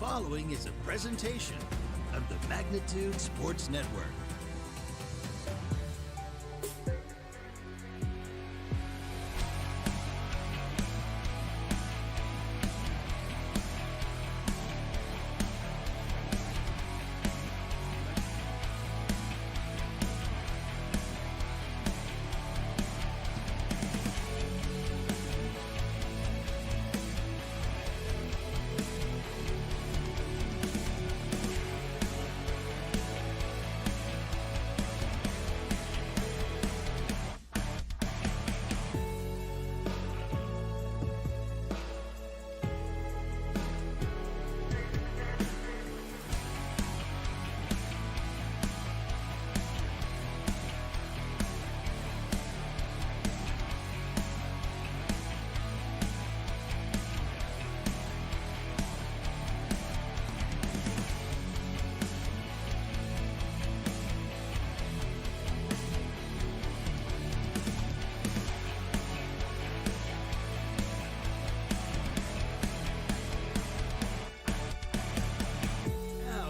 following is a presentation of the Magnitude Sports Network.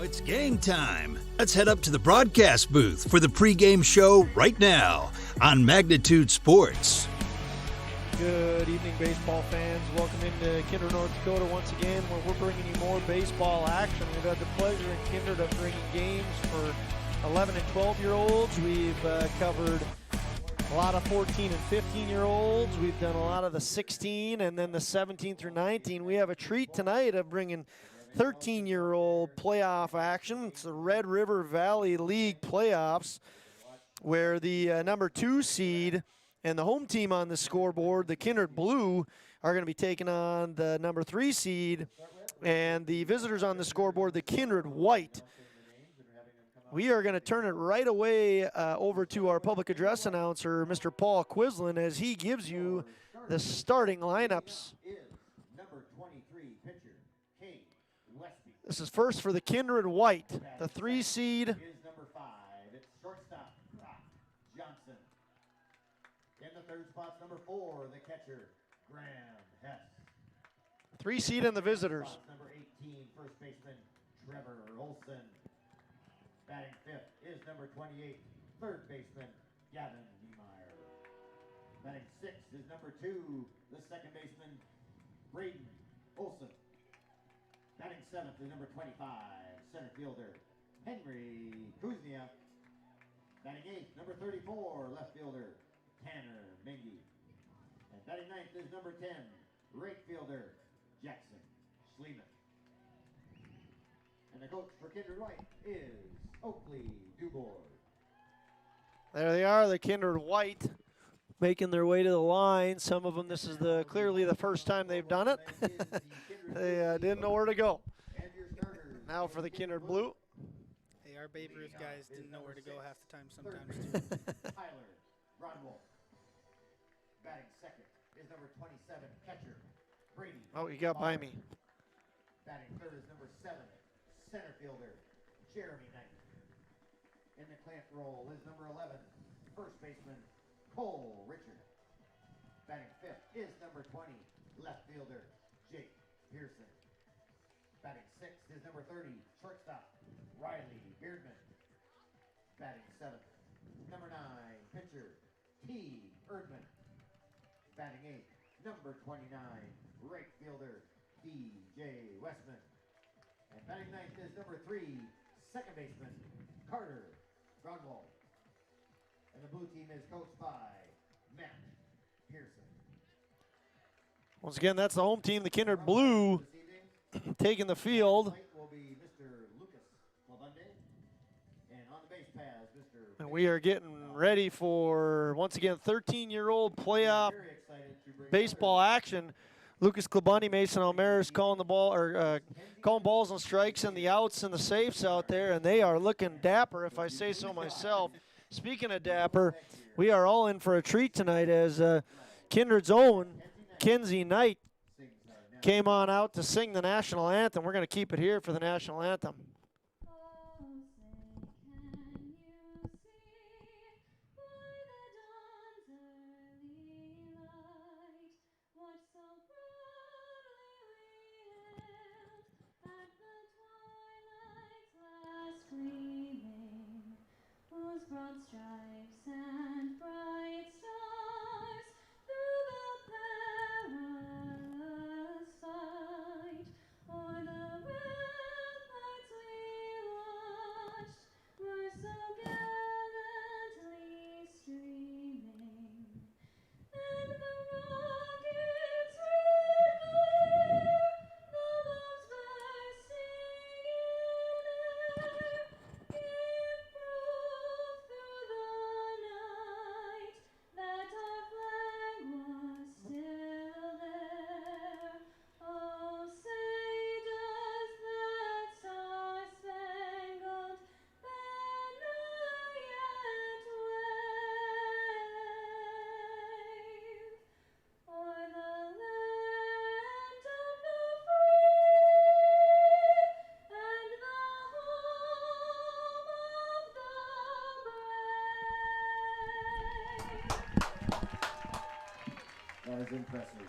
It's game time. Let's head up to the broadcast booth for the pregame show right now on Magnitude Sports. Good evening, baseball fans. Welcome into Kindred, North Dakota once again, where we're bringing you more baseball action. We've had the pleasure in Kindred of bringing games for 11 and 12-year-olds. We've covered a lot of 14 and 15-year-olds. We've done a lot of the 16 and then the 17 through 19. We have a treat tonight of bringing 13-year-old playoff action. It's the Red River Valley League playoffs, where the number 2 seed and the home team on the scoreboard, the Kindred Blue, are going to be taking on the number 3 seed, and the visitors on the scoreboard, the Kindred White. We are going to turn it right away over to our public address announcer, Mr. Paul Quislin, as he gives you the starting lineups. This is first for the Kindred White, the 3 seed. Is number 5. It's shortstop, Johnson. In the third spot's number 4, the catcher, Graham Hess. 3 seed in the visitors. Number 18, first baseman, Trevor Olson. Batting 5th is number 28, third baseman, Gavin Niemeyer. Batting 6th is number 2, the second baseman, Braden Olson. Batting 7th is number 25, center fielder, Henry Kuznia. Batting 8th, number 34, left fielder, Tanner Mengi. And batting 9th is number 10, right fielder, Jackson Schliemann. And the coach for Kindred White is Oakley Dubois. There they are, the Kindred White, making their way to the line. Some of them, this is clearly the first time they've done it. They didn't know where to go. Now for the Kindred Blue. Hey, our Babe Ruth guys didn't know where to go half the time sometimes, too. Tyler Rodwell. Batting second is number 27, catcher, Brady. Oh, you got by me. Batting third is number 7, center fielder, Jeremy Knight. In the clamp role is number 11, first baseman, Cole Richard. Batting fifth is number 20, left fielder, Jake Pearson. Batting sixth is number 30, shortstop, Riley Beardman. Batting seventh, number 9, pitcher, T. Erdman. Batting eighth, number 29, right fielder, D.J. Westman. And batting ninth is number 3, second baseman, Carter Grunwald. And the blue team is coached by Matt Pearson. Once again, that's the home team, the Kindred Blue, taking the field. Will be Mr. Lucas Lavunde. And on the base paths, Mr. And we are getting ready for, once again, 13-year-old playoff baseball action. Lucas Klabundy, Mason Almaris calling the ball, or calling balls and strikes and the outs and the safes out there, and they are looking dapper, if I say so myself. Speaking of dapper, we are all in for a treat tonight as Kindred's own Kinsey Knight came on out to sing the national anthem. We're going to keep it here for the national anthem. stripes and bright stars through the perilous fight. O'er the ramparts we watched were so gallantly streaming, and the rocket's red glare, the bombs bursting in air, give proof through the night that our flag was still there. Oh, say does that star-spangled banner yet wave o'er the land of the free and the home of the brave? That is impressive.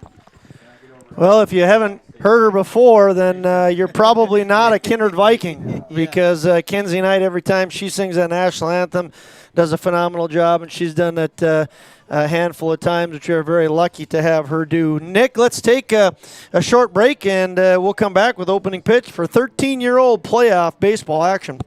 Well, if you haven't heard her before, then you're probably not a Kindred Viking, because Kenzie Knight, every time she sings that national anthem, does a phenomenal job, and she's done it a handful of times, which we're very lucky to have her do. Nick, let's take a short break, and we'll come back with opening pitch for 13-year-old playoff baseball action.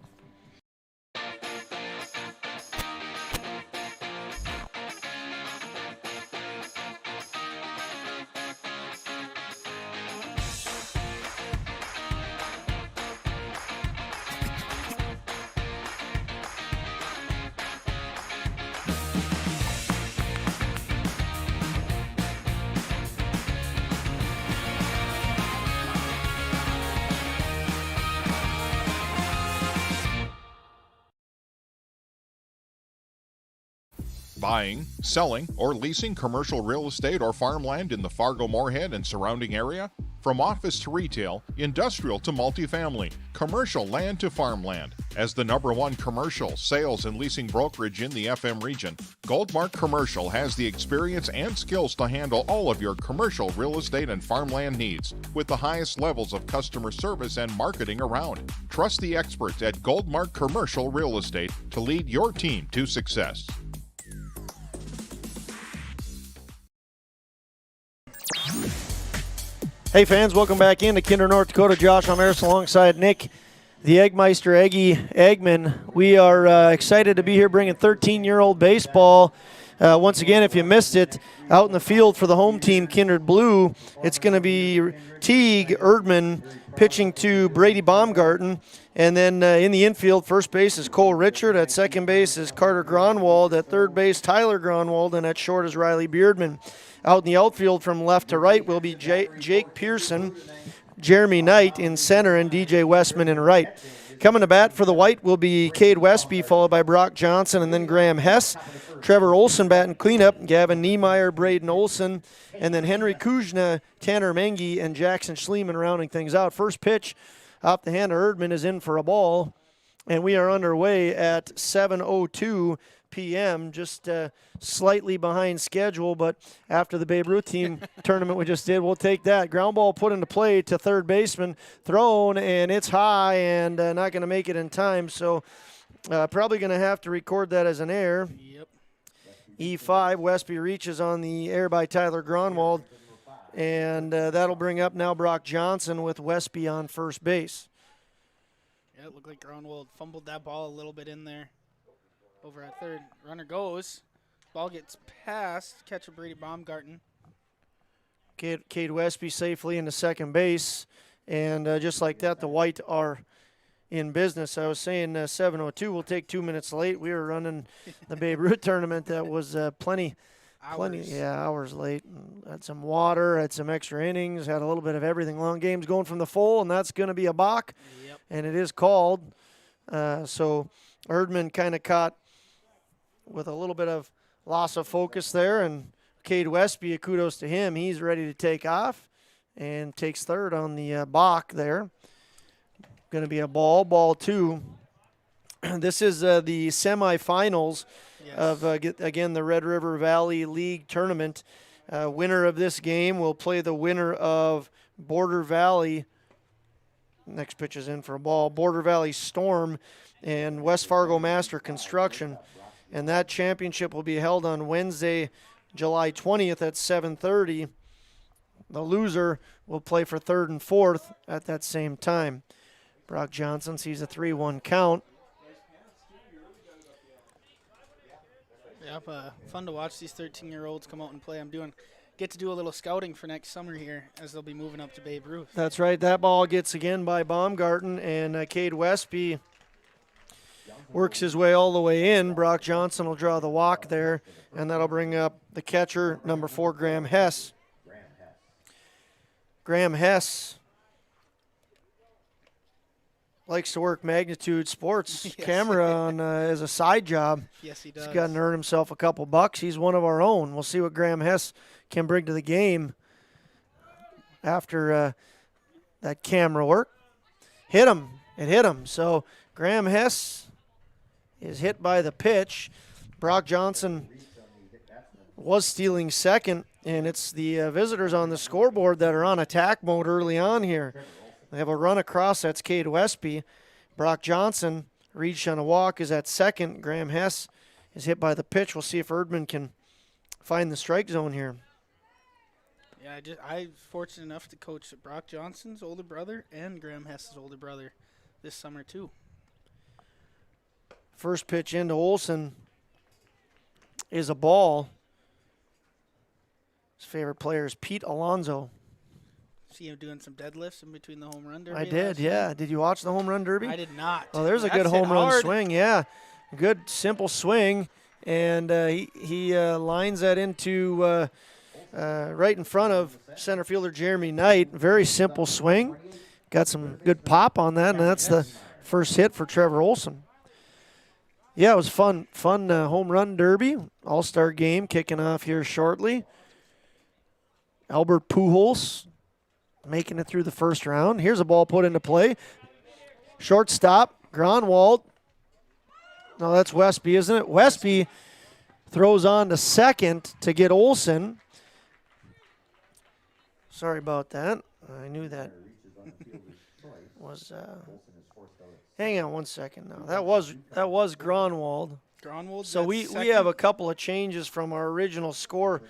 Buying, selling, or leasing commercial real estate or farmland in the Fargo-Moorhead and surrounding area? From office to retail, industrial to multifamily, commercial land to farmland. As the #1 commercial, sales, and leasing brokerage in the FM region, Goldmark Commercial has the experience and skills to handle all of your commercial real estate and farmland needs with the highest levels of customer service and marketing around. Trust the experts at Goldmark Commercial Real Estate to lead your team to success. Hey fans, welcome back into Kindred, North Dakota. Josh Omeris alongside Nick, the Eggmeister, Eggy Eggman. We are excited to be here bringing 13-year-old baseball. Once again, if you missed it, out in the field for the home team, Kindred Blue, it's going to be Teague Erdman pitching to Brady Baumgarten. And then in the infield, first base is Cole Richard. At second base is Carter Gronwald. At third base, Tyler Gronwald. And at short is Riley Beardman. Out in the outfield from left to right will be Jake Pearson, Jeremy Knight in center, and DJ Westman in right. Coming to bat for the White will be Cade Westby, followed by Brock Johnson, and then Graham Hess. Trevor Olson batting cleanup, Gavin Niemeyer, Braden Olson, and then Henry Kuzna, Tanner Mengi, and Jackson Schliemann rounding things out. First pitch off the hand of Erdman is in for a ball, and we are underway at 7:02 p.m., just slightly behind schedule, but after the Babe Ruth team tournament we just did, we'll take that. Ground ball put into play to third baseman, thrown, and it's high and not going to make it in time, so probably going to have to record that as an error. Yep. E5, Westby reaches on the air by Tyler Gronwald, and that'll bring up now Brock Johnson with Westby on first base. Yeah, it looked like Gronwald fumbled that ball a little bit in there. Over at third, runner goes. Ball gets past catcher Brady Baumgarten. Cade Westby safely into second base, and just like that, the White are in business. I was saying 7:02. We'll take 2 minutes late. We were running the Babe Ruth tournament that was plenty hours late. Had some water, had some extra innings, had a little bit of everything. Long games going from the full, and that's going to be a balk, and it is called. So Erdman kind of caught with a little bit of loss of focus there, and Cade Westby, kudos to him. He's ready to take off and takes third on the balk there. Going to be a ball two. This is the semifinals of, again, the Red River Valley League tournament. Winner of this game will play the winner of Border Valley. Next pitch is in for a ball. Border Valley Storm and West Fargo Master Construction. and that championship will be held on Wednesday, July 20th at 7:30. The loser will play for third and fourth at that same time. Brock Johnson sees a 3-1 count. Yep, fun to watch these 13-year-olds come out and play. Get to do a little scouting for next summer here as they'll be moving up to Babe Ruth. That's right. That ball gets again by Baumgarten, and Cade Westby works his way all the way in. Brock Johnson will draw the walk there, and that'll bring up the catcher, number 4, Graham Hess. Graham Hess likes to work Magnitude Sports Yes. camera on as a side job. Yes, he does. He's got to earn himself a couple bucks. He's one of our own. We'll see what Graham Hess can bring to the game after that camera work. Hit him. It hit him. So Graham Hess is hit by the pitch. Brock Johnson was stealing second, and it's the visitors on the scoreboard that are on attack mode early on here. They have a run across. That's Cade Westby. Brock Johnson reached on a walk, is at second. Graham Hess is hit by the pitch. We'll see if Erdman can find the strike zone here. Yeah, I'm fortunate enough to coach Brock Johnson's older brother and Graham Hess's older brother this summer too. First pitch into Olson is a ball. His favorite player is Pete Alonso. See him doing some deadlifts in between the home run derby. I did, yeah. Did you watch the home run derby? I did not. Oh, there's a good That's hit home run hard. swing, yeah. Good, simple swing. And he lines that into right in front of center fielder Jeremy Knight. Very simple swing. Got some good pop on that, and that's the first hit for Trevor Olson. Yeah, it was fun home run derby. All-star game kicking off here shortly. Albert Pujols making it through the first round. Here's a ball put into play. Shortstop, Gronwald. No, that's Westby, isn't it? Westby throws on to second to get Olson. Sorry about that. I knew that was. Hang on one second now. That was Gronwald. Gronwald. So we have a couple of changes from our original score.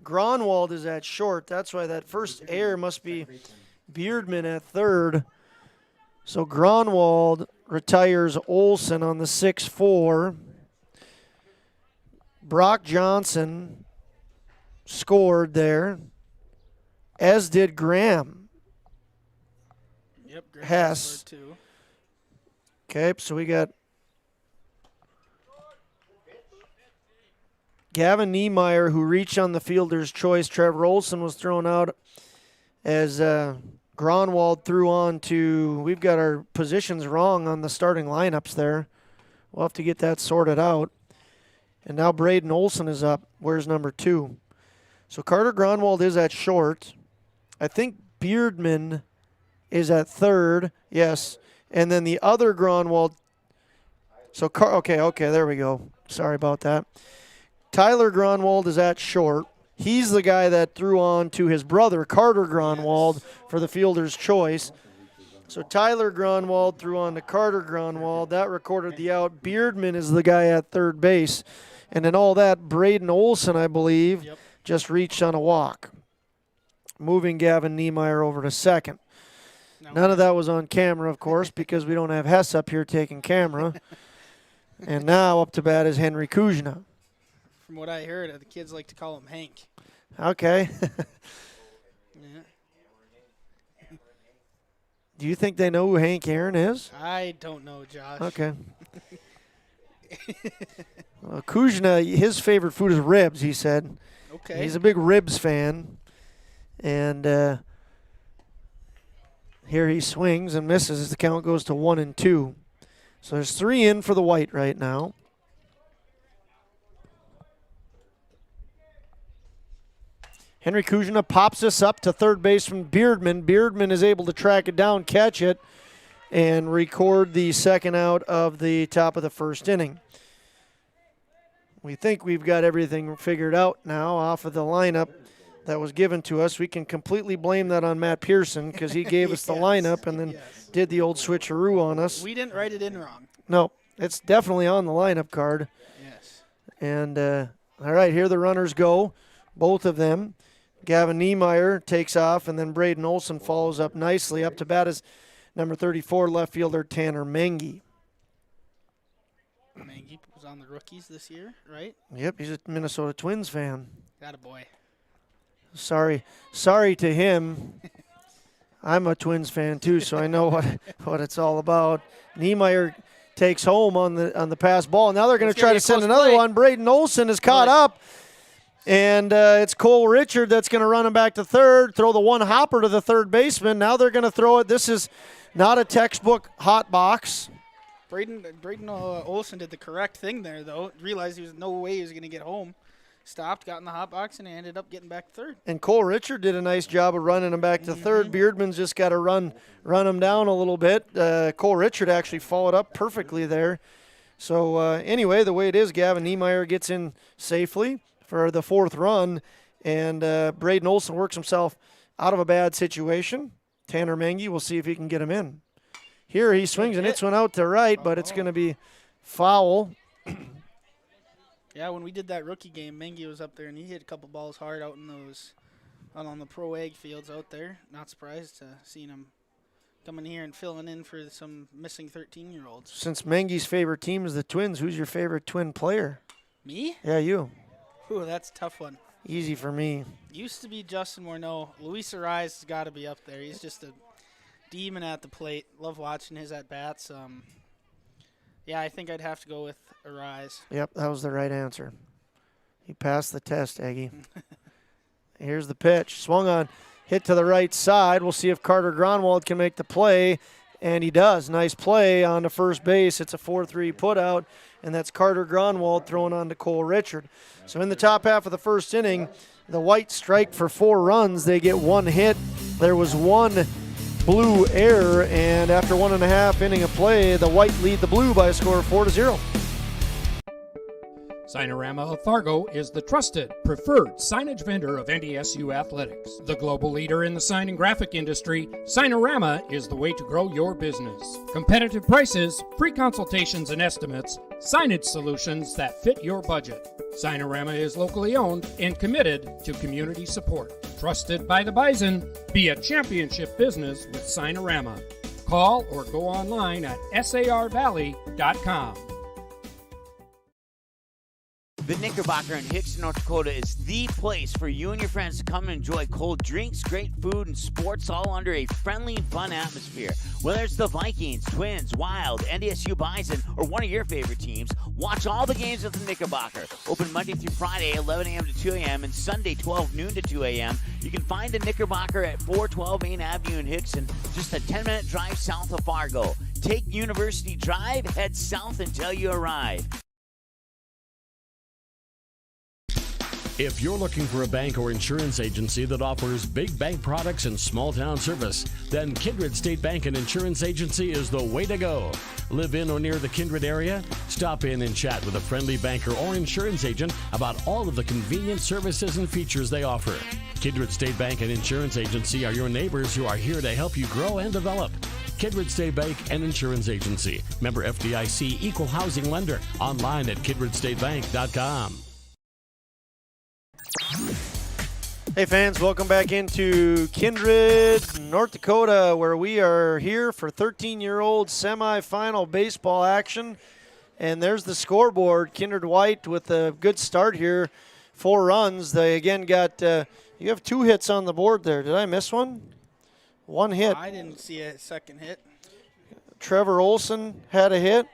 Gronwald is at short. That's why that first error must be Beardman at third. So Gronwald retires Olson on the 6-4. Brock Johnson scored there, as did Graham. Yep, Graham Hess. scored too. Okay, so we got Gavin Niemeyer, who reached on the fielder's choice. Trevor Olson was thrown out as Gronwald threw on to. We've got our positions wrong on the starting lineups there. We'll have to get that sorted out. And now Braden Olson is up. Where's number 2? So Carter Gronwald is at short. I think Beardman is at third. Yes. And then the other Gronwald. So, okay, there we go. Sorry about that. Tyler Gronwald is at short. He's the guy that threw on to his brother, Carter Gronwald, for the fielder's choice. So Tyler Gronwald threw on to Carter Gronwald. That recorded the out. Beardman is the guy at third base. And in all that, Braden Olson, I believe, just reached on a walk, moving Gavin Niemeyer over to second. None of that was on camera, of course, because we don't have Hess up here taking camera. And now up to bat is Henry Kuzna. From what I heard, the kids like to call him Hank. Okay. Yeah. Do you think they know who Hank Aaron is? I don't know, Josh. Okay. Well, Kuzna, his favorite food is ribs, he said. Okay. He's a big ribs fan. And here he swings and misses as the count goes to 1-2. So there's 3 in for the White right now. Henry Kuzna pops this up to third baseman Beardman. Beardman is able to track it down, catch it, and record the second out of the top of the first inning. We think we've got everything figured out now off of the lineup that was given to us. We can completely blame that on Matt Pearson because he gave us the lineup and then did the old switcheroo on us. We didn't write it in wrong. No, it's definitely on the lineup card. Yes. And, all right, here the runners go, both of them. Gavin Niemeyer takes off, and then Braden Olson follows up nicely. Up to bat is number 34, left fielder Tanner Mengi. Mengi was on the rookies this year, right? Yep, he's a Minnesota Twins fan. Got a boy. Sorry to him. I'm a Twins fan too, so I know what it's all about. Niemeyer takes home on the pass ball. Now they're going to try to send another one. Braden Olson is caught up, and it's Cole Richard that's going to run him back to third, throw the one hopper to the third baseman. Now they're going to throw it. This is not a textbook hot box. Braden Olson did the correct thing there, though. Realized there was no way he was going to get home. Stopped, got in the hot box, and ended up getting back to third. And Cole Richard did a nice job of running him back to third. Beardman's just got to run him down a little bit. Cole Richard actually followed up perfectly there. So anyway, the way it is, Gavin Niemeyer gets in safely for the fourth run, and Braden Olson works himself out of a bad situation. Tanner Mengi, we'll see if he can get him in. Here he swings and hits one out to right, but it's going to be foul. Yeah, when we did that rookie game, Mengi was up there, and he hit a couple balls hard out on the pro ag fields out there. Not surprised to seeing him coming here and filling in for some missing 13-year-olds. Since Mengi's favorite team is the Twins, who's your favorite Twin player? Me? Yeah, you. Ooh, that's a tough one. Easy for me. Used to be Justin Morneau. Luis Ariz has got to be up there. He's just a demon at the plate. Love watching his at-bats. Yeah, I think I'd have to go with Ariz. Yep, that was the right answer. He passed the test, Aggie. Here's the pitch. Swung on, hit to the right side. We'll see if Carter Gronwald can make the play, and he does. Nice play on the first base. It's a 4-3 putout, and that's Carter Gronwald throwing on to Cole Richard. So in the top half of the first inning, the Whites strike for 4 runs. They get 1 hit. There was 1 Blue error, and after 1.5 inning of play, the White lead the Blue by a score of 4-0. Signorama of Fargo is the trusted, preferred signage vendor of NDSU athletics. The global leader in the sign and graphic industry, Signorama is the way to grow your business. Competitive prices, free consultations and estimates, signage solutions that fit your budget. Signorama is locally owned and committed to community support. Trusted by the Bison, be a championship business with Signorama. Call or go online at sarvalley.com. The Knickerbocker in Hickson, North Dakota is the place for you and your friends to come and enjoy cold drinks, great food, and sports all under a friendly and fun atmosphere. Whether it's the Vikings, Twins, Wild, NDSU Bison, or one of your favorite teams, watch all the games at the Knickerbocker. Open Monday through Friday, 11 a.m. to 2 a.m., and Sunday, 12 noon to 2 a.m. You can find the Knickerbocker at 412 Main Avenue in Hickson, just a 10-minute drive south of Fargo. Take University Drive, head south until you arrive. If you're looking for a bank or insurance agency that offers big bank products and small town service, then Kindred State Bank and Insurance Agency is the way to go. Live in or near the Kindred area? Stop in and chat with a friendly banker or insurance agent about all of the convenient services and features they offer. Kindred State Bank and Insurance Agency are your neighbors who are here to help you grow and develop. Kindred State Bank and Insurance Agency. Member FDIC, Equal Housing Lender. Online at kindredstatebank.com. Hey fans, welcome back into Kindred, North Dakota, where we are here for 13-year-old semifinal baseball action. And there's the scoreboard. Kindred White with a good start here, 4 runs. They again got, you have 2 hits on the board there. Did I miss one? 1 hit. I didn't see a second hit. Trevor Olson had a hit.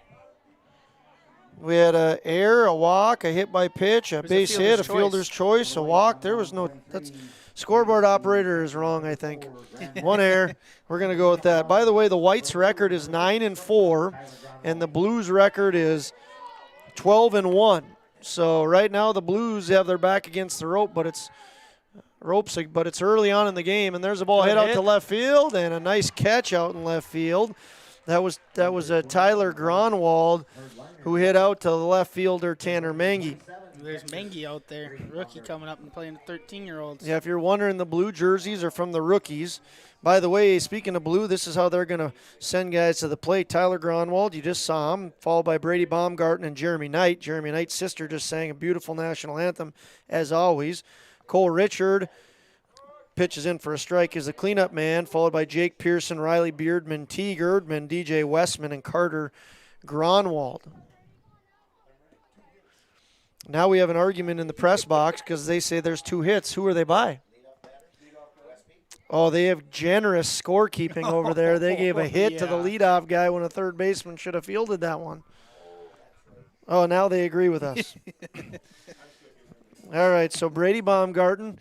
We had an error, a walk, a hit by pitch, a base hit, a fielder's choice, a walk. There was no – that's scoreboard operator is wrong, I think. 1 error. We're going to go with that. By the way, the Whites' record is 9-4, and the Blues' record is 12-1. So right now the Blues have their back against the rope, but it's early on in the game. And there's a ball hit out to left field and a nice catch out in left field. That was Tyler Gronwald, who hit out to the left fielder Tanner Mengi. There's Mengi out there, rookie coming up and playing the 13-year-olds. Yeah, if you're wondering, the blue jerseys are from the rookies. By the way, speaking of blue, this is how they're going to send guys to the plate. Tyler Gronwald, you just saw him, followed by Brady Baumgarten and Jeremy Knight. Jeremy Knight's sister just sang a beautiful national anthem, as always. Cole Richard pitches in for a strike as the cleanup man, followed by Jake Pearson, Riley Beardman, Teague Erdman, DJ Westman, and Carter Gronwald. Now we have an argument in the press box because they say there's 2 hits. Who are they by? Oh, they have generous scorekeeping over there. They gave a hit to the leadoff guy when a third baseman should have fielded that one. Oh, now they agree with us. All right, so Brady Baumgarten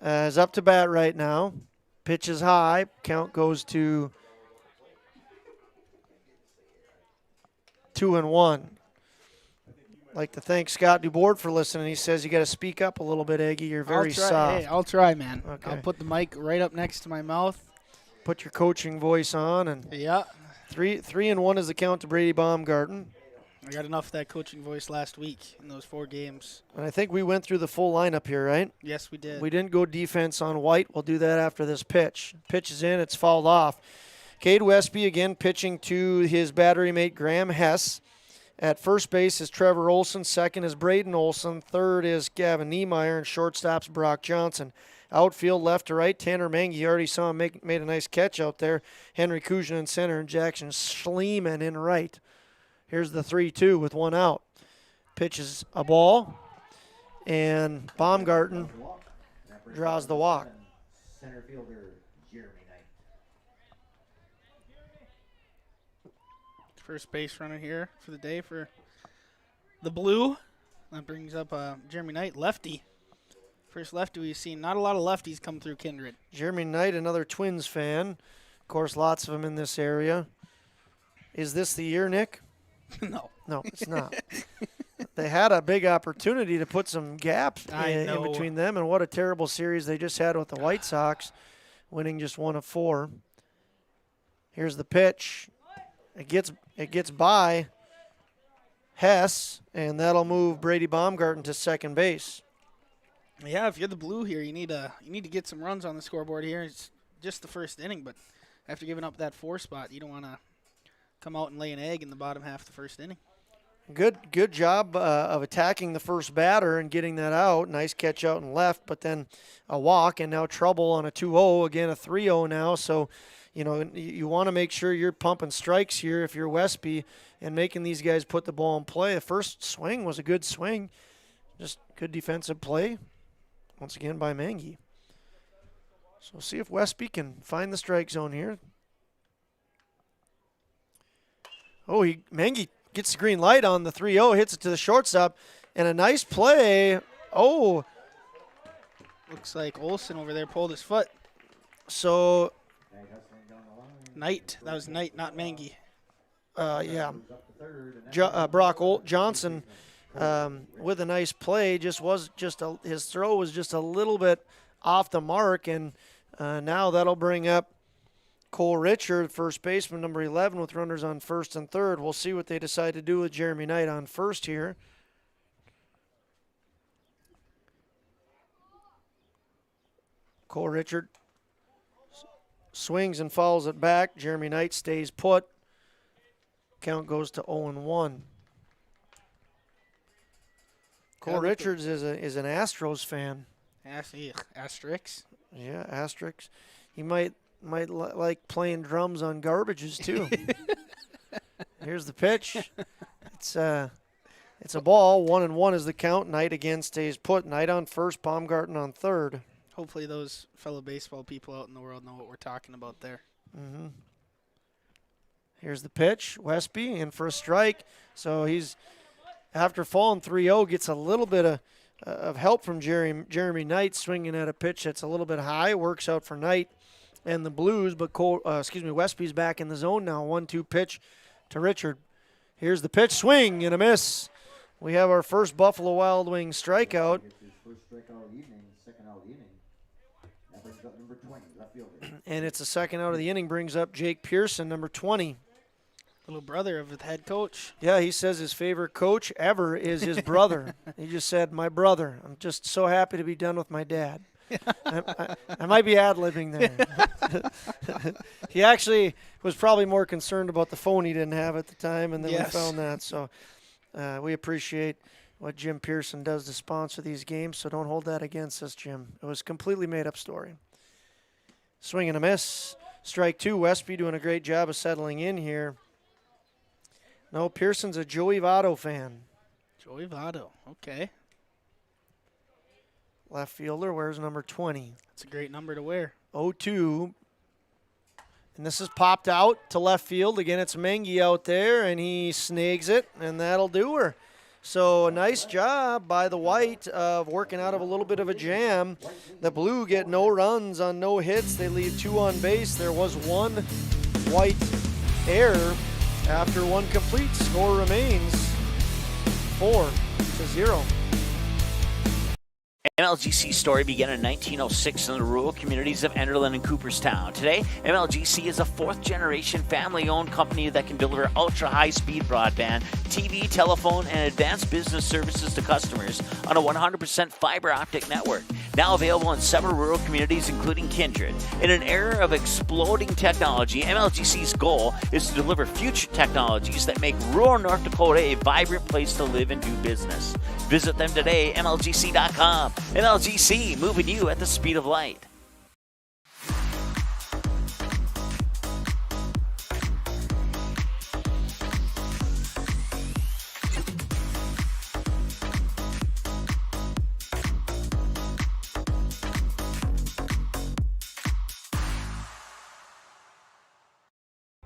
is up to bat right now. Pitch is high. Count goes to 2-1. Like to thank Scott DuBoard for listening. He says you got to speak up a little bit, Aggie. You're very soft. Hey, I'll try, man. Okay. I'll put the mic right up next to my mouth. Put your coaching voice on, and Yeah. 3-1 is the count to Brady Baumgarten. I got enough of that coaching voice last week in those 4 games. And I think we went through the full lineup here, right? Yes, we did. We didn't go defense on White. We'll do that after this pitch. Pitch is in. It's fouled off. Cade Westby again pitching to his battery mate Graham Hess. At first base is Trevor Olson. Second is Braden Olson. Third is Gavin Niemeyer. And shortstop's Brock Johnson. Outfield left to right. Tanner Mengi, you already saw him made a nice catch out there. Henry Kuzhin in center and Jackson Schliemann in right. Here's the 3-2 with 1 out. Pitch is a ball. And Baumgarten draws the walk. Center fielder Jeremy Knight. First base runner here for the day for the blue. That brings up Jeremy Knight, lefty. First lefty we've seen. Not a lot of lefties come through Kindred. Jeremy Knight, another Twins fan. Of course, lots of them in this area. Is this the year, Nick? No. No, it's not. They had a big opportunity to put some gaps in between them, and what a terrible series they just had with the White Sox, winning just 1 of 4. Here's the pitch. It gets by Hess, and that'll move Brady Baumgarten to second base. Yeah, if you're the blue here, you need to get some runs on the scoreboard here. It's just the first inning, but after giving up that 4 spot, you don't want to come out and lay an egg in the bottom half of the first inning. Good job of attacking the first batter and getting that out. Nice catch out and left, but then a walk, and now trouble on a 2-0. Again, a 3-0 now. So, you want to make sure you're pumping strikes here if you're Westby and making these guys put the ball in play. The first swing was a good swing. Just good defensive play, once again, by Mengi. So we'll see if Westby can find the strike zone here. Oh, Mengi gets the green light on the 3-0, hits it to the shortstop, and a nice play. Oh. Looks like Olson over there pulled his foot. So. Knight. That was Knight, not Mengi. Yeah. Brock Johnson with a nice play his throw was just a little bit off the mark, and now that'll bring up Cole Richard, first baseman, number 11, with runners on first and third. We'll see what they decide to do with Jeremy Knight on first here. Cole Richard swings and fouls it back. Jeremy Knight stays put. Count goes to 0-1. Cole Richards is an Astros fan. Asterix? Yeah, Asterix. He might like playing drums on garbages too. Here's the pitch. It's a ball. 1-1 is the count. Knight again stays put. Knight on first, Baumgarten on third. Hopefully those fellow baseball people out in the world know what we're talking about there. Mm-hmm. Here's the pitch. Westby in for a strike. So he's, after falling 3-0, gets a little bit of help from Jeremy Knight, swinging at a pitch that's a little bit high. Works out for Knight and the Blues, but Westby's back in the zone now. 1-2 pitch to Richard. Here's the pitch, swing and a miss. We have our first Buffalo Wild Wings strikeout. First strikeout of the evening, second out of the inning. That brings up number 20, left fielder. And it's the second out of the inning, brings up Jake Pearson, number 20. Little brother of the head coach. Yeah, he says his favorite coach ever is his brother. He just said, my brother. I'm just so happy to be done with my dad. I might be ad-libbing there. He actually was probably more concerned about the phone he didn't have at the time, and then we found that. So we appreciate what Jim Pearson does to sponsor these games, so don't hold that against us, Jim. It was a completely made-up story. Swing and a miss. Strike two. Westby doing a great job of settling in here. No, Pearson's a Joey Votto fan. Joey Votto, okay. Left fielder wears number 20. That's a great number to wear. 0-2. And this is popped out to left field. Again, it's Mengi out there, and he snags it, and that'll do her. So a nice job by the White of working out of a little bit of a jam. The Blue get no runs on no hits. They leave 2 on base. There was one White error. After one complete, score remains 4-0. MLGC story began in 1906 in the rural communities of Enderlin and Cooperstown. Today, MLGC is a fourth-generation family-owned company that can deliver ultra-high-speed broadband, TV, telephone, and advanced business services to customers on a 100% fiber optic network. Now available in several rural communities, including Kindred. In an era of exploding technology, MLGC's goal is to deliver future technologies that make rural North Dakota a vibrant place to live and do business. Visit them today, MLGC.com. MLGC, moving you at the speed of light.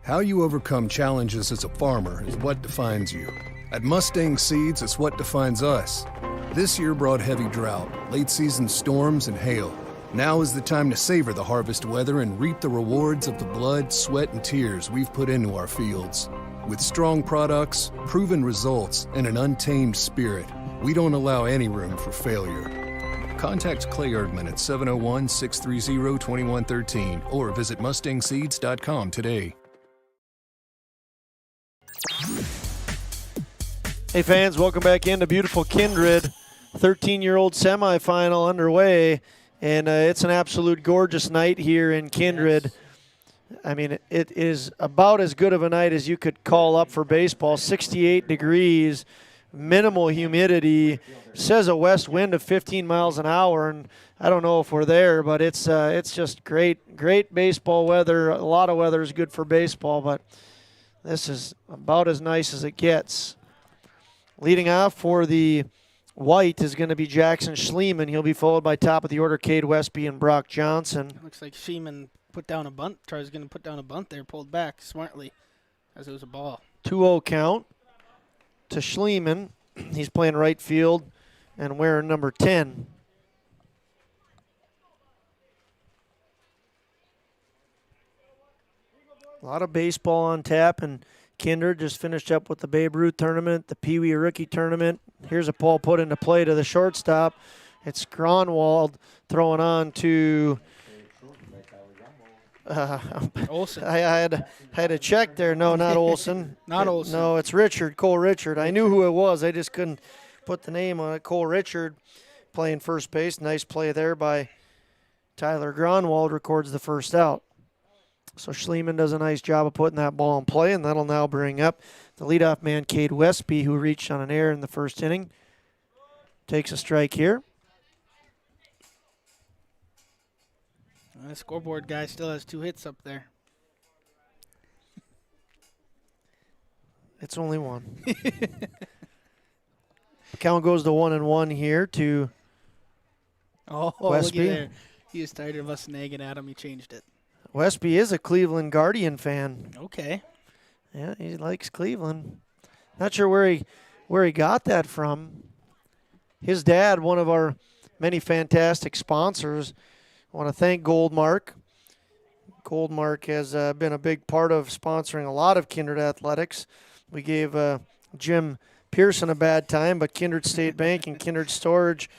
How you overcome challenges as a farmer is what defines you. At Mustang Seeds, it's what defines us. This year brought heavy drought, late-season storms, and hail. Now is the time to savor the harvest weather and reap the rewards of the blood, sweat, and tears we've put into our fields. With strong products, proven results, and an untamed spirit, we don't allow any room for failure. Contact Clay Erdman at 701-630-2113 or visit mustangseeds.com today. Hey fans, welcome back into beautiful Kindred. 13-year-old semifinal underway, and it's an absolute gorgeous night here in Kindred. Yes. I mean, it is about as good of a night as you could call up for baseball. 68 degrees, minimal humidity, says a west wind of 15 miles an hour, and I don't know if we're there, but it's just great baseball weather. A lot of weather is good for baseball, but this is about as nice as it gets. Leading off for the White is going to be Jackson Schliemann. He'll be followed by top of the order Cade Westby and Brock Johnson. Looks like Schliemann put down a bunt. Tries going to put down a bunt there, pulled back smartly as it was a ball. 2-0 count to Schliemann. He's playing right field and wearing number 10. A lot of baseball on tap, and Kindred just finished up with the Babe Ruth tournament, the Pee Wee rookie tournament. Here's a ball put into play to the shortstop. It's Gronwald throwing on to Olson. I had to check there. No, not Olson. Not Olson. No, it's Richard, Cole Richard. I knew who it was. I just couldn't put the name on it. Cole Richard playing first base. Nice play there by Tyler Gronwald, records the first out. So Schliemann does a nice job of putting that ball in play, and that'll now bring up the leadoff man, Cade Westby, who reached on an error in the first inning. Takes a strike here. The scoreboard guy still has 2 hits up there. It's only one. Count goes to 1-1 here to Westby. Look at there. He was tired of us nagging at him. He changed it. Westby is a Cleveland Guardian fan. Okay. Yeah, he likes Cleveland. Not sure where he got that from. His dad, one of our many fantastic sponsors. I want to thank Goldmark. Goldmark has been a big part of sponsoring a lot of Kindred athletics. We gave Jim Pearson a bad time, but Kindred State Bank and Kindred Storage,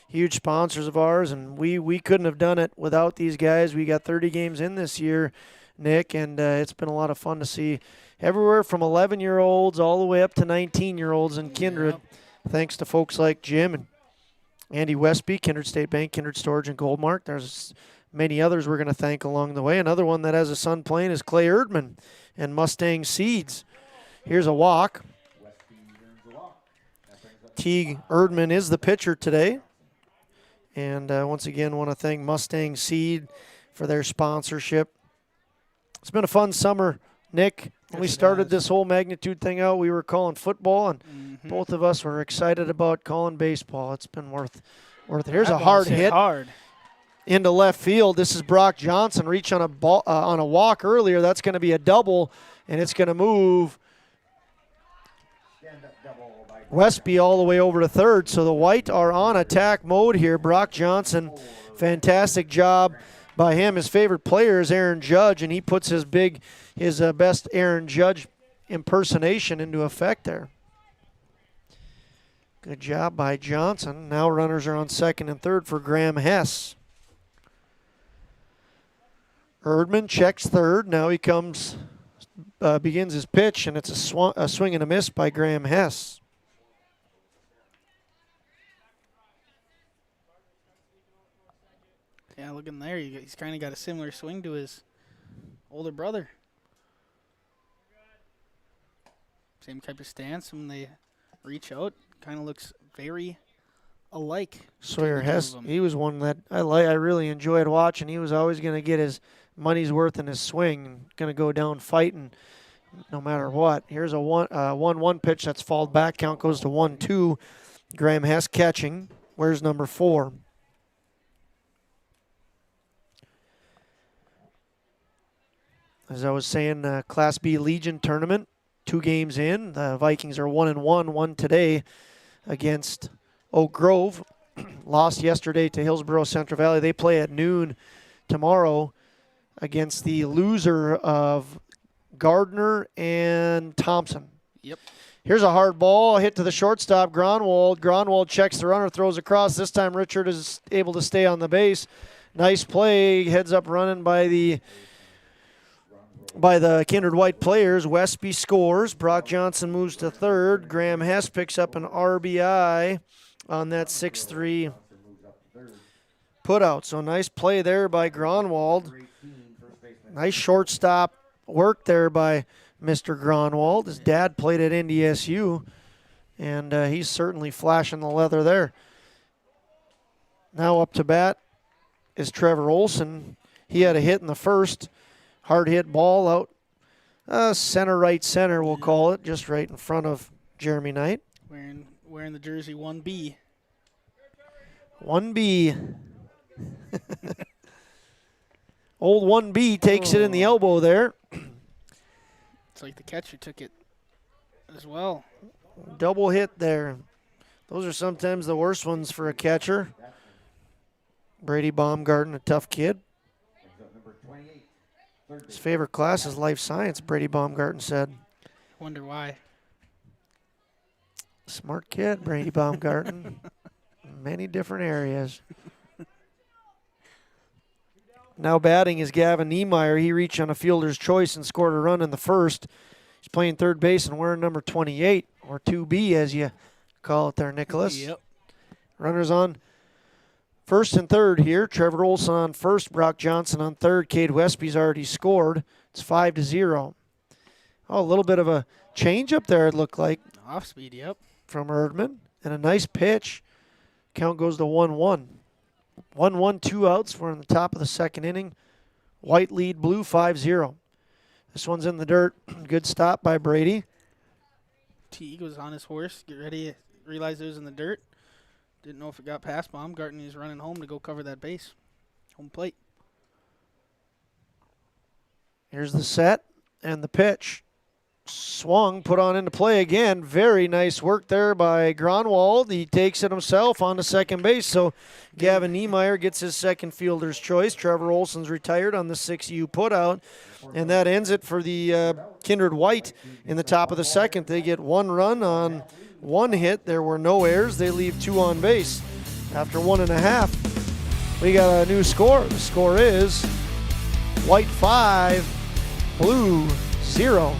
huge sponsors of ours, and we couldn't have done it without these guys. We got 30 games in this year, Nick, and it's been a lot of fun to see everywhere from 11-year-olds all the way up to 19-year-olds in Kindred, thanks to folks like Jim and Andy Westby, Kindred State Bank, Kindred Storage, and Goldmark. There's many others we're going to thank along the way. Another one that has a son playing is Clay Erdman and Mustang Seeds. Here's a walk. Teague Erdman is the pitcher today. And once again, want to thank Mustang Seed for their sponsorship. It's been a fun summer, Nick. When we started this whole magnitude thing out, we were calling football, and both of us were excited about calling baseball. It's been worth it. Here's a hard hit into left field. This is Brock Johnson. Reach on a walk earlier. That's going to be a double, and it's going to move Westby all the way over to third. So the White are on attack mode here. Brock Johnson, fantastic job by him. His favorite player is Aaron Judge, and he puts his best Aaron Judge impersonation into effect there. Good job by Johnson. Now runners are on second and third for Graham Hess. Erdman checks third. Now he begins his pitch, and it's a swing and a miss by Graham Hess. Yeah, looking there, he's kind of got a similar swing to his older brother. Same type of stance when they reach out. Kind of looks very alike. Sawyer Hess, he was one that I really enjoyed watching. He was always going to get his money's worth in his swing, going to go down fighting no matter what. Here's a 1-1 pitch that's fouled back. Count goes to 1-2. Graham Hess catching. Where's number 4? As I was saying, Class B Legion tournament, 2 games in. The Vikings are 1-1, won today against Oak Grove. Lost yesterday to Hillsborough Central Valley. They play at noon tomorrow against the loser of Gardner and Thompson. Yep. Here's a hard ball, hit to the shortstop, Gronwald. Gronwald checks the runner, throws across. This time Richard is able to stay on the base. Nice play, heads up running by the Kindred White players. Westby scores. Brock Johnson moves to third. Graham Hess picks up an RBI on that 6-3 putout. So nice play there by Gronwald. Nice shortstop work there by Mr. Gronwald. His dad played at NDSU, and he's certainly flashing the leather there. Now up to bat is Trevor Olson. He had a hit in the first. Hard hit ball out right center, we'll call it, just right in front of Jeremy Knight. Wearing the jersey 1B. 1B. Old 1B takes it in the elbow there. It's like the catcher took it as well. Double hit there. Those are sometimes the worst ones for a catcher. Brady Baumgarten, a tough kid. His favorite class is life science, Brady Baumgarten said. Wonder why. Smart kid, Brady Baumgarten. Many different areas. Now batting is Gavin Niemeyer. He reached on a fielder's choice and scored a run in the first. He's playing third base and wearing number 28, or 2B as you call it there, Nicholas. Yep. Runners on first and third here. Trevor Olson on first, Brock Johnson on third. Cade Westby's already scored. It's 5-0. Oh, a little bit of a change up there, it looked like. Off speed, yep. From Erdman. And a nice pitch. Count goes to 1-1. 1-1, 2 outs. We're in the top of the second inning. White lead blue 5-0. This one's in the dirt. Good stop by Brady. Teague was on his horse. Get ready. Realized it was in the dirt. Didn't know if it got past Baumgarten. He's running home to go cover that base. Home plate. Here's the set and the pitch. Swung, put on into play again. Very nice work there by Gronwald. He takes it himself on to second base. So Gavin Niemeyer gets his second fielder's choice. Trevor Olson's retired on the 6U putout. And that ends it for the Kindred White in the top of the second. They get 1 run on 1 hit. There were no errors. They leave 2 on base. After 1.5, we got a new score. The score is White 5, Blue 0.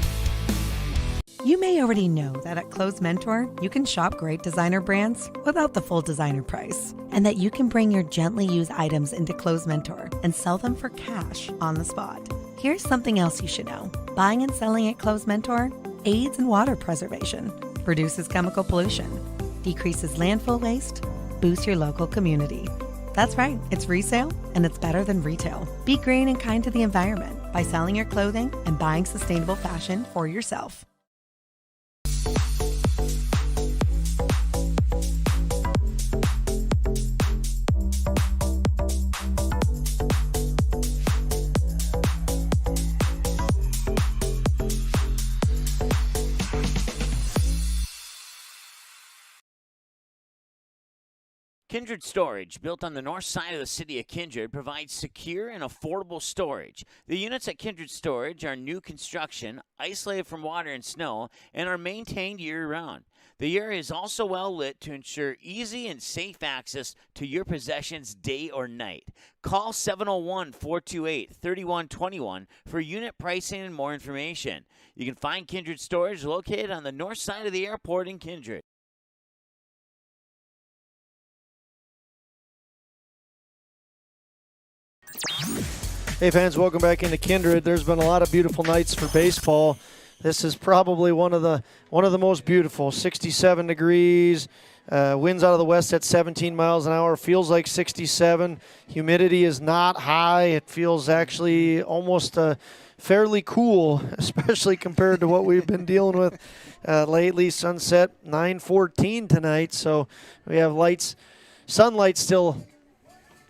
You may already know that at Clothes Mentor, you can shop great designer brands without the full designer price, and that you can bring your gently used items into Clothes Mentor and sell them for cash on the spot. Here's something else you should know. Buying and selling at Clothes Mentor aids in water preservation, reduces chemical pollution, decreases landfill waste, boosts your local community. That's right, it's resale, and it's better than retail. Be green and kind to the environment by selling your clothing and buying sustainable fashion for yourself. Kindred Storage, built on the north side of the city of Kindred, provides secure and affordable storage. The units at Kindred Storage are new construction, isolated from water and snow, and are maintained year-round. The area is also well lit to ensure easy and safe access to your possessions day or night. Call 701-428-3121 for unit pricing and more information. You can find Kindred Storage located on the north side of the airport in Kindred. Hey fans, welcome back into Kindred. There's been a lot of beautiful nights for baseball. This is probably one of the most beautiful. 67 degrees, winds out of the west at 17 miles an hour. Feels like 67. Humidity is not high. It feels actually almost fairly cool, especially compared to what we've been dealing with lately. Sunset 9:14 tonight, so we have sunlight still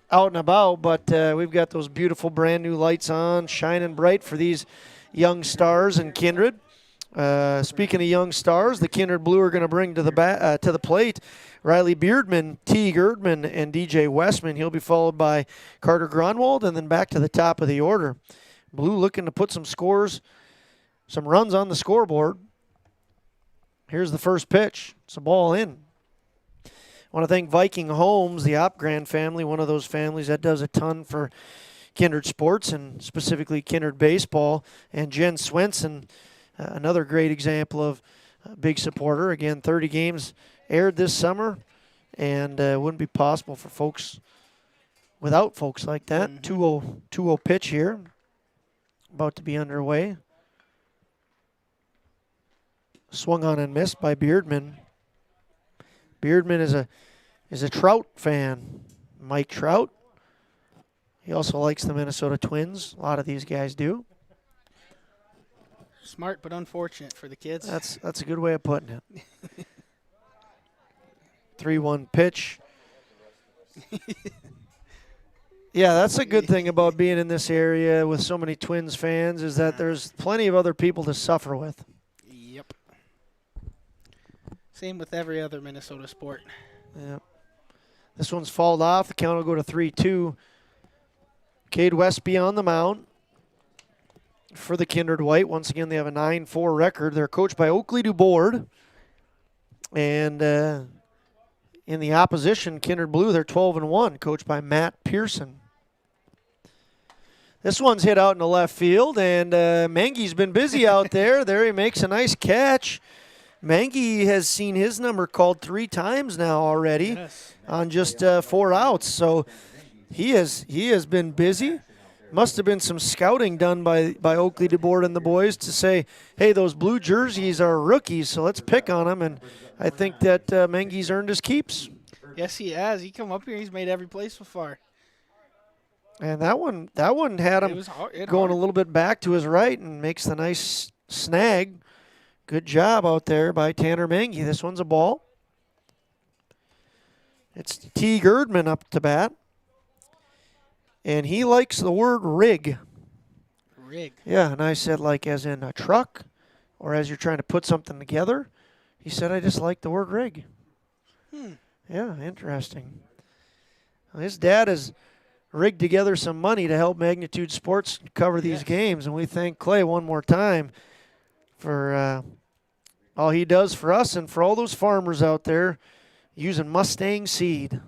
out and about, but we've got those beautiful brand new lights on, shining bright for these young stars in Kindred. Speaking of young stars, the Kindred Blue are going to bring to the plate Riley Beardman, Teague Erdman, and DJ Westman. He'll be followed by Carter Gronwald, and then back to the top of the order. Blue looking to put some runs on the scoreboard. Here's the first pitch. It's a ball in. I want to thank Viking Homes, the Opgran family, one of those families that does a ton for Kindred sports and specifically Kindred baseball. And Jen Swenson, another great example of a big supporter. Again, 30 games aired this summer, and it wouldn't be possible for folks without folks like that. 2-0 pitch here, about to be underway. Swung on and missed by Beardman. Beardman is a Trout fan, Mike Trout. He also likes the Minnesota Twins. A lot of these guys do. Smart but unfortunate for the kids. That's a good way of putting it. 3-1 pitch. Yeah, that's a good thing about being in this area with so many Twins fans is that there's plenty of other people to suffer with. Yep. Same with every other Minnesota sport. Yeah. This one's fouled off. The count will go to 3-2. Cade Westby on the mound for the Kindred White. Once again, they have a 9-4 record. They're coached by Oakley DuBoard. And in the opposition, Kindred Blue, they're 12-1, coached by Matt Pearson. This one's hit out in the left field, and Mangy's been busy out there. There he makes a nice catch. Mangy has seen his number called 3 times now already on just 4 outs. So he has been busy. Must have been some scouting done by Oakley DuBoard and the boys to say, hey, those blue jerseys are rookies, so let's pick on them. And I think that Mangy's earned his keeps. Yes, he has. He come up here. He's made every play so far. And that one had him going a little bit back to his right and makes the nice snag. Good job out there by Tanner Mangy. This one's a ball. It's Teague Erdman up to bat. And he likes the word rig. Rig. Yeah, and I said like as in a truck or as you're trying to put something together. He said, I just like the word rig. Yeah, interesting. Well, his dad has rigged together some money to help Magnitude Sports cover these games, and we thank Clay one more time for all he does for us and for all those farmers out there using Mustang seed.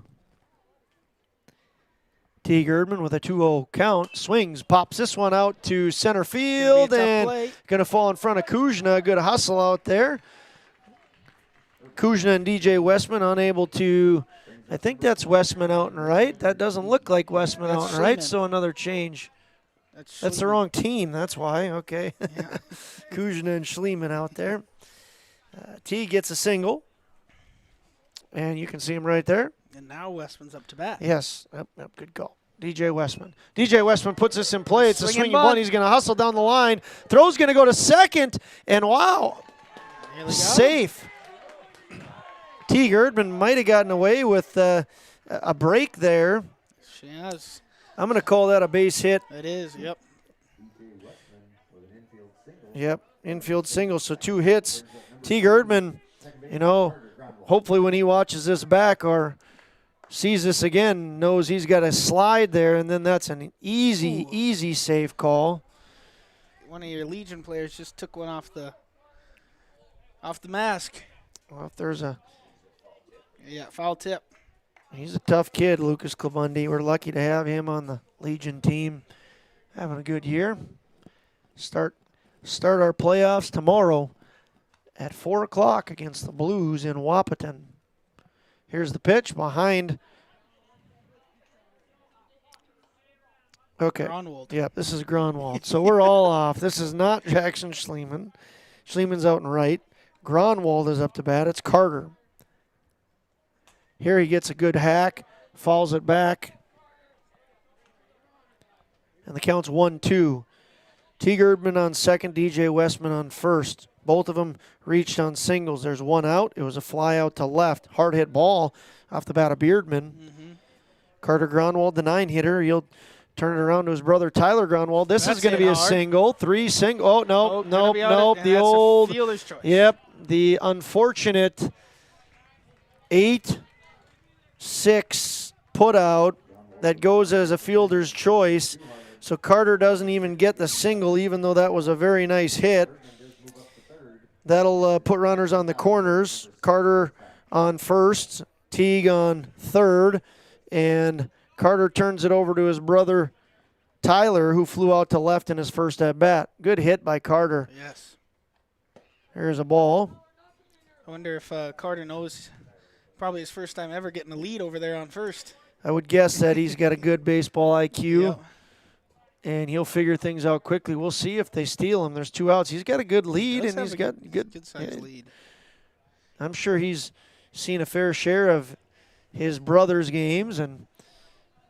T. Erdman with a 2-0 count. Swings, pops this one out to center field, and going to fall in front of Kuzna. Good hustle out there. Kuzna and DJ Westman unable to, I think that's Westman out and right. That doesn't look like Westman out and right, so another change. That's the wrong team, that's why. Okay. Yeah. Kuzna and Schliemann out there. T gets a single, and you can see him right there. And now Westman's up to bat. Yes, yep, good call. DJ Westman. DJ Westman puts this in play. It's a swinging bunt. He's going to hustle down the line. Throw's going to go to second, and wow, safe. T. Erdman might have gotten away with a break there. She has. I'm going to call that a base hit. It is, yep. Yep, infield single, so 2 hits. T. Erdman, hopefully when he watches this back or sees this again, knows he's got a slide there, and then that's an easy safe call. One of your Legion players just took one off the mask. Well, if there's a... Yeah, foul tip. He's a tough kid, Lucas Clabundi. We're lucky to have him on the Legion team. Having a good year. Start our playoffs tomorrow at 4 o'clock against the Blues in Wahpeton. Here's the pitch behind. Okay. Gronwald. Yep, this is Gronwald. So we're all off. This is not Jackson Schliemann. Schliemann's out and right. Gronwald is up to bat. It's Carter. Here he gets a good hack, falls it back. And the count's 1-2. T. Erdman on second, DJ Westman on first. Both of them reached on singles. There's one out. It was a fly out to left. Hard hit ball off the bat of Beardman. Mm-hmm. Carter Gronwald, the 9-hitter. He'll turn it around to his brother Tyler Gronwald. This is going to be a single. 3 single. Oh, nope. The old. Fielder's choice. Yep. The unfortunate 8-6 put out that goes as a fielder's choice. So Carter doesn't even get the single, even though that was a very nice hit. That'll put runners on the corners. Carter on first, Teague on third, and Carter turns it over to his brother Tyler, who flew out to left in his first at-bat. Good hit by Carter. Yes. Here's a ball. I wonder if Carter knows probably his first time ever getting a lead over there on first. I would guess that he's got a good baseball IQ. Yeah. And he'll figure things out quickly. We'll see if they steal him. There's 2 outs. He's got a good lead, and he's got good size lead. I'm sure he's seen a fair share of his brother's games, and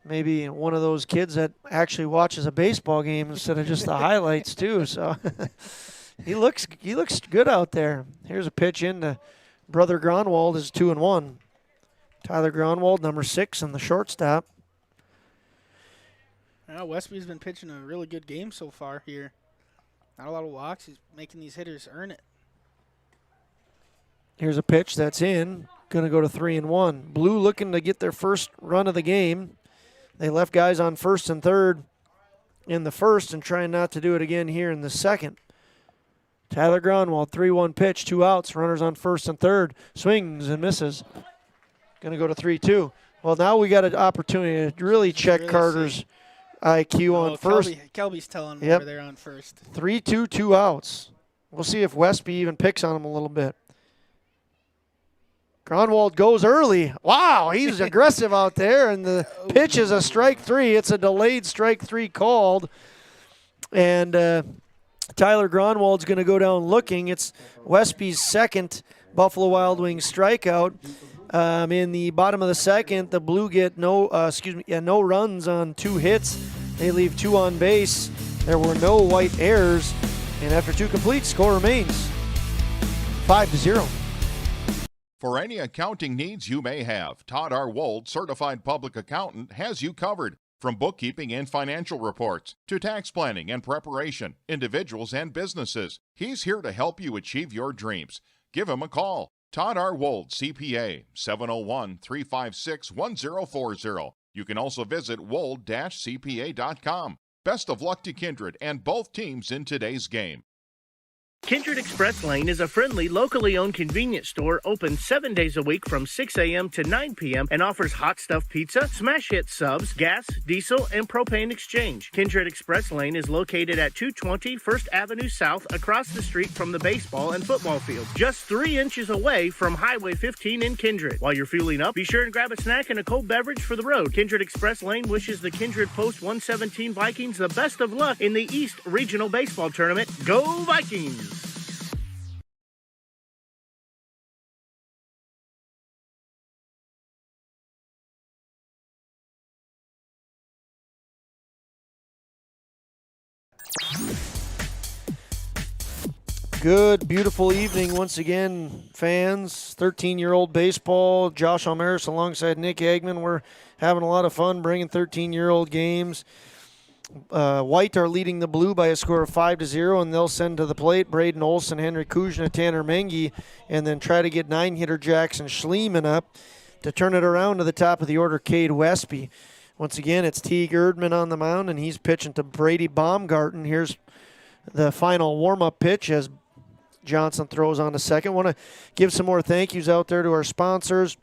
maybe one of those kids that actually watches a baseball game instead of just the highlights too. So he looks good out there. Here's a pitch into brother Gronwald is 2-1. Tyler Gronwald, number 6, and the shortstop. Yeah, Westby's been pitching a really good game so far here. Not a lot of walks. He's making these hitters earn it. Here's a pitch that's in. Going to go to 3-1. Blue looking to get their first run of the game. They left guys on first and third in the first and trying not to do it again here in the second. Tyler Gronwald, 3-1 pitch, 2 outs. Runners on first and third. Swings and misses. Going to go to 3-2. Well, now we got an opportunity to really check Carter's IQ on first. Kelby's telling him over there on first. 3-2, 2 outs. We'll see if Westby even picks on him a little bit. Gronwald goes early. Wow, he's aggressive out there, and the pitch is a strike 3. It's a delayed strike 3 called. And Tyler Gronwald's going to go down looking. It's Westby's second Buffalo Wild Wings strikeout. In the bottom of the second, the Blue get no runs on 2 hits. They leave 2 on base. There were no white errors, and after 2 complete, score remains 5-0. For any accounting needs you may have, Todd R. Wold, Certified Public Accountant, has you covered. From bookkeeping and financial reports to tax planning and preparation, individuals and businesses, he's here to help you achieve your dreams. Give him a call. Todd R. Wold, CPA, 701-356-1040. You can also visit wold-cpa.com. Best of luck to Kindred and both teams in today's game. Kindred Express Lane is a friendly, locally owned convenience store open 7 days a week from 6 a.m. to 9 p.m. and offers hot stuff pizza, smash hit subs, gas, diesel, and propane exchange. Kindred Express Lane is located at 220 First Avenue South across the street from the baseball and football field, just 3 inches away from Highway 15 in Kindred. While you're fueling up, be sure and grab a snack and a cold beverage for the road. Kindred Express Lane wishes the Kindred Post 117 Vikings the best of luck in the East Regional Baseball Tournament. Go Vikings! Good, beautiful evening once again, fans. 13-year-old baseball. Josh Almaris alongside Nick Eggman. We're having a lot of fun bringing 13-year-old games. White are leading the blue by a score of 5-0, and they'll send to the plate Braden Olson, Henry Kuzna, Tanner Mengi, and then try to get 9-hitter Jackson Schliemann up to turn it around to the top of the order, Cade Westby. Once again, it's T. Erdman on the mound, and he's pitching to Brady Baumgarten. Here's the final warm-up pitch as Johnson throws on to second. Want to give some more thank yous out there to our sponsors,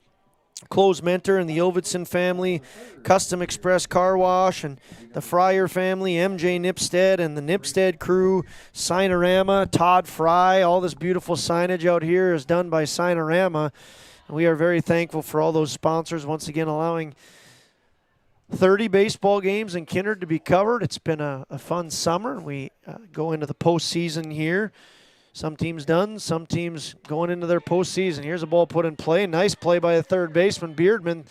Close Mentor and the Ovidson family, Custom Express Car Wash, and the Fryer family, MJ Nipstead and the Nipstead crew, Signorama, Todd Fry. All this beautiful signage out here is done by Signorama. We are very thankful for all those sponsors, once again allowing 30 baseball games in Kindred to be covered. It's been a fun summer. We go into the postseason here. Some teams done, some teams going into their postseason. Here's a ball put in play. Nice play by the third baseman. Beardman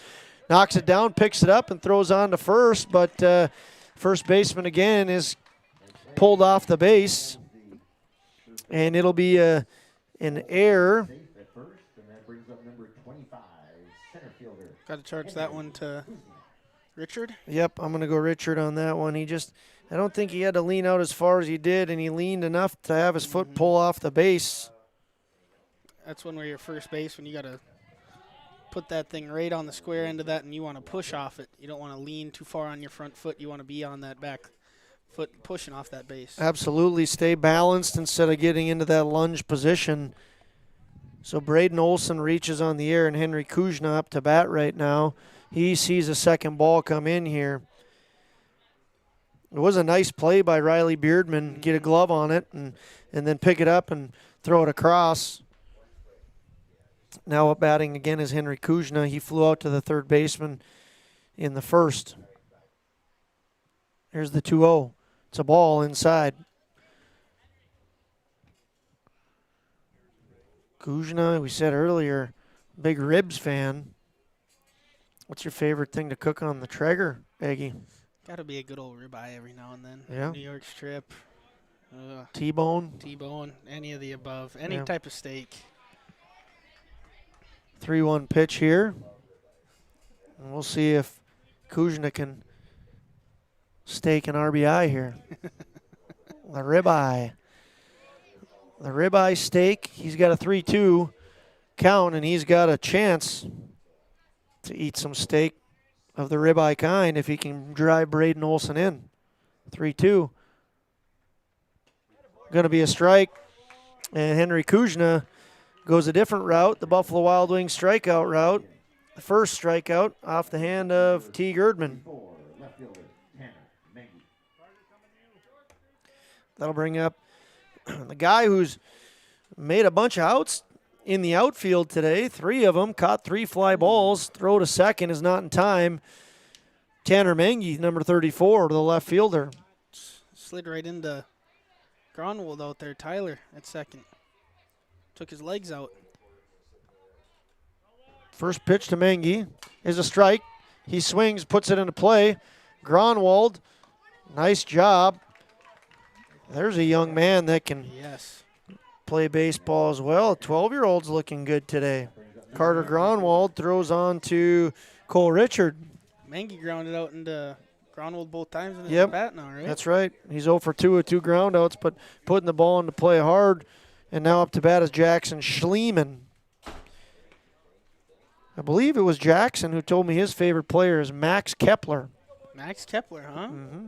knocks it down, picks it up, and throws on to first. But first baseman again is pulled off the base. And it'll be an error. Got to charge that one to Richard? Yep, I'm going to go Richard on that one. I don't think he had to lean out as far as he did, and he leaned enough to have his foot pull off the base. That's when we're your first base, when you got to put that thing right on the square end of that, and you want to push off it. You don't want to lean too far on your front foot. You want to be on that back foot pushing off that base. Absolutely. Stay balanced instead of getting into that lunge position. So Braden Olson reaches on the air, and Henry Kuzna up to bat right now. He sees a second ball come in here. It was a nice play by Riley Beardman. Get a glove on it and then pick it up and throw it across. Now up batting again is Henry Kuzna. He flew out to the third baseman in the first. Here's the 2-0. It's a ball inside. Kuzna, we said earlier, big ribs fan. What's your favorite thing to cook on the Traeger, Aggie? Got to be a good old ribeye every now and then. Yeah. New York strip. T-bone. T-bone, any of the above. Any type of steak. 3-1 pitch here. And we'll see if Kuzna can stake an RBI here. The ribeye. The ribeye steak. He's got a 3-2 count, and he's got a chance to eat some steak of the ribeye kind if he can drive Braden Olson in. 3-2. Going to be a strike. And Henry Kuzna goes a different route, the Buffalo Wild Wings strikeout route. The first strikeout off the hand of T. Erdman. That'll bring up the guy who's made a bunch of outs in the outfield today. 3 of them, caught 3 fly balls. Throw to second is not in time. Tanner Mengi, number 34, the left fielder. Slid right into Gronwald out there. Tyler at second. Took his legs out. First pitch to Mengi is a strike. He swings, puts it into play. Gronwald, nice job. There's a young man that can play baseball as well. 12-year-old's looking good today. Carter Gronwald throws on to Cole Richard. Mengi grounded out into Gronwald both times in his bat now, right? That's right. He's 0 for 2 with 2 groundouts, but putting the ball into play hard. And now up to bat is Jackson Schliemann. I believe it was Jackson who told me his favorite player is Max Kepler. Max Kepler, huh? Mm-hmm.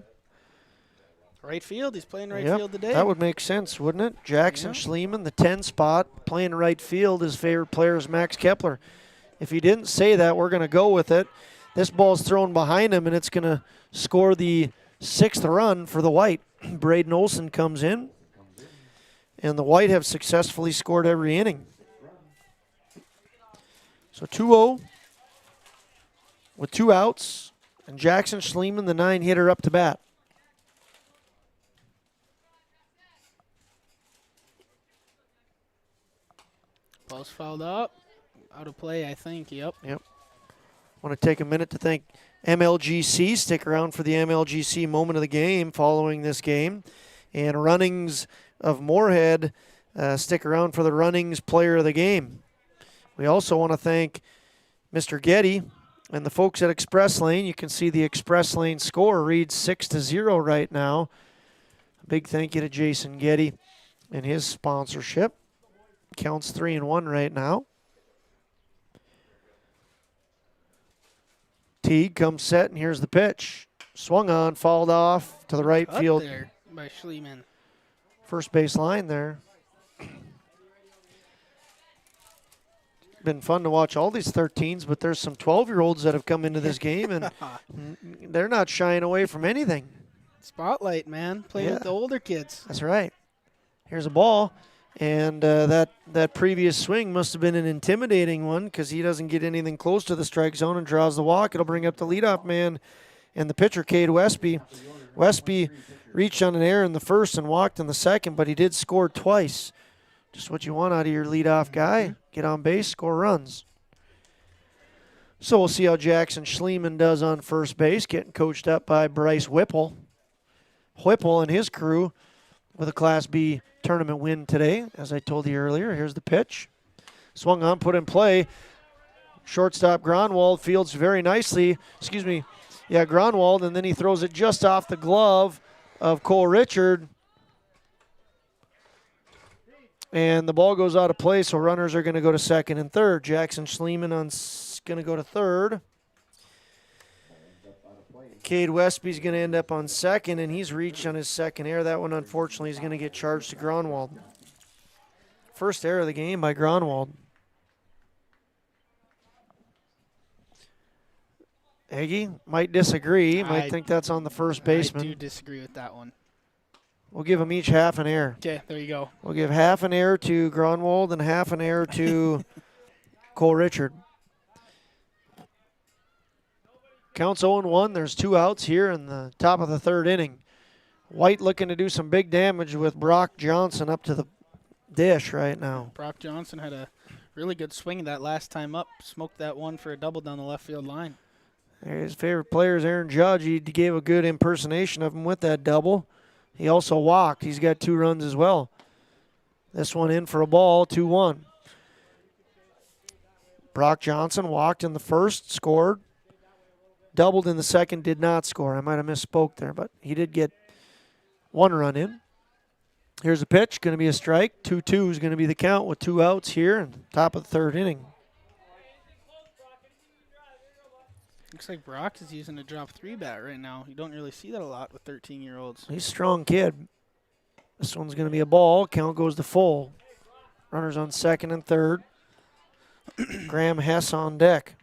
Right field. He's playing right Yep, field today. that would make sense, wouldn't it? Jackson Schliemann, the 10 spot, playing right field. His favorite player is Max Kepler. If he didn't say that, we're going to go with it. This ball's thrown behind him, and it's going to score the 6th run for the White. Braden Olson comes in, and the White have successfully scored every inning. So 2-0 with 2 outs, and Jackson Schliemann, the 9-hitter, up to bat. Ball's fouled up. Out of play, I think. Yep. Want to take a minute to thank MLGC. Stick around for the MLGC moment of the game following this game. And Runnings of Moorhead, stick around for the Runnings player of the game. We also want to thank Mr. Getty and the folks at Express Lane. You can see the Express Lane score reads 6-0 right now. A big thank you to Jason Getty and his sponsorship. Counts 3-1 right now. Teague comes set, and here's the pitch. Swung on, fouled off to the right Up field. there by Schliemann. First base line there. Been fun to watch all these 13s, but there's some 12-year-olds that have come into this game, and they're not shying away from anything. Spotlight, man. Play with the older kids. That's right. Here's a ball. And that previous swing must have been an intimidating one because he doesn't get anything close to the strike zone and draws the walk. It'll bring up the leadoff man and the pitcher, Cade Westby. Westby reached on an error in the first and walked in the second, but he did score twice. Just what you want out of your leadoff guy. Get on base, score runs. So we'll see how Jackson Schliemann does on first base, getting coached up by Bryce Whipple. Whipple and his crew with a Class B tournament win today, as I told you earlier. Here's the pitch. Swung on, put in play. Shortstop Gronwald fields very nicely. Gronwald, and then he throws it just off the glove of Cole Richard. And the ball goes out of play, so runners are going to go to second and third. Jackson Schliemann going to go to third. Cade Westby's going to end up on second, and he's reached on his second error. That one, unfortunately, is going to get charged to Gronwald. First error of the game by Gronwald. Eggy might disagree. Might think that's on the first baseman. I do disagree with that one. We'll give them each half an error. Okay, there you go. We'll give half an error to Gronwald and half an error to Cole Richard. Counts 0-1. There's 2 outs here in the top of the third inning. White looking to do some big damage with Brock Johnson up to the dish right now. Brock Johnson had a really good swing that last time up. Smoked that one for a double down the left field line. His favorite player is Aaron Judge. He gave a good impersonation of him with that double. He also walked. He's got 2 runs as well. This one in for a ball, 2-1. Brock Johnson walked in the first, scored. Doubled in the second, did not score. I might have misspoke there, but he did get 1 run in. Here's a pitch, going to be a strike. 2-2 is going to be the count with 2 outs here in top of the third inning. Looks like Brock is using a drop 3 bat right now. You don't really see that a lot with 13-year-olds. He's a strong kid. This one's going to be a ball. Count goes to full. Runners on second and third. Graham Hess on deck.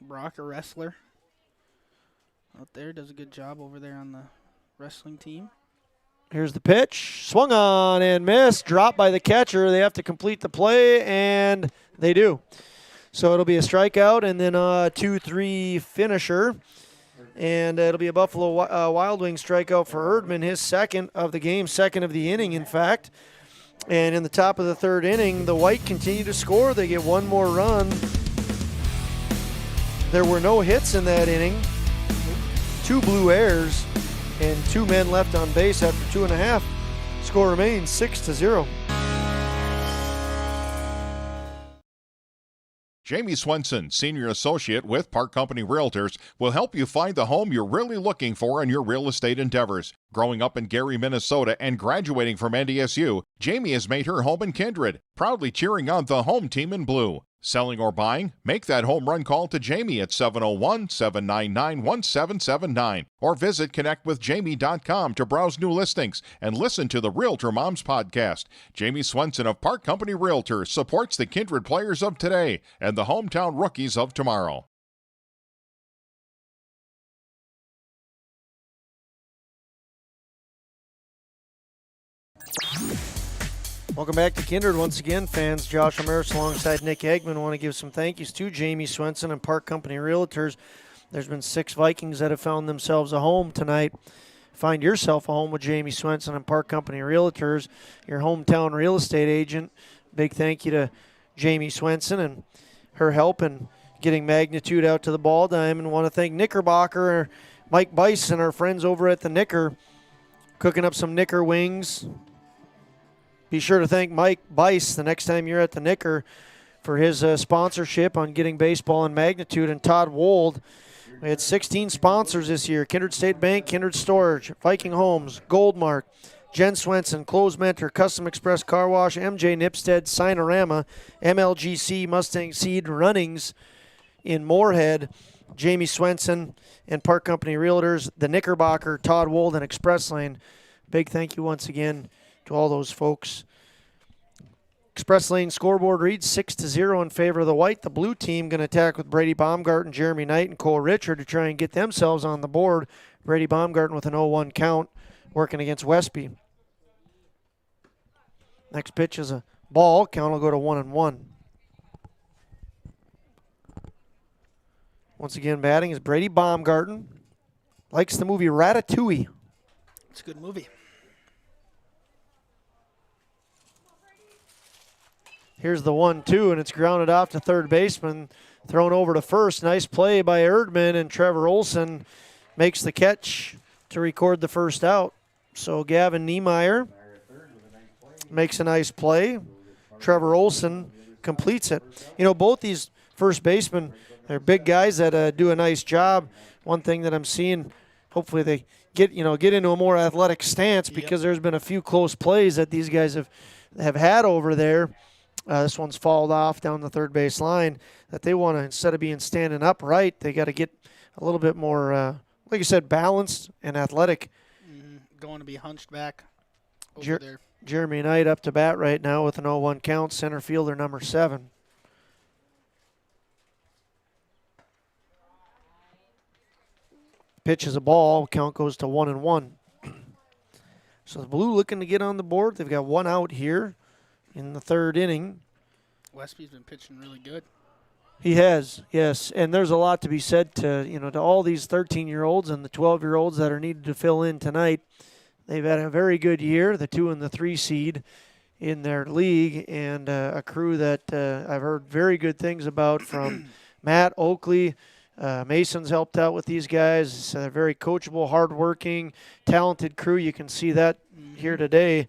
Brock, a wrestler out there, does a good job over there on the wrestling team. Here's the pitch. Swung on and missed. Dropped by the catcher. They have to complete the play, and they do. So it'll be a strikeout and then a 2-3 finisher. And it'll be a Buffalo Wild Wings strikeout for Erdman, his second of the game, second of the inning, in fact. And in the top of the third inning, the White continue to score. They get 1 more run. There were no hits in that inning. 2 blue airs and 2 men left on base after 2.5. Score remains 6-0. Jamie Swenson, Senior Associate with Park Company Realtors, will help you find the home you're really looking for in your real estate endeavors. Growing up in Gary, Minnesota, and graduating from NDSU, Jamie has made her home in Kindred, proudly cheering on the home team in blue. Selling or buying? Make that home run call to Jamie at 701-799-1779 or visit connectwithjamie.com to browse new listings and listen to the Realtor Moms podcast. Jamie Swenson of Park Company Realtors supports the Kindred players of today and the hometown rookies of tomorrow. Welcome back to Kindred once again, fans. Josh Amaris alongside Nick Eggman. Want to give some thank yous to Jamie Swenson and Park Company Realtors. There's been 6 Vikings that have found themselves a home tonight. Find yourself a home with Jamie Swenson and Park Company Realtors, your hometown real estate agent. Big thank you to Jamie Swenson and her help in getting Magnitude out to the ball diamond. Want to thank Knickerbocker, Mike Bice, and our friends over at the Knicker, cooking up some Knicker wings. Be sure to thank Mike Bice the next time you're at the Knicker for his sponsorship on getting baseball in Magnitude. And Todd Wold. We had 16 sponsors this year: Kindred State Bank, Kindred Storage, Viking Homes, Goldmark, Jen Swenson, Close Mentor, Custom Express Car Wash, MJ Nipstead, Sinorama, MLGC, Mustang Seed, Runnings in Moorhead, Jamie Swenson, and Park Company Realtors, the Knickerbocker, Todd Wold, and Express Lane. Big thank you once again to all those folks. Express Lane scoreboard reads 6-0 in favor of the white. The blue team going to attack with Brady Baumgarten, Jeremy Knight, and Cole Richard to try and get themselves on the board. Brady Baumgarten with an 0-1 count, working against Westby. Next pitch is a ball. Count will go to 1-1. Once again, batting is Brady Baumgarten. Likes the movie Ratatouille. It's a good movie. Here's the 1-2, and it's grounded off to third baseman, thrown over to first. Nice play by Erdman, and Trevor Olson makes the catch to record the first out. So Gavin Niemeyer makes a nice play. Trevor Olson completes it. You know, both these first basemen, they're big guys that do a nice job. One thing that I'm seeing, hopefully they get into a more athletic stance, because there's been a few close plays that these guys have had over there. This one's fouled off down the third base line, that they want to, instead of being standing upright, they got to get a little bit more, like you said, balanced and athletic. Going to be hunched back over there. Jeremy Knight up to bat right now with an 0-1 count, center fielder number 7. Pitch is a ball. Count goes to 1-1. So the blue looking to get on the board. They've got one out here in the third inning. Westby's been pitching really good. He has, yes. And there's a lot to be said to all these 13-year-olds and the 12-year-olds that are needed to fill in tonight. They've had a very good year, the 2 and the 3 seed in their league, and a crew that I've heard very good things about from Matt Oakley. Mason's helped out with these guys. It's a very coachable, hardworking, talented crew. You can see that here today.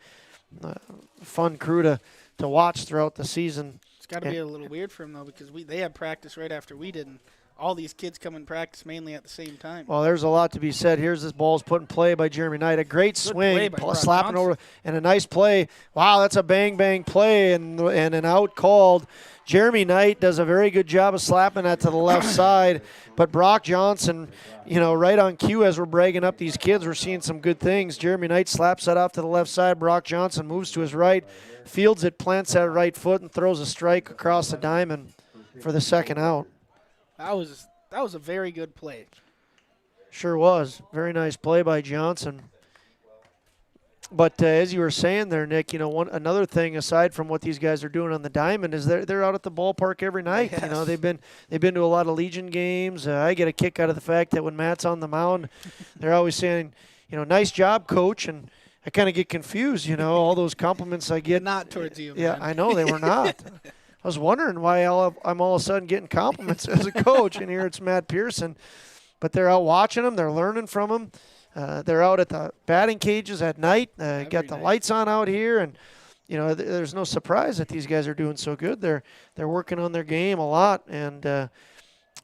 Fun crew to watch throughout the season. It's got to be a little weird for them, though, because they had practice right after we did, and all these kids come in practice mainly at the same time. Well, there's a lot to be said. Here's this ball's put in play by Jeremy Knight. A great swing, slapping over, and a nice play. Wow, that's a bang play, and an out called. Jeremy Knight does a very good job of slapping that to the left side, but Brock Johnson, right on cue as we're bragging up these kids, we're seeing some good things. Jeremy Knight slaps that off to the left side. Brock Johnson moves to his right, fields it, plants that right foot, and throws a strike across the diamond for the second out. That was a very good play. Sure was. Very nice play by Johnson. But as you were saying there, Nick, another thing aside from what these guys are doing on the diamond is they're out at the ballpark every night. Yes. They've been to a lot of Legion games. I get a kick out of the fact that when Matt's on the mound, they're always saying, nice job, coach, and I kind of get confused. All those compliments I get. Not towards you. Yeah, man. I know they were not. I was wondering why I'm all of a sudden getting compliments as a coach, and here it's Matt Pearson. But they're out watching them. They're learning from them. They're out at the batting cages at night. Got the lights on out here, and there's no surprise that these guys are doing so good. They're working on their game a lot, and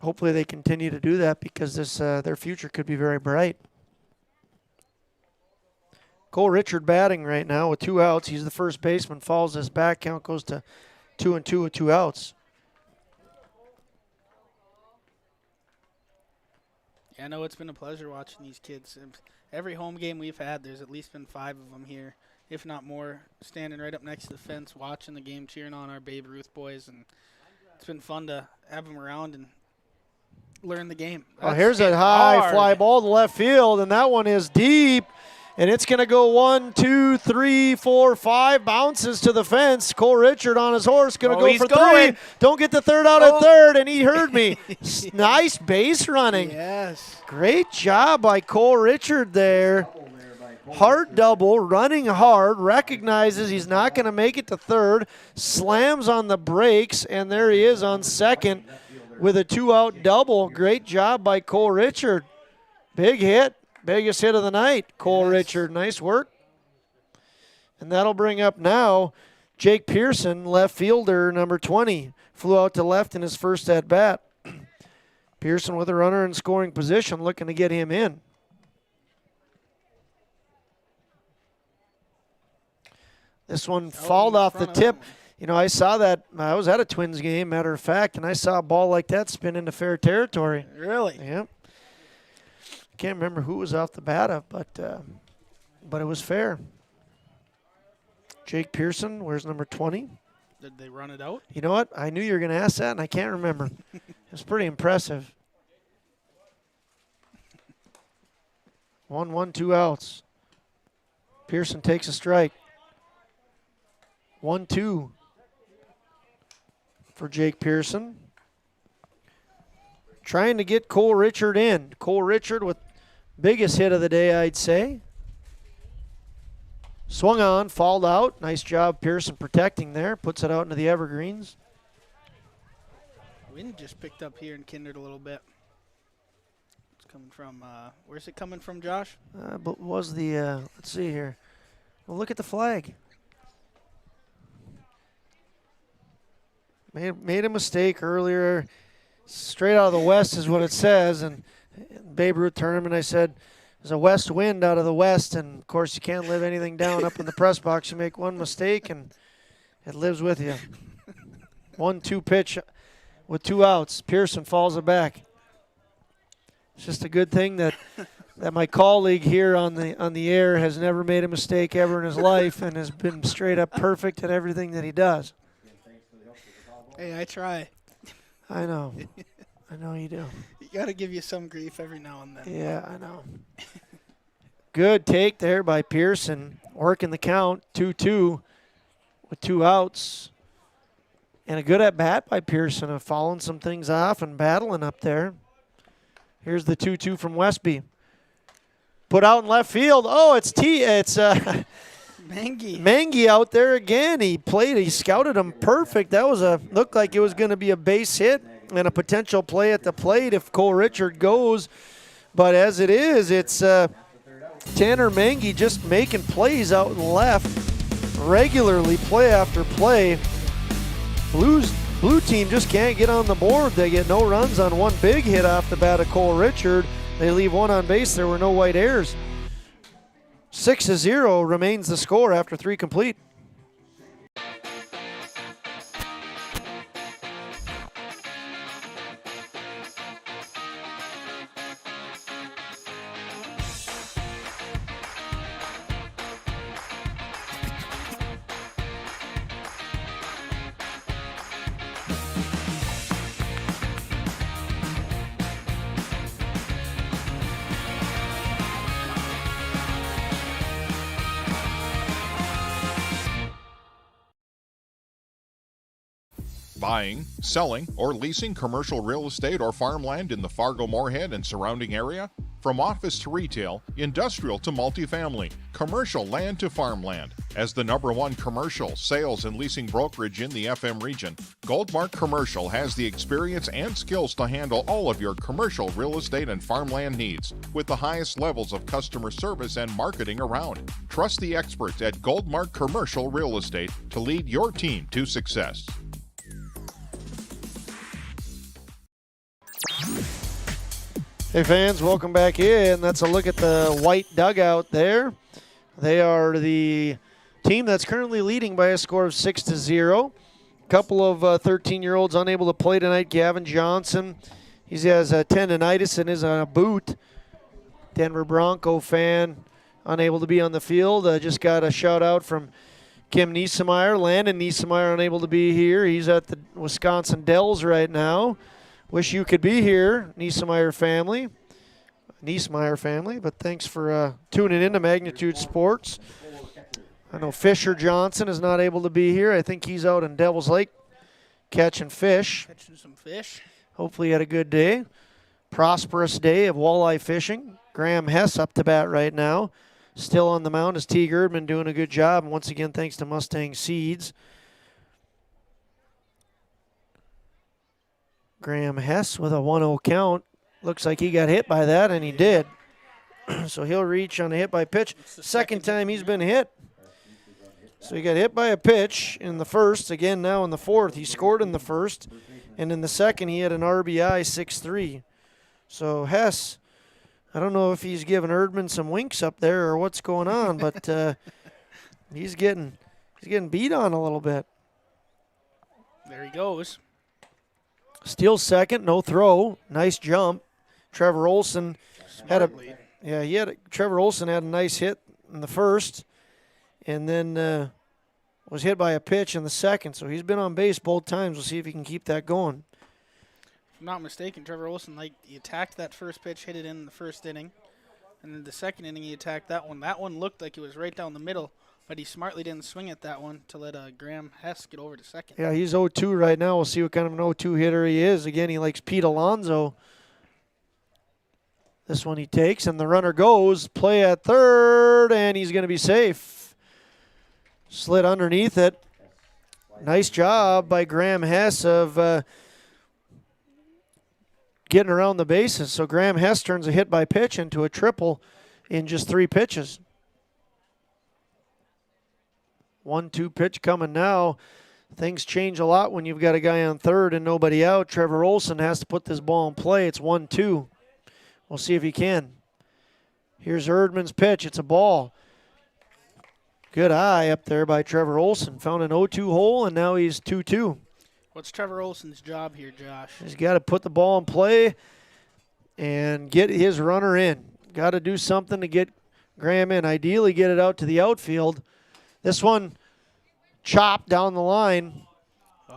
hopefully they continue to do that, because their future could be very bright. Cole Richard batting right now with 2 outs. He's the first baseman. Falls his back. Count goes to 2-2 with 2 outs. Yeah, I know it's been a pleasure watching these kids. Every home game we've had, there's at least been 5 of them here, if not more, standing right up next to the fence, watching the game, cheering on our Babe Ruth boys, and it's been fun to have them around and learn the game. Oh, here's a high fly ball to left field, and that one is deep. And it's going to go 1, 2, 3, 4, 5. Bounces to the fence. Cole Richard on his horse going to go for 3. Don't get the third out at third, and he heard me. Nice base running. Yes. Great job by Cole Richard there. Hard double, running hard, recognizes he's not going to make it to third, slams on the brakes, and there he is on second with a 2-out double. Great job by Cole Richard. Big hit. Biggest hit of the night, Cole Richard. Nice work. And that'll bring up now Jake Pearson, left fielder, number 20. Flew out to left in his first at-bat. Pearson with a runner in scoring position, looking to get him in. This one fouled off the tip. You know, I saw that. I was at a Twins game, matter of fact, and I saw a ball like that spin into fair territory. Really? Yep. Can't remember who was off the bat of, but it was fair. Jake Pearson, where's number 20? Did they run it out? You know what? I knew you were going to ask that, and I can't remember. It's pretty impressive. 1-1, 2 outs. Pearson takes a strike. 1-2 for Jake Pearson. Trying to get Cole Richard in. Cole Richard with biggest hit of the day, I'd say. Swung on, fouled out. Nice job, Pearson protecting there. Puts it out into the evergreens. Wind just picked up here in Kindred a little bit. It's coming from, where's it coming from, Josh? But was the, let's see here. Well, look at the flag. Made a mistake earlier. Straight out of the west is what it says, and Babe Ruth tournament, I said, there's a west wind out of the west, and, of course, you can't live anything down up in the press box. You make one mistake, and it lives with you. 1-2 pitch with 2 outs. Pearson falls it back. It's just a good thing that my colleague here on the air has never made a mistake ever in his life and has been straight up perfect at everything that he does. Hey, I try. I know. I know you do. You got to give you some grief every now and then. Yeah, I know. Good take there by Pearson. Working the count, 2-2 with 2 outs. And a good at-bat by Pearson of fouling some things off and battling up there. Here's the 2-2 from Westby. Put out in left field. Oh, it's Mangy out there again. He scouted him perfect. That was looked like it was going to be a base hit and a potential play at the plate if Cole Richard goes. But as it is, it's Tanner Mangy just making plays out and left regularly, play after play. Blue team just can't get on the board. They get no runs on one big hit off the bat of Cole Richard. They leave one on base. There were no white errors. 6-0 remains the score after 3 complete. Buying, selling, or leasing commercial real estate or farmland in the Fargo-Moorhead and surrounding area? From office to retail, industrial to multifamily, commercial land to farmland. As the #1 commercial, sales, and leasing brokerage in the FM region, Goldmark Commercial has the experience and skills to handle all of your commercial real estate and farmland needs with the highest levels of customer service and marketing around. Trust the experts at Goldmark Commercial Real Estate to lead your team to success. Hey fans, welcome back in. That's a look at the white dugout there. They are the team that's currently leading by a score of 6-0. A couple of 13-year-olds unable to play tonight. Gavin Johnson He has a tendonitis in his boot. Denver Bronco fan, unable to be on the field. Just got a shout out from Kim Niemeyer. Landon Niemeyer unable to be here. He's at the Wisconsin Dells right now. Wish you could be here, Niemeyer family. But thanks for tuning in to Magnitude Sports. I know Fisher Johnson is not able to be here. I think he's out in Devil's Lake catching fish. Catching some fish. Hopefully he had a good day. Prosperous day of walleye fishing. Graham Hess up to bat right now. Still on the mound is Teague Erdman doing a good job. And once again, thanks to Mustang Seeds. Graham Hess with a 1-0 count. Looks like he got hit by that, and he did. So he'll reach on a hit by pitch. Second time he's been hit. So he got hit by a pitch in the first. Again, now in the fourth. He scored in the first. And in the second, he had an RBI 6-3. So Hess, I don't know if he's giving Erdman some winks up there or what's going on, but he's getting beat on a little bit. There he goes. Steals second, no throw. Nice jump. Trevor Olson Trevor Olson had a nice hit in the first, and then was hit by a pitch in the second. So he's been on base both times. We'll see if he can keep that going. If I'm not mistaken, Trevor Olson, he attacked that first pitch, hit it in the first inning. And then the second inning, he attacked that one. That one looked like it was right down the middle, but he smartly didn't swing at that one to let Graham Hess get over to second. Yeah, he's 0-2 right now. We'll see what kind of an 0-2 hitter he is. Again, he likes Pete Alonso. This one he takes, and the runner goes. Play at third, and he's going to be safe. Slid underneath it. Nice job by Graham Hess of getting around the bases. So Graham Hess turns a hit by pitch into a triple in just 3 pitches. 1-2 pitch coming now. Things change a lot when you've got a guy on third and nobody out. Trevor Olson has to put this ball in play. It's 1-2. We'll see if he can. Here's Erdman's pitch. It's a ball. Good eye up there by Trevor Olson. Found an 0-2 hole, and now he's 2-2. What's Trevor Olson's job here, Josh? He's got to put the ball in play and get his runner in. Got to do something to get Graham in. Ideally, get it out to the outfield. This one chopped down the line.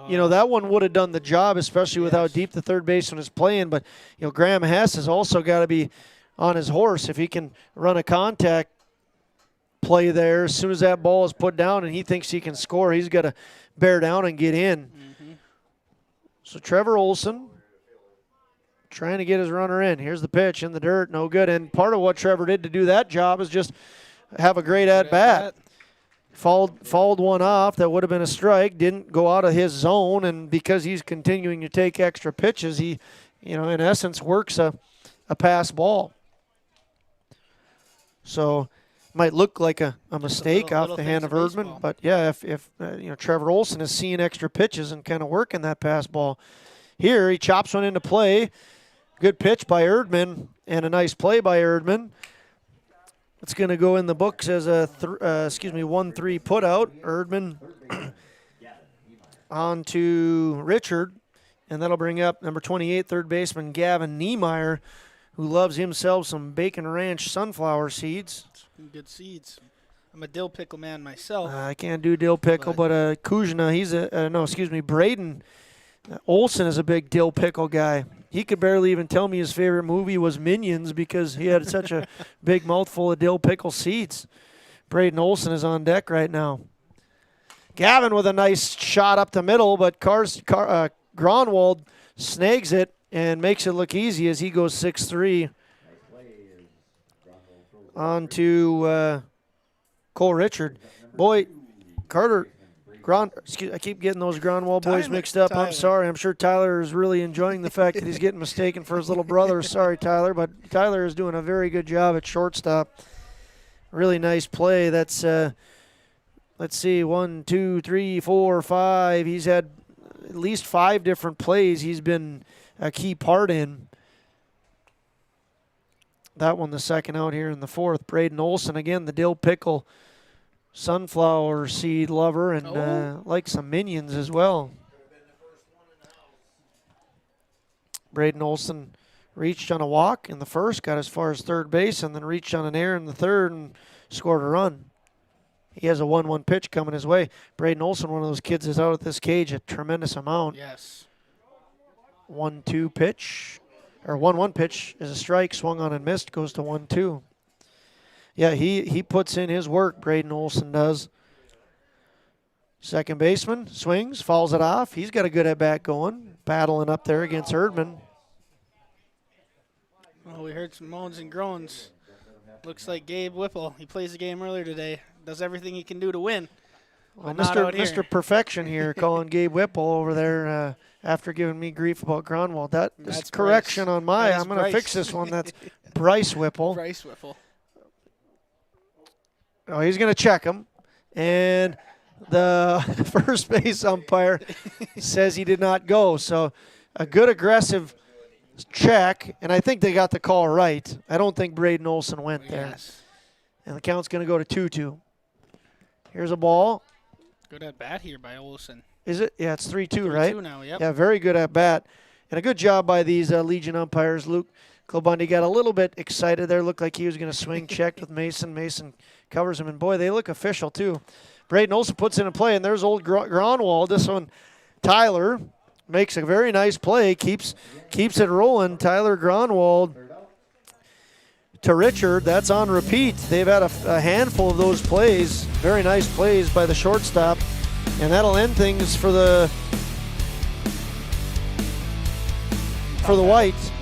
That one would have done the job, especially with how deep the third baseman is playing. But, Graham Hess has also got to be on his horse. If he can run a contact play there, as soon as that ball is put down and he thinks he can score, he's got to bear down and get in. Mm-hmm. So Trevor Olson trying to get his runner in. Here's the pitch in the dirt, no good. And part of what Trevor did to do that job is just have a great at-bat. Fouled one off. That would have been a strike. Didn't go out of his zone, and because he's continuing to take extra pitches, he, in essence, works a pass ball. So might look like a mistake off the hand of Erdman, but yeah, if Trevor Olson is seeing extra pitches and kind of working that pass ball. Here he chops one into play. Good pitch by Erdman and a nice play by Erdman. It's going to go in the books as a 1-3 putout. Erdman on to Richard, and that'll bring up number 28, third baseman Gavin Niemeyer, who loves himself some Bacon Ranch sunflower seeds. Good seeds. I'm a dill pickle man myself. I can't do dill pickle, but Kuzna, Braden Olson is a big dill pickle guy. He could barely even tell me his favorite movie was Minions because he had such a big mouthful of dill pickle seeds. Braden Olson is on deck right now. Gavin with a nice shot up the middle, but Gronwald snags it and makes it look easy as he goes 6-3. On to Cole Richard. Boy, Carter... I keep getting those Gronwald boys mixed up. I'm sorry. I'm sure Tyler is really enjoying the fact that he's getting mistaken for his little brother. Sorry, Tyler, but Tyler is doing a very good job at shortstop. Really nice play. That's, let's see, 1, 2, 3, 4, 5. He's had at least 5 different plays he's been a key part in. That one, the second out here in the fourth. Braden Olson, again, the dill pickle sunflower seed lover, and like some Minions as well. Braden Olson reached on a walk in the first, got as far as third base, and then reached on an error in the third and scored a run. He has a 1-1 pitch coming his way. Braden Olson, one of those kids, is out at this cage a tremendous amount. Yes. 1-2 pitch, or 1-1 pitch is a strike, swung on and missed, goes to 1-2. Yeah, he puts in his work, Braden Olson does. Second baseman swings, fouls it off. He's got a good at-bat going, battling up there against Erdman. Well, we heard some moans and groans. Looks like Gabe Whipple, he plays the game earlier today, does everything he can do to win. Well, Mr. Perfection here calling Gabe Whipple over there after giving me grief about Gronwald. That's correction Bryce. on my. That is I'm going to fix Bryce. this one. That's Bryce Whipple. Bryce Whipple. Oh, he's going to check him. And the first base umpire says he did not go. So a good aggressive check, and I think they got the call right. I don't think Braden Olson went there. Yes. And the count's going to go to 2-2. Here's a ball. Good at bat here by Olson. Is it? Yeah, it's 3-2, right? 3-2 now, yep. Yeah, very good at bat. And a good job by these Legion umpires. Luke Klobundy got a little bit excited there. Looked like he was going to swing, checked with Mason. Mason covers him, and boy, they look official too. Braden Olson puts in a play, and there's old Gronwald. This one, Tyler makes a very nice play, keeps it rolling. Tyler Gronwald to Richard. That's on repeat. They've had a handful of those plays. Very nice plays by the shortstop, and that'll end things for the Whites.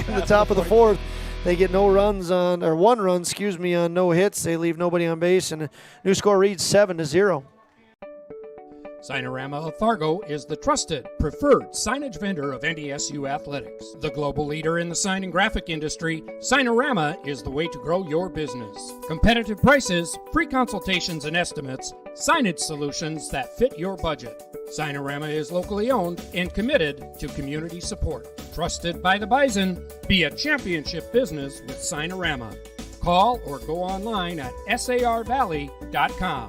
In the top of the fourth, they get no runs on, or 1 run, on no hits. They leave nobody on base, and the new score reads 7-0. Signorama of Fargo is the trusted, preferred signage vendor of NDSU athletics. The global leader in the sign and graphic industry, Signorama is the way to grow your business. Competitive prices, free consultations and estimates, signage solutions that fit your budget. Signorama is locally owned and committed to community support. Trusted by the Bison, be a championship business with Signorama. Call or go online at sarvalley.com.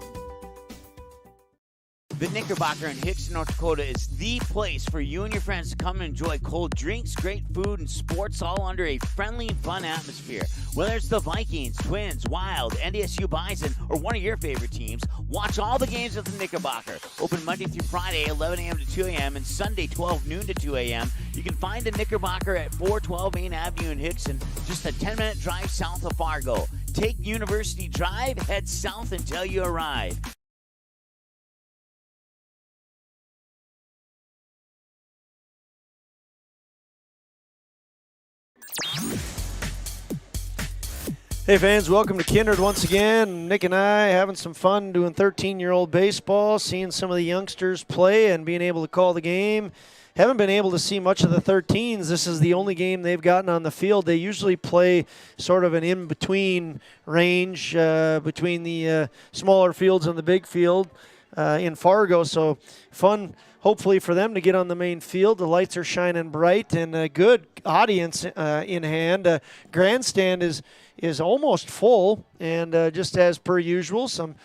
The Knickerbocker in Hickson, North Dakota is the place for you and your friends to come and enjoy cold drinks, great food, and sports all under a friendly and fun atmosphere. Whether it's the Vikings, Twins, Wild, NDSU Bison, or one of your favorite teams, watch all the games at the Knickerbocker. Open Monday through Friday, 11 a.m. to 2 a.m., and Sunday, 12 noon to 2 a.m. You can find the Knickerbocker at 412 Main Avenue in Hickson, just a 10-minute drive south of Fargo. Take University Drive, head south until you arrive. Hey fans, welcome to Kindred once again. Nick and I having some fun doing 13-year-old baseball, seeing some of the youngsters play and being able to call the game. Haven't been able to see much of the 13s. This is the only game they've gotten on the field. They usually play sort of an in-between range between the smaller fields and the big field in Fargo. So fun, hopefully, for them to get on the main field. The lights are shining bright and a good audience in hand. Grandstand is almost full, and just as per usual, some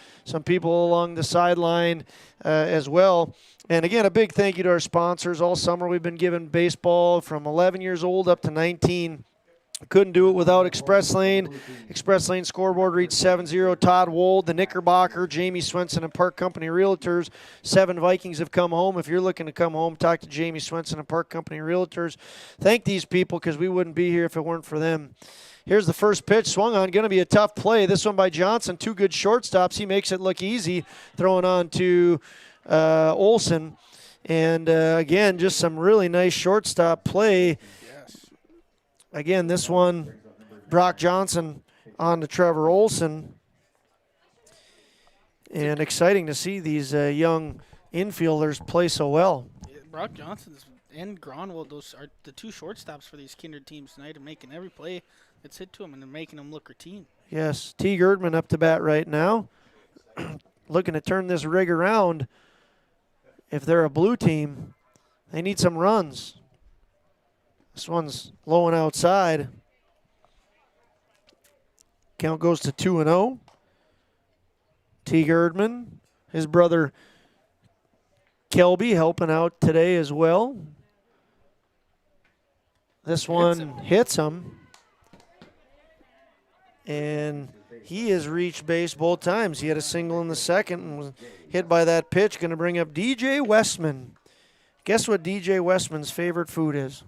people along the sideline as well. And again, a big thank you to our sponsors. All summer we've been giving baseball from 11 years old up to 19. Couldn't do it without Express Lane. Express Lane scoreboard reads 7-0. Todd Wold, the Knickerbocker, Jamie Swenson, and Park Company Realtors. 7 Vikings have come home. If you're looking to come home, talk to Jamie Swenson and Park Company Realtors. Thank these people because we wouldn't be here if it weren't for them. Here's the first pitch, swung on, going to be a tough play. This one by Johnson, 2 good shortstops. He makes it look easy, throwing on to Olson. And again, just some really nice shortstop play. Again, this one, Brock Johnson on to Trevor Olson. And exciting to see these young infielders play so well. Brock Johnson and Gronwald, those are the 2 shortstops for these Kindred teams tonight, and making every play that's hit to them and they're making them look routine. Yes, T. Erdman up to bat right now. Looking to turn this rig around. If they're a blue team, they need some runs. This one's low and outside. Count goes to 2-0. T. Erdman, his brother Kelby helping out today as well. This one hits him. And he has reached base both times. He had a single in the second and was hit by that pitch. Going to bring up DJ Westman. Guess what DJ Westman's favorite food is?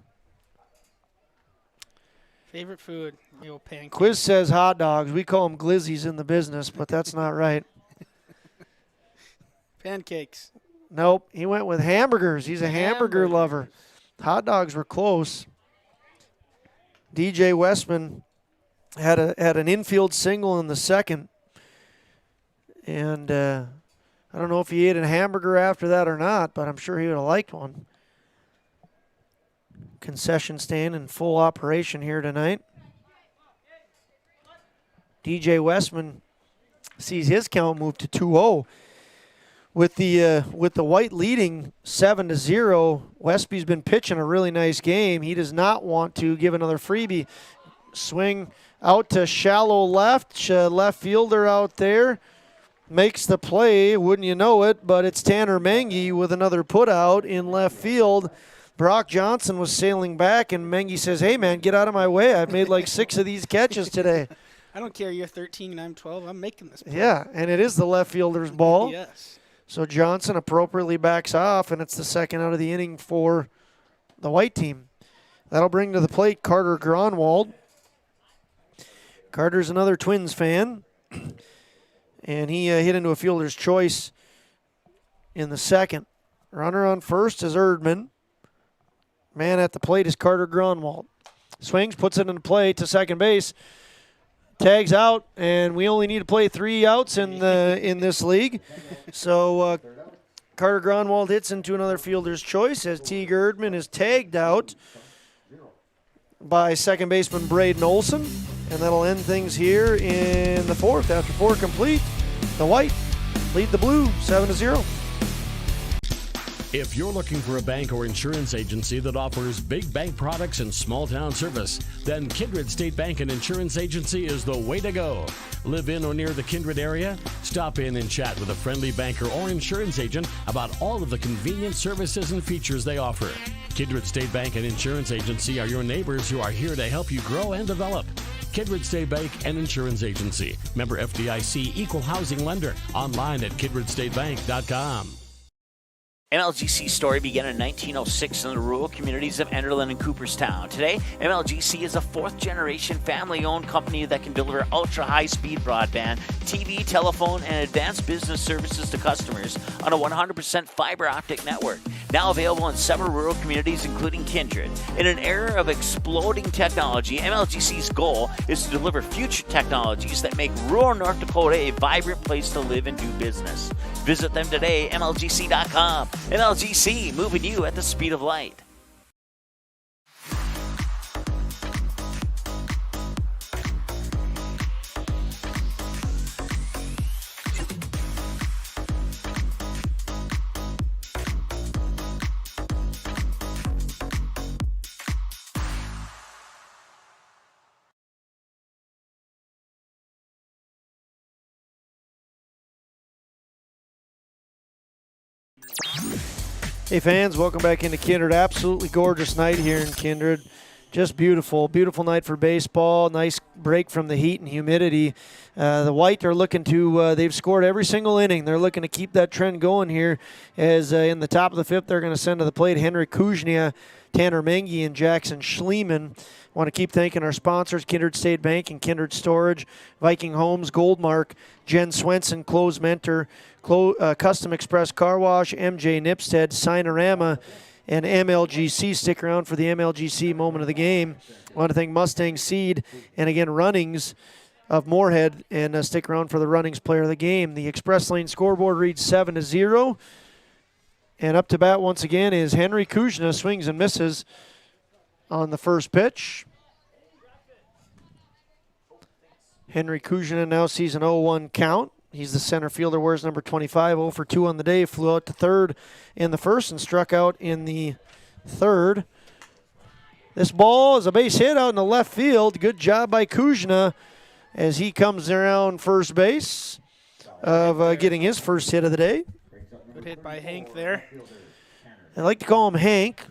Favorite food, pancakes. Quiz says hot dogs. We call them glizzies in the business, but that's not right. Pancakes. Nope, he went with hamburgers. He's a hamburger lover. Hot dogs were close. DJ Westman had an infield single in the second, and I don't know if he ate a hamburger after that or not, but I'm sure he would have liked one. Concession stand in full operation here tonight. DJ Westman sees his count move to 2-0. With the White leading 7-0, Westby's been pitching a really nice game. He does not want to give another freebie. Swing out to shallow left. Left fielder out there makes the play. Wouldn't you know it? But it's Tanner Mengi with another put out in left field. Brock Johnson was sailing back, and Mengi says, "Hey man, get out of my way. I've made like 6 of these catches today." I don't care. You're 13 and I'm 12. I'm making this play. Yeah, and it is the left fielder's ball. Yes. So Johnson appropriately backs off, and it's the second out of the inning for the White team. That'll bring to the plate Carter Gronwald. Carter's another Twins fan, and he hit into a fielder's choice in the second. Runner on first is Erdman. Man at the plate is Carter Gronwald. Swings, puts it into play to second base. Tags out, and we only need to play 3 outs in this league. So Carter Gronwald hits into another fielder's choice as Teague Erdman is tagged out by second baseman Braden Olson. And that'll end things here in the fourth. After 4 complete, the White lead the Blue 7-0. If you're looking for a bank or insurance agency that offers big bank products and small town service, then Kindred State Bank and Insurance Agency is the way to go. Live in or near the Kindred area? Stop in and chat with a friendly banker or insurance agent about all of the convenient services and features they offer. Kindred State Bank and Insurance Agency are your neighbors who are here to help you grow and develop. Kindred State Bank and Insurance Agency. Member FDIC, Equal Housing Lender. Online at kindredstatebank.com. MLGC's story began in 1906 in the rural communities of Enderlin and Cooperstown. Today, MLGC is a 4th-generation family-owned company that can deliver ultra-high-speed broadband, TV, telephone, and advanced business services to customers on a 100% fiber optic network. Now available in several rural communities, including Kindred. In an era of exploding technology, MLGC's goal is to deliver future technologies that make rural North Dakota a vibrant place to live and do business. Visit them today, MLGC.com. MLGC, moving you at the speed of light. Hey fans, welcome back into Kindred. Absolutely gorgeous night here in Kindred. Just beautiful, beautiful night for baseball. Nice break from the heat and humidity. The White are looking to, they've scored every single inning. They're looking to keep that trend going here as in the top of the 5th, they're going to send to the plate Henry Kuznia, Tanner Mengi, and Jackson Schliemann. I want to keep thanking our sponsors, Kindred State Bank and Kindred Storage, Viking Homes, Goldmark, Jen Swenson, Close Mentor, Custom Express Car Wash, MJ Nipstead, Sinorama, and MLGC. Stick around for the MLGC moment of the game. I want to thank Mustang Seed and, again, Runnings of Moorhead, and stick around for the Runnings player of the game. The Express Lane scoreboard reads 7-0. And up to bat once again is Henry Kuznia, swings and misses on the first pitch. Henry Kuznia now sees an 0-1 count. He's the center fielder, wears number 25, 0 for 2 on the day. Flew out to third in the first and struck out in the third. This ball is a base hit out in the left field. Good job by Kuznia as he comes around first base of getting his first hit of the day. Good hit by Hank there. I like to call him Hank.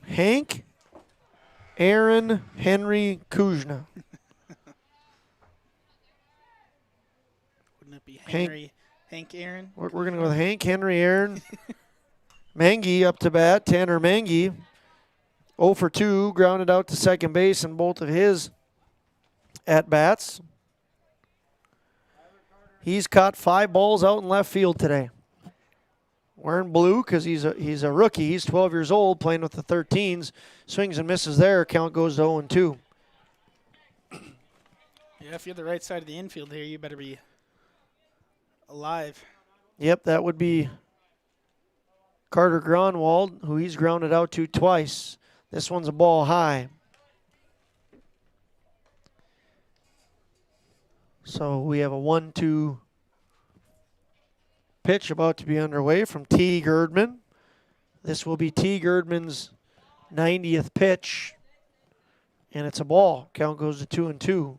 Hank Aaron Henry Kuzna. Wouldn't it be Hank Aaron? We're going to go with Hank Henry Aaron. Mangy up to bat. Tanner Mangy. 0 for 2, grounded out to second base in both of his at-bats. He's caught 5 balls out in left field today. Wearing blue because he's a rookie. He's 12 years old, playing with the 13s. Swings and misses there. Count goes to 0-2. Yeah, if you're the right side of the infield here, you better be alive. Yep, that would be Carter Gronwald, who he's grounded out to twice. This one's a ball high. So we have a 1-2 pitch about to be underway from T. Girdman. This will be T. Girdman's 90th pitch, and it's a ball. Count goes to 2-2.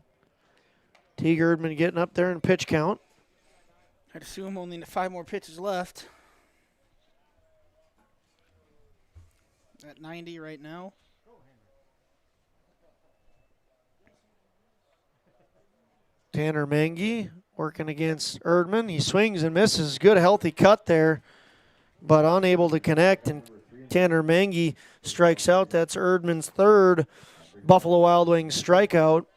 T. Girdman getting up there in pitch count. I'd assume only 5 more pitches left. At 90 right now. Tanner Mangy working against Erdman. He swings and misses. Good healthy cut there, but unable to connect. And Tanner Mangy strikes out. That's Erdman's 3rd Buffalo Wild Wings strikeout.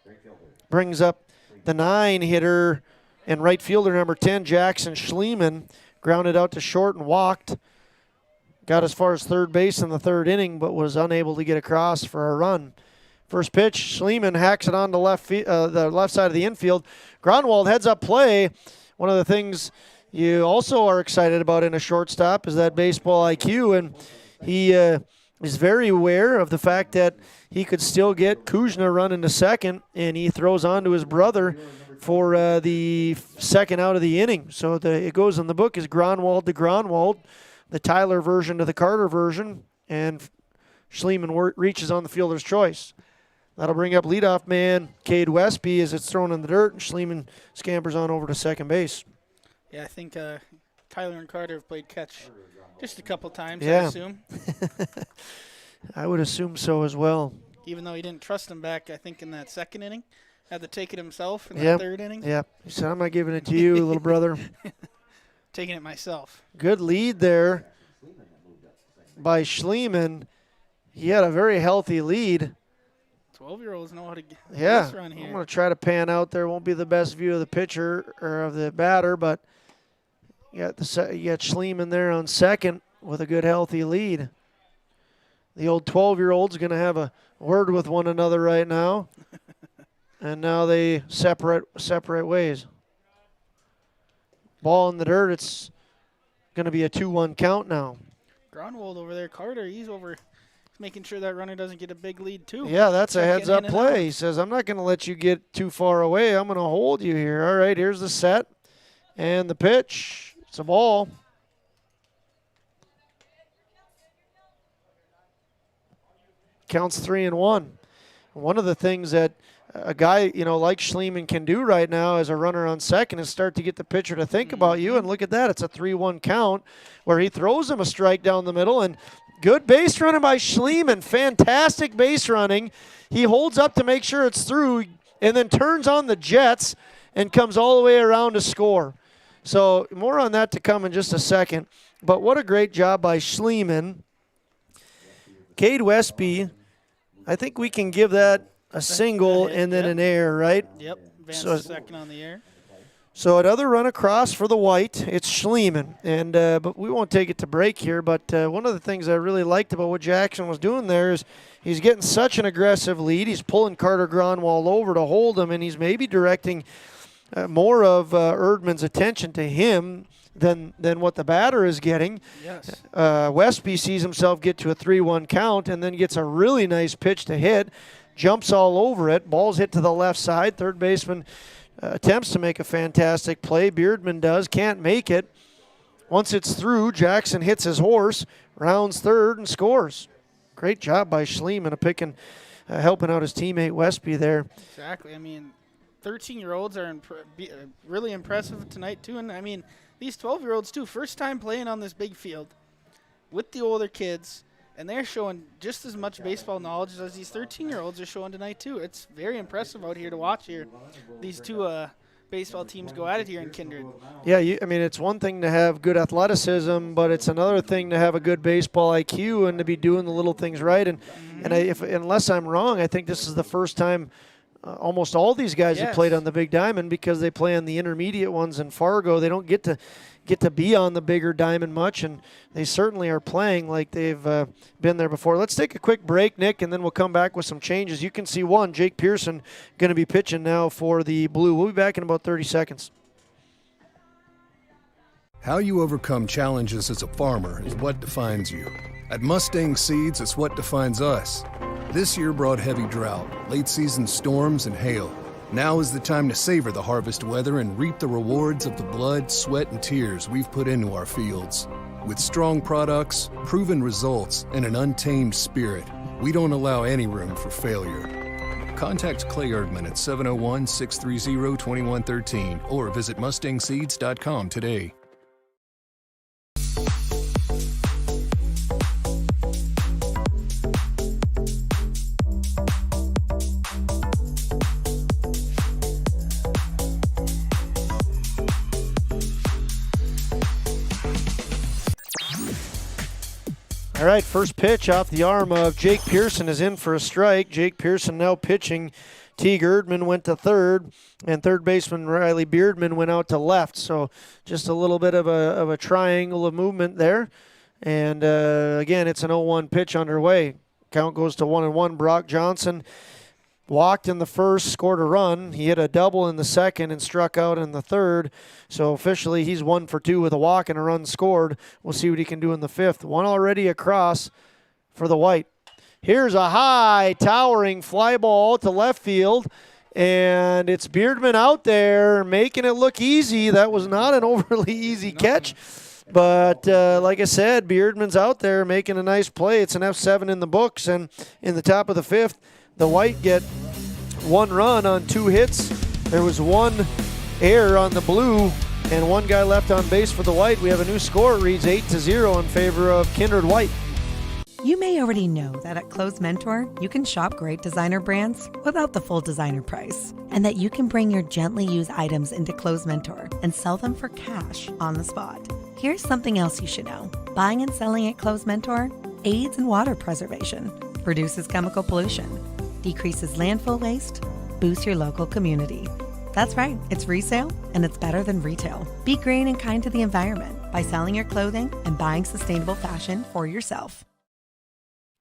Brings up the 9-hitter and right fielder number 10, Jackson Schliemann. Grounded out to short and walked. Got as far as third base in the 3rd inning, but was unable to get across for a run. First pitch, Schliemann hacks it on the left side of the infield. Gronwald heads up play. One of the things you also are excited about in a shortstop is that baseball IQ, and he is very aware of the fact that he could still get Kuzna running to second, and he throws on to his brother for the second out of the inning. So it goes in the book as Gronwald to Gronwald, the Tyler version to the Carter version, and Schliemann reaches on the fielder's choice. That'll bring up leadoff man Cade Westby as it's thrown in the dirt, and Schliemann scampers on over to second base. Yeah, I think Tyler and Carter have played catch just a couple times, yeah. I assume. I would assume so as well. Even though he didn't trust him back, I think, in that 2nd inning. Had to take it himself in the Yep. 3rd inning. Yep. He said, I'm not giving it to you, little brother. Taking it myself. Good lead there by Schliemann. He had a very healthy lead. 12-year-olds know how to get Yeah, this run here. I'm going to try to pan out there. Won't be the best view of the pitcher or of the batter, but you got Schliemann there on second with a good healthy lead. The old 12-year-old's going to have a word with one another right now, and now they separate ways. Ball in the dirt. It's going to be a 2-1 count now. Gronwald over there. Carter, he's making sure that runner doesn't get a big lead, too. Yeah, that's a heads-up play. Out. He says, I'm not going to let you get too far away. I'm going to hold you here. All right, here's the set and the pitch. It's a ball. Counts 3-1. One of the things that a guy, like Schliemann can do right now as a runner on second is start to get the pitcher to think about you. And look at that. It's a 3-1 count where he throws him a strike down the middle. And good base running by Schliemann. Fantastic base running. He holds up to make sure it's through and then turns on the jets and comes all the way around to score. So more on that to come in just a second. But what a great job by Schliemann. Cade Westby, I think we can give that a single and then an air, right? Yep, Vance second on the air. So another run across for the white. It's Schliemann, and but we won't take it to break here. But one of the things I really liked about what Jackson was doing there is he's getting such an aggressive lead. He's pulling Carter Gronwald over to hold him, and he's maybe directing more of Erdman's attention to him than what the batter is getting. Yes. Westby sees himself get to a 3-1 count and then gets a really nice pitch to hit. Jumps all over it. Ball's hit to the left side. Third baseman attempts to make a fantastic play. Beardman does. Can't make it. Once it's through, Jackson hits his horse, rounds third, and scores. Great job by Schliemann of helping out his teammate Westby there. Exactly. I mean, 13-year-olds are really impressive tonight, too. And, I mean, these 12-year-olds, too, first time playing on this big field with the older kids. And they're showing just as much baseball knowledge as these 13-year-olds are showing tonight, too. It's very impressive out here to watch here. These two baseball teams go at it here in Kindred. Yeah, I mean, it's one thing to have good athleticism, but it's another thing to have a good baseball IQ and to be doing the little things right. And unless I'm wrong, I think this is the first time almost all these guys have played on the big diamond, because they play on the intermediate ones in Fargo. They don't get to be on the bigger diamond much, and they certainly are playing like they've been there before. Let's take a quick break, Nick, and then we'll come back with some changes. You can see Jake Pearson going to be pitching now for the Blue. We'll be back in about 30 seconds. How you overcome challenges as a farmer is what defines you. At Mustang Seeds, it's what defines us. This year brought heavy drought, late-season storms, and hail. Now is the time to savor the harvest weather and reap the rewards of the blood, sweat, and tears we've put into our fields. With strong products, proven results, and an untamed spirit, we don't allow any room for failure. Contact Clay Erdman at 701-630-2113 or visit mustangseeds.com today. All right, first pitch off the arm of Jake Pearson is in for a strike. Jake Pearson now pitching. Teague Erdman went to third, and third baseman Riley Beardman went out to left. So just a little bit of a triangle of movement there. And again, it's an 0-1 pitch underway. Count goes to 1-1. Brock Johnson walked in the first, scored a run. He hit a double in the second and struck out in the third. So officially he's 1 for 2 with a walk and a run scored. We'll see what he can do in the fifth. One already across for the White. Here's a high, towering fly ball to left field. And it's Beardman out there making it look easy. That was not an overly easy catch. But like I said, Beardman's out there making a nice play. It's an F7 in the books. And in the top of the fifth, the White get 1 run on 2 hits. There was 1 error on the Blue and 1 guy left on base for the White. We have a new score. It reads 8-0 in favor of Kindred White. You may already know that at Close Mentor, you can shop great designer brands without the full designer price, and that you can bring your gently used items into Close Mentor and sell them for cash on the spot. Here's something else you should know. Buying and selling at Close Mentor aids in water preservation, reduces chemical pollution, decreases landfill waste, boosts your local community. That's right, it's resale, and it's better than retail. Be green and kind to the environment by selling your clothing and buying sustainable fashion for yourself.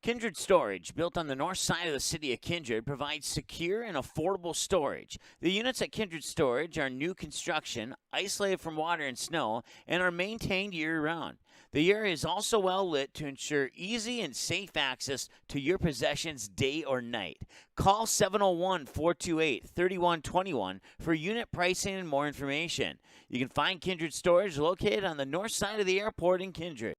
Kindred Storage, built on the north side of the city of Kindred, provides secure and affordable storage. The units at Kindred Storage are new construction, isolated from water and snow, and are maintained year-round. The area is also well lit to ensure easy and safe access to your possessions day or night. Call 701-428-3121 for unit pricing and more information. You can find Kindred Storage located on the north side of the airport in Kindred.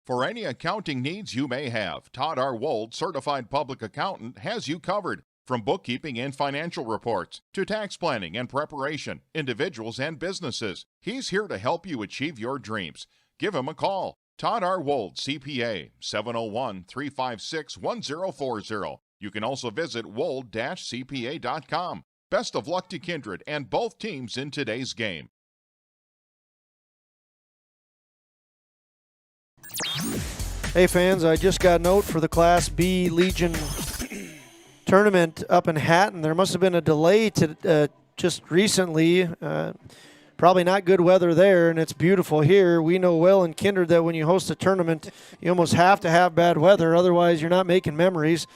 For any accounting needs you may have, Todd R. Wold, Certified Public Accountant, has you covered. From bookkeeping and financial reports to tax planning and preparation, individuals and businesses, he's here to help you achieve your dreams. Give him a call. Todd R. Wold, CPA, 701-356-1040. You can also visit wold-cpa.com. Best of luck to Kindred and both teams in today's game. Hey fans, I just got a note for the Class B Legion tournament up in Hatton. There must have been a delay to just recently. Probably not good weather there, and it's beautiful here. We know well in Kindred that when you host a tournament, you almost have to have bad weather. Otherwise, you're not making memories.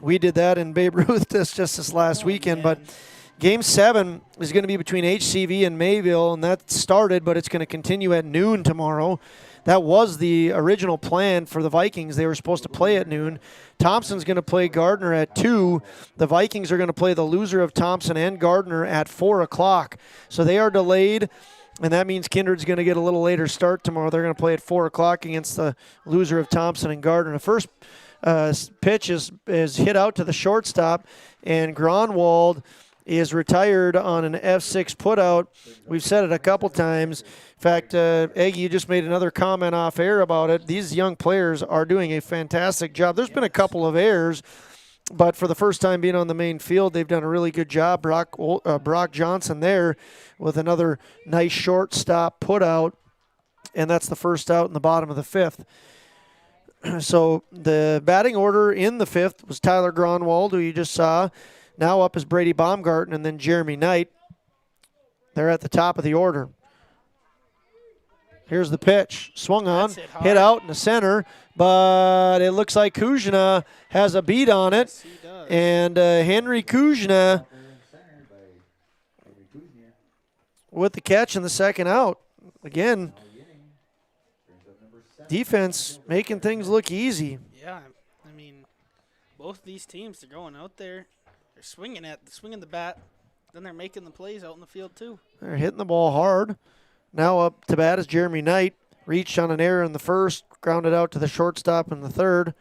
We did that in Babe Ruth just this last weekend. But Game 7 is going to be between HCV and Mayville, and that started, but it's going to continue at noon tomorrow. That was the original plan for the Vikings. They were supposed to play at noon. Thompson's going to play Gardner at 2. The Vikings are going to play the loser of Thompson and Gardner at 4 o'clock. So they are delayed, and that means Kindred's going to get a little later start tomorrow. They're going to play at 4 o'clock against the loser of Thompson and Gardner. The first pitch is hit out to the shortstop, and Gronwald is retired on an F6 putout. We've said it a couple times. In fact, Eggy, you just made another comment off air about it. These young players are doing a fantastic job. There's been a couple of errors, but for the first time being on the main field, they've done a really good job. Brock Johnson there with another nice shortstop putout, and that's the first out in the bottom of the fifth. So the batting order in the fifth was Tyler Gronwald, who you just saw. Now up is Brady Baumgarten and then Jeremy Knight. They're at the top of the order. Here's the pitch. Swung on, hit out in the center, but it looks like Kuzna has a beat on it. Yes, and Henry Kuzna with the catch and the second out. Again, defense making things look easy. Yeah, I mean, both these teams are going out there. They're swinging the bat. Then they're making the plays out in the field too. They're hitting the ball hard. Now up to bat is Jeremy Knight. Reached on an error in the first, grounded out to the shortstop in the third.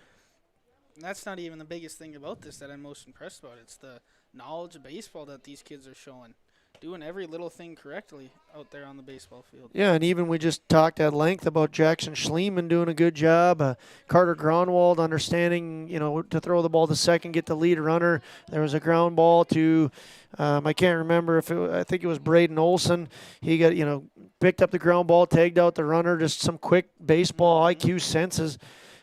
And that's not even the biggest thing about this that I'm most impressed about. It's the knowledge of baseball that these kids are showing. Doing every little thing correctly out there on the baseball field. Yeah, and even we just talked at length about Jackson Schliemann doing a good job. Carter Gronwald understanding, to throw the ball to second, get the lead runner. There was a ground ball to, I can't remember I think it was Braden Olson. He got, picked up the ground ball, tagged out the runner, just some quick baseball IQ senses.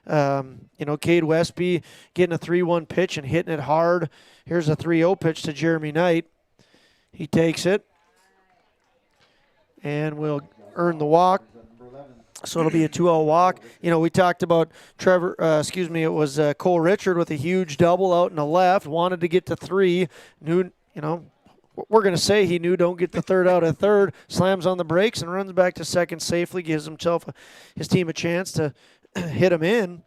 Cade Westby getting a 3-1 pitch and hitting it hard. Here's a 3-0 pitch to Jeremy Knight. He takes it and will earn the walk. So it'll be a 2-0 walk. We talked about it was Cole Richard with a huge double out in the left, wanted to get to 3. Knew, we're going to say he knew don't get the third out at third, slams on the brakes and runs back to second safely, gives his team a chance to hit him in.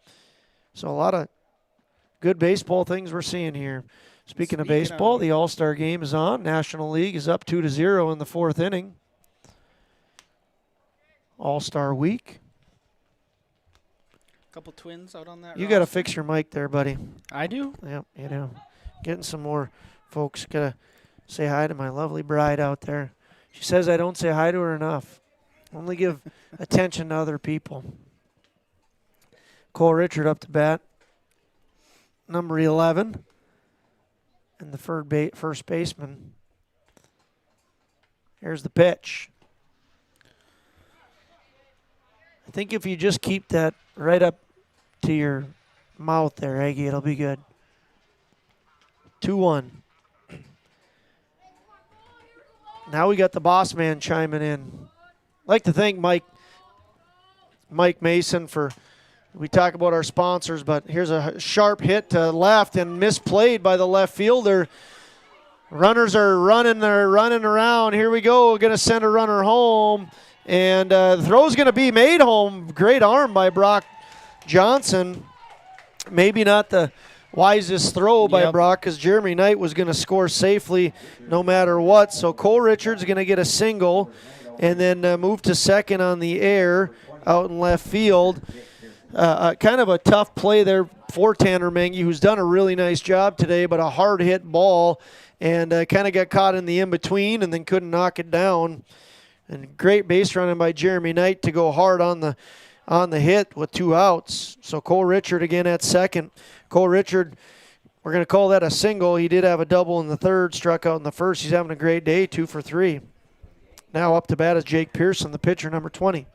So a lot of good baseball things we're seeing here. Speaking of baseball, the All-Star game is on. National League is up 2-0 in the fourth inning. All-Star week. Couple Twins out on that. You got to fix your mic there, buddy. I do? Yep, you do. Getting some more folks. Got to say hi to my lovely bride out there. She says I don't say hi to her enough. Only give attention to other people. Cole Richard up to bat. Number 11. And the first baseman. Here's the pitch. I think if you just keep that right up to your mouth there, Aggie, it'll be good. 2-1. Now we got the boss man chiming in. I'd like to thank Mike Mason for, we talk about our sponsors, but here's a sharp hit to left and misplayed by the left fielder. Runners are running around. Here we go. We're going to send a runner home. And the throw's going to be made home. Great arm by Brock Johnson. Maybe not the wisest throw by Brock because Jeremy Knight was going to score safely no matter what. So Cole Richards going to get a single and then move to second on the air out in left field. Kind of a tough play there for Tanner Mengi, who's done a really nice job today, but a hard hit ball and kind of got caught in the in-between and then couldn't knock it down. And great base running by Jeremy Knight to go hard on the hit with 2 outs. So Cole Richard again at second. Cole Richard, we're going to call that a single. He did have a double in the third, struck out in the first. He's having a great day, 2 for 3. Now up to bat is Jake Pearson, the pitcher, number 20.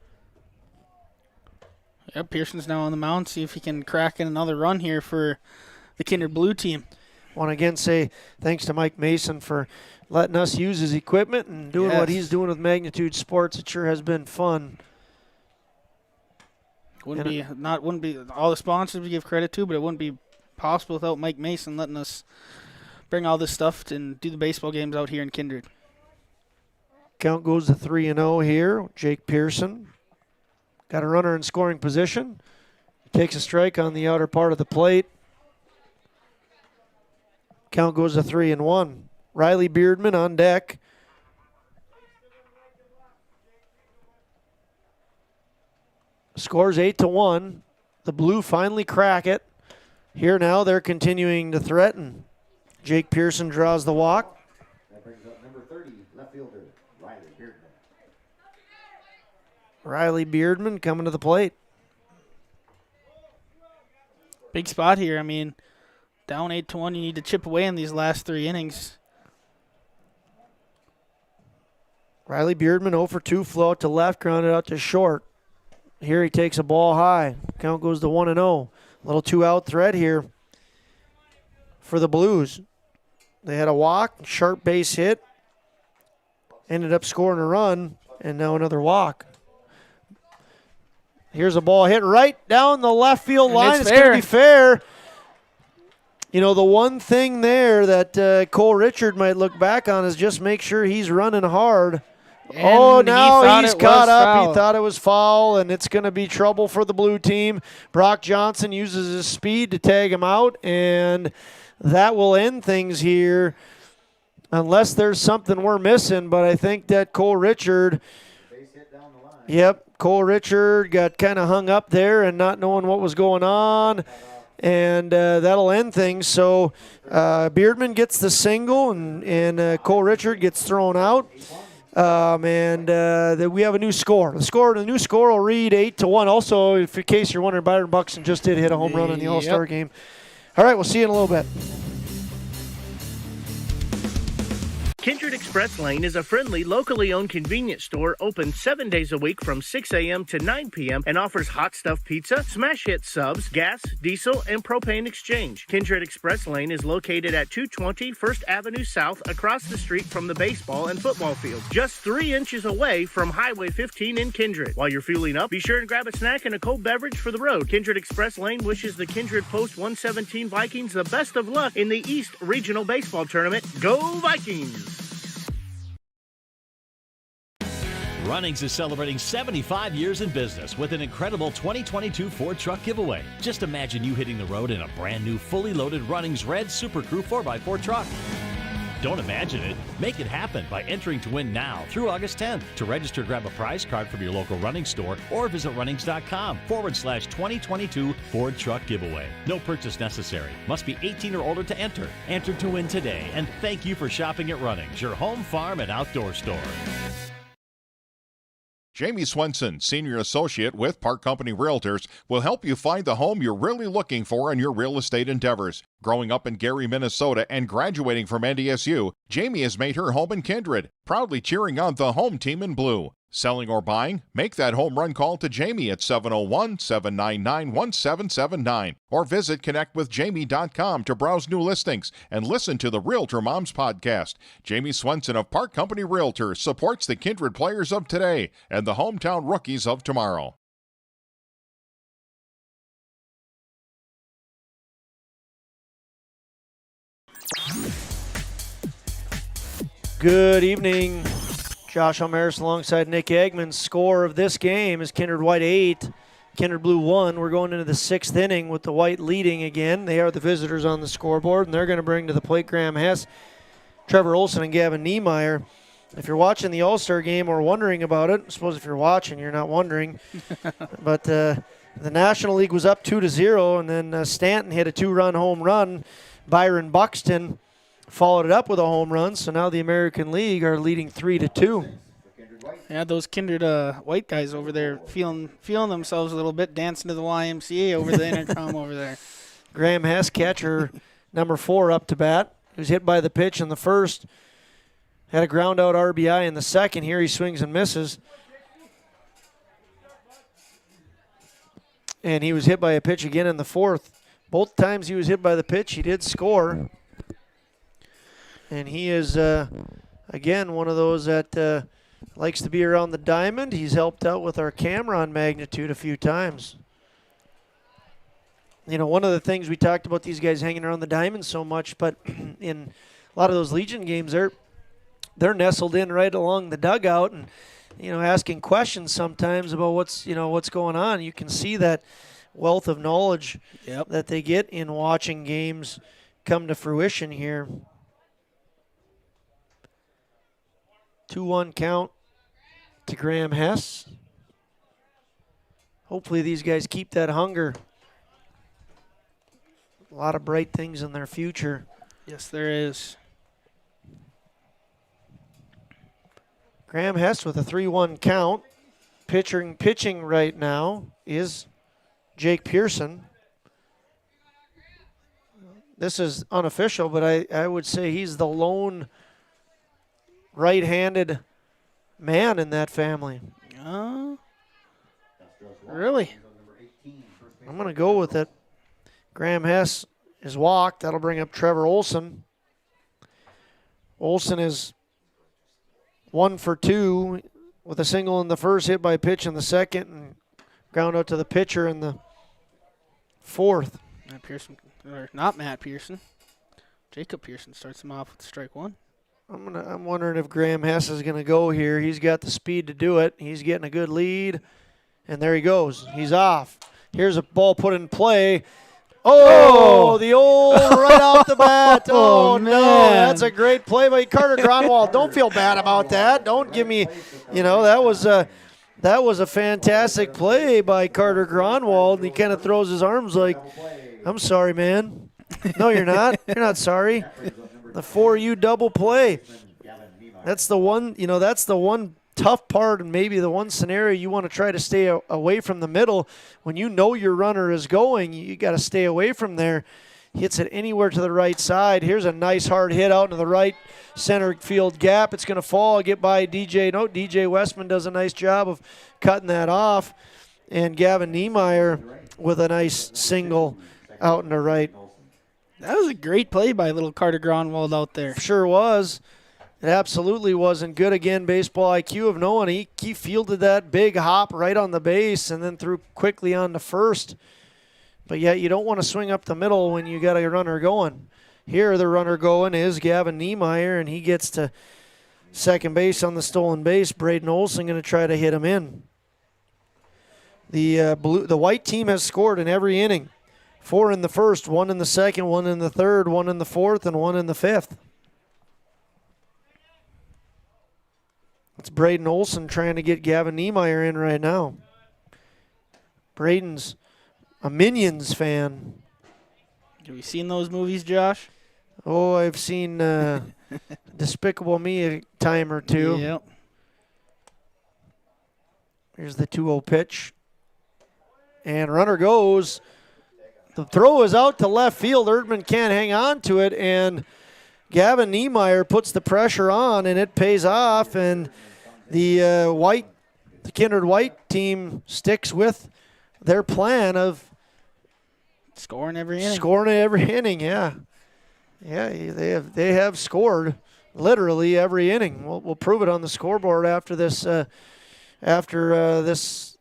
Yep, Pearson's now on the mound. See if he can crack in another run here for the Kindred Blue team. Want to again say thanks to Mike Mason for letting us use his equipment and doing what he's doing with Magnitude Sports. It sure has been fun. Wouldn't be all the sponsors we give credit to, but it wouldn't be possible without Mike Mason letting us bring all this stuff and do the baseball games out here in Kindred. Count goes to 3-0 here. Jake Pearson got a runner in scoring position. Takes a strike on the outer part of the plate. Count goes to 3-1. Riley Beardman on deck. Scores 8-1. The Blue finally crack it. Here now they're continuing to threaten. Jake Pearson draws the walk. brings up number 30, left fielder, Riley Beardman. Riley Beardman coming to the plate. Big spot here. I mean, down 8-1, you need to chip away in these last 3 innings. Riley Beardman 0 for 2, flow out to left, grounded out to short. Here he takes a ball high. Count goes to 1-0. Little 2-out threat here for the Blues. They had a walk, sharp base hit, ended up scoring a run, and now another walk. Here's a ball hit right down the left field line. It's going to be fair. You know, the one thing there that Cole Richard might look back on is just make sure he's running hard. And now he's caught up. Foul. He thought it was foul, and it's going to be trouble for the blue team. Brock Johnson uses his speed to tag him out, and that will end things here unless there's something we're missing. But I think that Cole Richard, Cole Richard got kind of hung up there and not knowing what was going on, and that'll end things. So Beardman gets the single, and Cole Richard gets thrown out. We have a new score. The new score will read 8-1. Also, in case you're wondering, Byron Buxton just did hit a home run in the All-Star game. All right, we'll see you in a little bit. Kindred Express Lane is a friendly, locally owned convenience store open 7 days a week from 6 a.m. to 9 p.m. and offers hot stuff pizza, smash hit subs, gas, diesel, and propane exchange. Kindred Express Lane is located at 220 First Avenue South across the street from the baseball and football fields, just 3 inches away from Highway 15 in Kindred. While you're fueling up, be sure and grab a snack and a cold beverage for the road. Kindred Express Lane wishes the Kindred Post 117 Vikings the best of luck in the East Regional Baseball Tournament. Go Vikings! Runnings is celebrating 75 years in business with an incredible 2022 Ford truck giveaway. Just imagine you hitting the road in a brand new fully loaded Runnings Red Super Crew 4x4 truck. Don't imagine it. Make it happen by entering to win now through August 10th. To register, grab a prize card from your local Runnings store or visit runnings.com/2022 Ford truck giveaway. No purchase necessary. Must be 18 or older to enter. Enter to win today. And thank you for shopping at Runnings, your home, farm, and outdoor store. Jamie Swenson, Senior Associate with Park Company Realtors, will help you find the home you're really looking for in your real estate endeavors. Growing up in Gary, Minnesota, and graduating from NDSU, Jamie has made her home in Kindred, proudly cheering on the home team in blue. Selling or buying? Make that home run call to Jamie at 701-799-1779 or visit connectwithjamie.com to browse new listings and listen to the Realtor Moms podcast. Jamie Swenson of Park Company Realtors supports the Kindred players of today and the hometown rookies of tomorrow. Good evening. Josh Almaris alongside Nick Eggman. Score of this game is Kindred White 8, Kindred Blue 1. We're going into the 6th inning with the White leading again. They are the visitors on the scoreboard, and they're going to bring to the plate Graham Hess, Trevor Olson, and Gavin Niemeyer. If you're watching the All-Star game or wondering about it, I suppose if you're watching, you're not wondering. But the National League was up 2-0, and then Stanton hit a 2-run home run. Byron Buxton followed it up with a home run, so now the American League are leading 3-2. Yeah, those Kindred White guys over there feeling themselves a little bit, dancing to the YMCA over the intercom over there. Graham Hess, catcher, number 4, up to bat. He was hit by the pitch in the first. Had a ground out RBI in the second. Here he swings and misses. And he was hit by a pitch again in the fourth. Both times he was hit by the pitch, he did score. And he is, again, one of those that likes to be around the diamond. He's helped out with our camera on Magnitude a few times. You know, one of the things we talked about these guys hanging around the diamond so much, but in a lot of those Legion games, they're nestled in right along the dugout and, you know, asking questions sometimes about what's going on. You can see that wealth of knowledge that they get in watching games come to fruition here. 2-1 count to Graham Hess. Hopefully these guys keep that hunger. A lot of bright things in their future. Yes, there is. Graham Hess with a 3-1 count. Pitching right now is Jake Pearson. This is unofficial, but I would say he's the lone right-handed man in that family. Really? I'm going to go with it. Graham Hess is walked. That'll bring up Trevor Olson. Olson is 1 for 2 with a single in the first, hit by pitch in the second, and ground out to the pitcher in the fourth. Matt Pearson, or not Matt Pearson. Jacob Pearson starts him off with strike 1. I'm wondering if Graham Hess is going to go here. He's got the speed to do it. He's getting a good lead, and there he goes. He's off. Here's a ball put in play. Oh, the old right off the bat. Oh, no, that's a great play by Carter Gronwald. Don't feel bad about that. Don't give me, that was a fantastic play by Carter Gronwald. He kind of throws his arms like, I'm sorry, man. No, you're not. You're not sorry. The 4U double play. That's the one, that's the one tough part, and maybe the one scenario you want to try to stay away from the middle. When you know your runner is going, you got to stay away from there. Hits it anywhere to the right side. Here's a nice hard hit out into the right center field gap. It's going to fall, get by DJ. No, DJ Westman does a nice job of cutting that off. And Gavin Niemeyer with a nice single out in the right. That was a great play by little Carter Gronwald out there. Sure was. It absolutely wasn't good. Again, baseball IQ of knowing he fielded that big hop right on the base and then threw quickly on to first. But yet you don't want to swing up the middle when you got a runner going. Here the runner going is Gavin Niemeyer, and he gets to second base on the stolen base. Braden Olson going to try to hit him in. The white team has scored in every inning. 4 in the first, 1 in the second, 1 in the third, 1 in the fourth, and 1 in the fifth. It's Braden Olson trying to get Gavin Niemeyer in right now. Braden's a Minions fan. Have you seen those movies, Josh? Oh, I've seen Despicable Me a time or two. Yep. Here's the 2-0 pitch. And runner goes. The throw is out to left field. Erdman can't hang on to it, and Gavin Niemeyer puts the pressure on, and it pays off, and the Kindred White team sticks with their plan of scoring every inning. Scoring every inning, yeah. Yeah, they have scored literally every inning. We'll prove it on the scoreboard after this this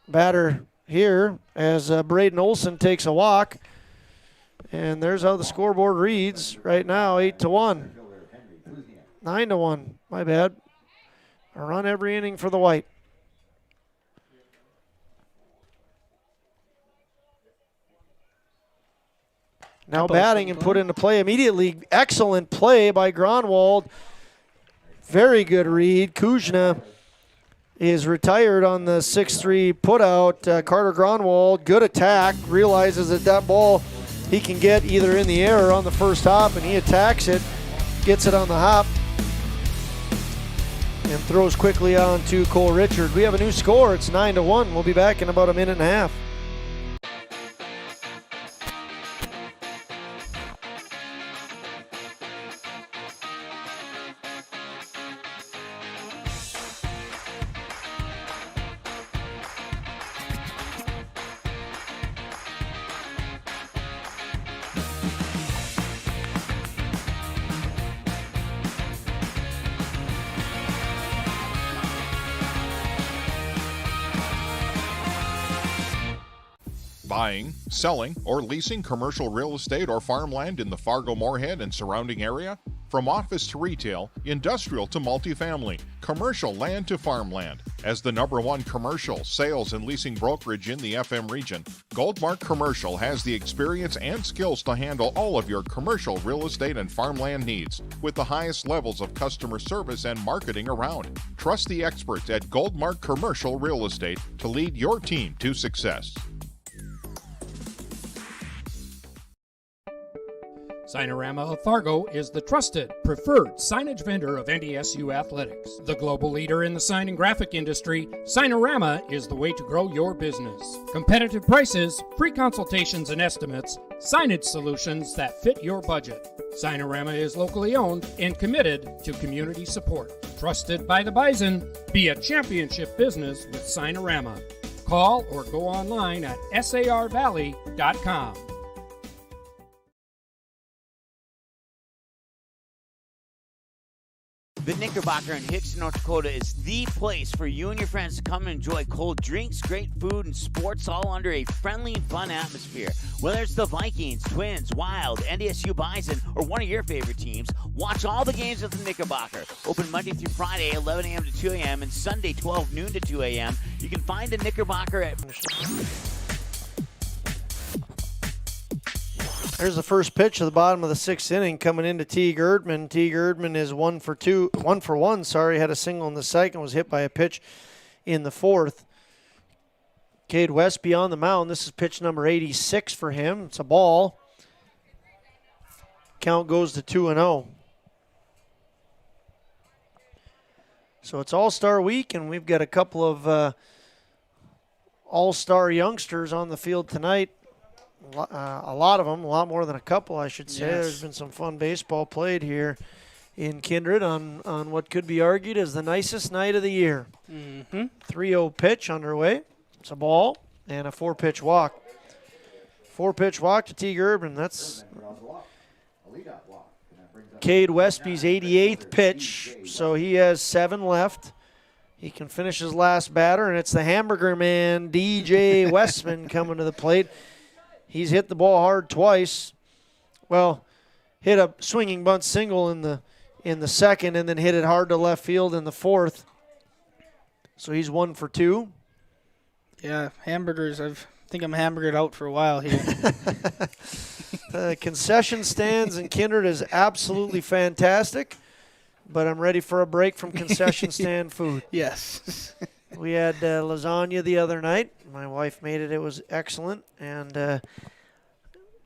batter here as Braden Olson takes a walk. And there's how the scoreboard reads right now, 8-1. 9-1, my bad. A run every inning for the White. Now batting and put into play immediately. Excellent play by Gronwald. Very good read. Kuzna is retired on the 6-3 putout. Carter Gronwald, good attack. Realizes that ball he can get either in the air or on the first hop, and he attacks it, gets it on the hop, and throws quickly on to Cole Richard. We have a new score. It's 9-1. We'll be back in about a minute and a half. Buying, selling, or leasing commercial real estate or farmland in the Fargo-Moorhead and surrounding area? From office to retail, industrial to multifamily, commercial land to farmland. As the #1 commercial, sales, and leasing brokerage in the FM region, Goldmark Commercial has the experience and skills to handle all of your commercial real estate and farmland needs with the highest levels of customer service and marketing around. Trust the experts at Goldmark Commercial Real Estate to lead your team to success. Signarama of Fargo is the trusted, preferred signage vendor of NDSU athletics. The global leader in the sign and graphic industry, Signarama is the way to grow your business. Competitive prices, free consultations and estimates, signage solutions that fit your budget. Signarama is locally owned and committed to community support. Trusted by the Bison, be a championship business with Signarama. Call or go online at sarvalley.com. The Knickerbocker in Hickson, North Dakota is the place for you and your friends to come and enjoy cold drinks, great food, and sports all under a friendly and fun atmosphere. Whether it's the Vikings, Twins, Wild, NDSU Bison, or one of your favorite teams, watch all the games at the Knickerbocker. Open Monday through Friday, 11 a.m. to 2 a.m., and Sunday, 12 noon to 2 a.m. You can find the Knickerbocker at... There's the first pitch of the bottom of the sixth inning coming into Teague Erdman. Teague Erdman is 1 for 1, had a single in the second, was hit by a pitch in the fourth. Cade Westby on the mound. This is pitch number 86 for him. It's a ball. Count goes to 2-0. So it's All-Star Week, and we've got a couple of All-Star youngsters on the field tonight. A lot of them, a lot more than a couple, I should say. Yes. There's been some fun baseball played here in Kindred on what could be argued as the nicest night of the year. 3-0 pitch underway. It's a ball and a 4-pitch walk. 4-pitch walk to Teague Urban. That's Cade Westby's 88th pitch, so he has 7 left. He can finish his last batter, and it's the Hamburger Man, DJ Westman, coming to the plate. He's hit the ball hard twice. Well, hit a swinging bunt single in the second, and then hit it hard to left field in the fourth. So he's 1 for 2. Yeah, hamburgers. I think I'm hamburgered out for a while here. Concession stands in Kindred is absolutely fantastic, but I'm ready for a break from concession stand food. Yes. We had lasagna the other night. My wife made it. It was excellent. And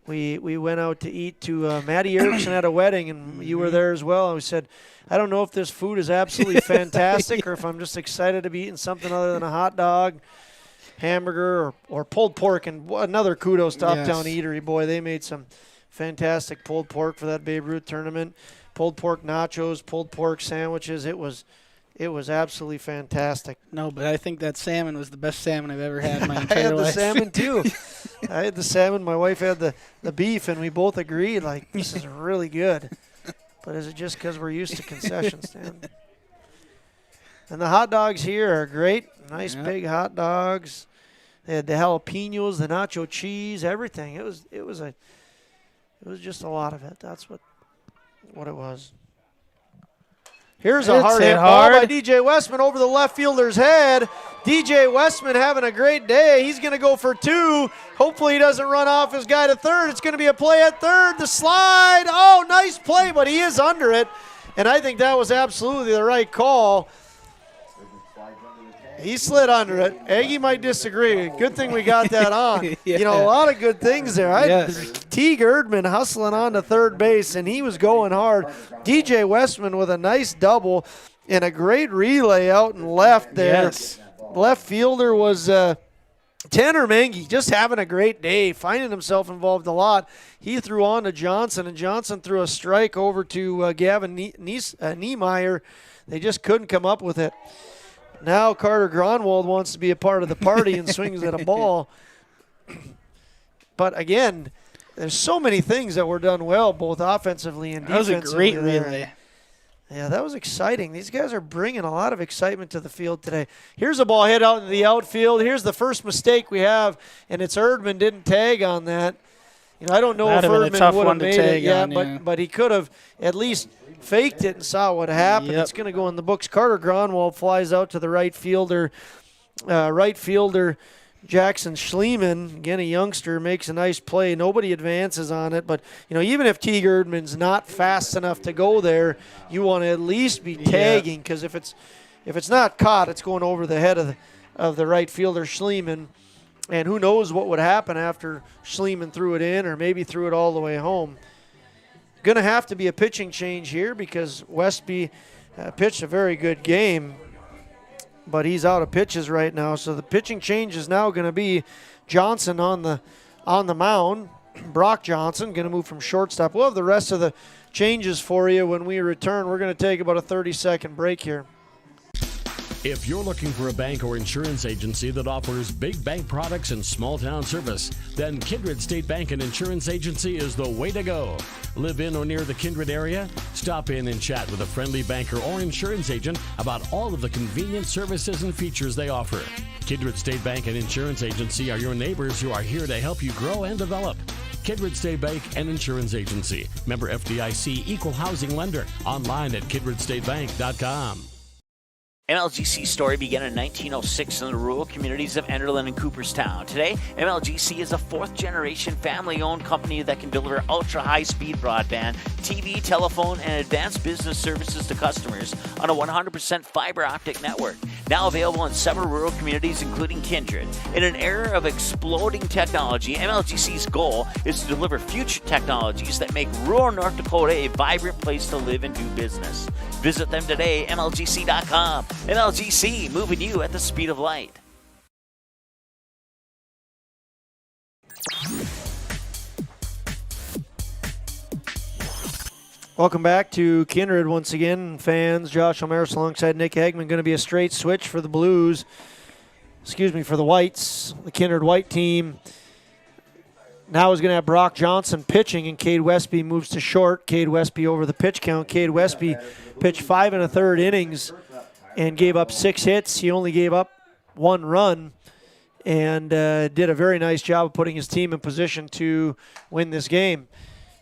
we went out to eat to Maddie Erickson at a wedding, and you were there as well. And we said, I don't know if this food is absolutely fantastic or if I'm just excited to be eating something other than a hot dog, hamburger, or pulled pork. And another kudos to Uptown Eatery. Boy, they made some fantastic pulled pork for that Babe Ruth tournament. Pulled pork nachos, pulled pork sandwiches. It was absolutely fantastic. No, but I think that salmon was the best salmon I've ever had in my entire I had life. the salmon, too. I had the salmon. My wife had the beef, and we both agreed, like, this is really good. But is it just because we're used to concession stand? And the hot dogs here are great. Nice big hot dogs. They had the jalapenos, the nacho cheese, everything. It was just a lot of it. That's what it was. Here's a hard hit ball by DJ Westman over the left fielder's head. DJ Westman having a great day. He's going to go for 2. Hopefully he doesn't run off his guy to third. It's going to be a play at third. The slide. Oh, nice play, but he is under it. And I think that was absolutely the right call. He slid under it. Aggie might disagree. Good thing we got that on. Yeah. You know, a lot of good things there. Teague Erdman hustling on to third base, and he was going hard. DJ Westman with a nice double and a great relay out and left there. Yes. Left fielder was Tanner Mengi, just having a great day, finding himself involved a lot. He threw on to Johnson, and Johnson threw a strike over to Gavin Niemeyer. They just couldn't come up with it. Now Carter Gronwald wants to be a part of the party and swings at a ball. But again, there's so many things that were done well, both offensively and defensively. That was a great relay. Yeah, that was exciting. These guys are bringing a lot of excitement to the field today. Here's a ball hit out into the outfield. Here's the first mistake we have, and it's Erdman didn't tag on that. You know, I don't know if Erdman would have made it yet, but he could have at least faked it and saw what happened. It's going to go in the books. Carter Gronwald flies out to the right fielder. Jackson Schliemann, again a youngster, makes a nice play. Nobody advances on it, but you know, even if Teague Erdman's not fast enough to go there, you want to at least be tagging, because if it's not caught, it's going over the head of the right fielder Schliemann, and who knows what would happen after Schliemann threw it in or maybe threw it all the way home. going to have to be a pitching change here because Westby pitched a very good game, but he's out of pitches right now. So the pitching change is now going to be Johnson on the mound. Brock Johnson going to move from shortstop. We'll have the rest of the changes for you when we return. We're going to take about a 30-second break here. If you're looking for a bank or insurance agency that offers big bank products and small town service, then Kindred State Bank and Insurance Agency is the way to go. Live in or near the Kindred area? Stop in and chat with a friendly banker or insurance agent about all of the convenient services and features they offer. Kindred State Bank and Insurance Agency are your neighbors who are here to help you grow and develop. Kindred State Bank and Insurance Agency. Member FDIC, Equal Housing Lender. Online at kindredstatebank.com. MLGC's story began in 1906 in the rural communities of Enderlin and Cooperstown. Today, MLGC is a fourth-generation family-owned company that can deliver ultra-high-speed broadband, TV, telephone, and advanced business services to customers on a 100% fiber optic network. Now available in several rural communities, including Kindred. In an era of exploding technology, MLGC's goal is to deliver future technologies that make rural North Dakota a vibrant place to live and do business. Visit them today, MLGC.com. MLGC, moving you at the speed of light. Welcome back to Kindred once again, fans. Josh Omeris alongside Nick Hagman. Going to be a straight switch for the Blues. For the Whites. The Kindred White team now is going to have Brock Johnson pitching, and Cade Westby moves to short. Cade Westby over the pitch count. Cade Westby pitched 5 1/3 innings and gave up 6 hits. He only gave up 1 run and did a very nice job of putting his team in position to win this game.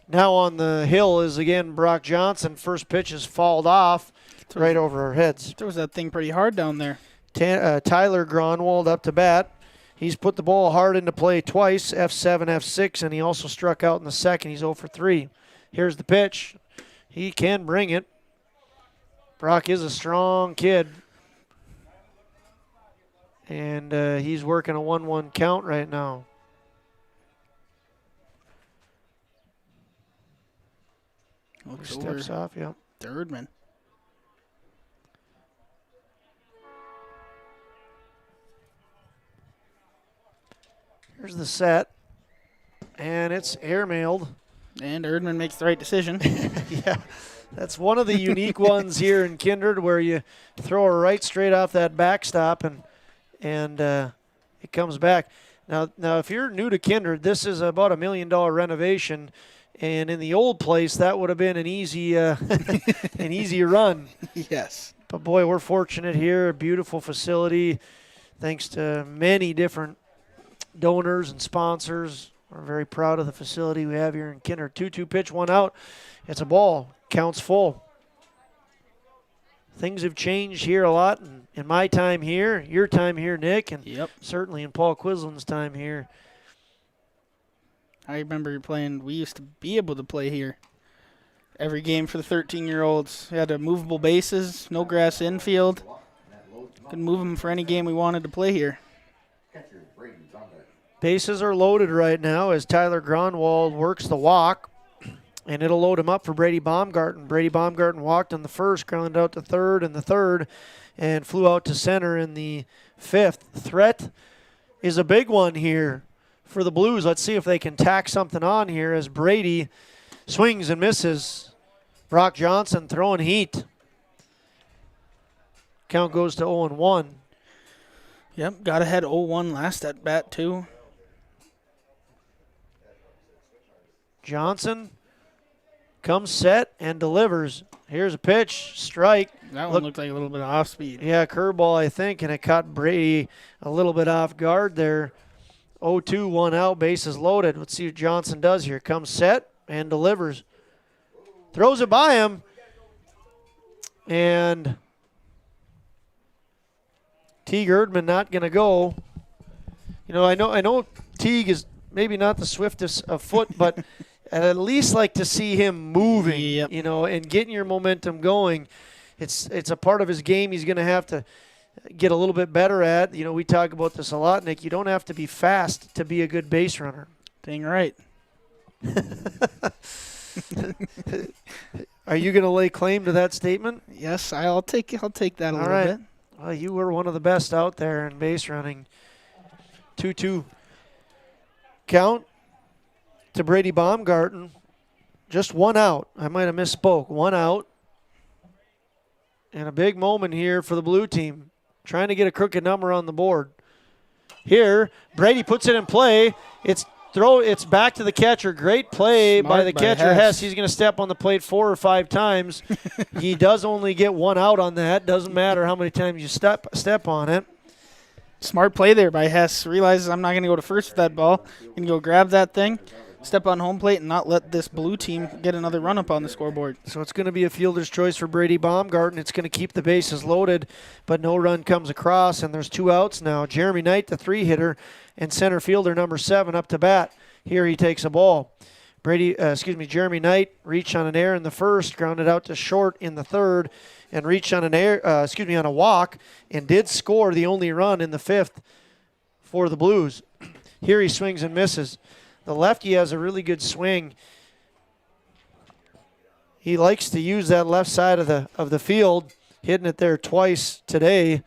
Now on the hill is, again, Brock Johnson. First pitch is fouled off right over our heads. Throws that thing pretty hard down there. Tyler Gronwald up to bat. He's put the ball hard into play twice, F7, F6, and he also struck out in the second. He's 0 for 3. Here's the pitch. He can bring it. Brock is a strong kid. And he's working a 1-1 count right now. Steps off, yeah. Erdman. Here's the set. And it's airmailed. And Erdman makes the right decision. Yeah. That's one of the unique ones here in Kindred where you throw her right straight off that backstop and it comes back. Now, if you're new to Kindred, this is about $1 million renovation, and in the old place that would have been an easy an easy run. Yes. But boy, we're fortunate here. A beautiful facility, thanks to many different donors and sponsors. We're very proud of the facility we have here in Kindred. 2-2 pitch, 1 out. It's a ball. Counts full. Things have changed here a lot in my time here, your time here, Nick, and certainly in Paul Quislin's time here. I remember we used to be able to play here. Every game for the 13-year-olds. We had movable bases, no grass infield. Could move them for any game we wanted to play here. Bases are loaded right now as Tyler Gronwald works the walk. And it'll load him up for Brady Baumgarten. Brady Baumgarten walked in the first, grounded out to third in the third, and flew out to center in the fifth. Threat is a big one here for the Blues. Let's see if they can tack something on here as Brady swings and misses. Brock Johnson throwing heat. Count goes to 0-1. Yep, got ahead 0-1 last at bat too. Johnson comes set and delivers. Here's a pitch, strike. That one looked like a little bit off speed. Yeah, curveball, I think, and it caught Brady a little bit off guard there. 0-2, 1 out, bases loaded. Let's see what Johnson does here. Comes set and delivers. Throws it by him. And Teague Erdman not going to go. You know, I know Teague is maybe not the swiftest of foot, but I'd at least like to see him moving, you know, and getting your momentum going. It's a part of his game he's going to have to get a little bit better at. You know, we talk about this a lot, Nick. You don't have to be fast to be a good base runner. Dang right. Are you going to lay claim to that statement? Yes, I'll take that a little right. bit. Well, you were one of the best out there in base running. 2-2 count to Brady Baumgarten. Just one out. I might have misspoke. One out. And a big moment here for the blue team. Trying to get a crooked number on the board. Here, Brady puts it in play. It's back to the catcher. Great play by the catcher, Hess. He's going to step on the plate 4 or 5 times. He does only get one out on that. Doesn't matter how many times you step on it. Smart play there by Hess. Realizes I'm not going to go to first with that ball. Going to go grab that thing, step on home plate, and not let this blue team get another run up on the scoreboard. So it's going to be a fielder's choice for Brady Baumgarten. It's going to keep the bases loaded, but no run comes across, and there's 2 outs now. Jeremy Knight, the 3-hitter, and center fielder number 7 up to bat. Here he takes a ball. Jeremy Knight reached on an error in the first, grounded out to short in the third, and reached on on a walk, and did score the only run in the 5th for the Blues. Here he swings and misses. The lefty has a really good swing. He likes to use that left side of the field, hitting it there twice today.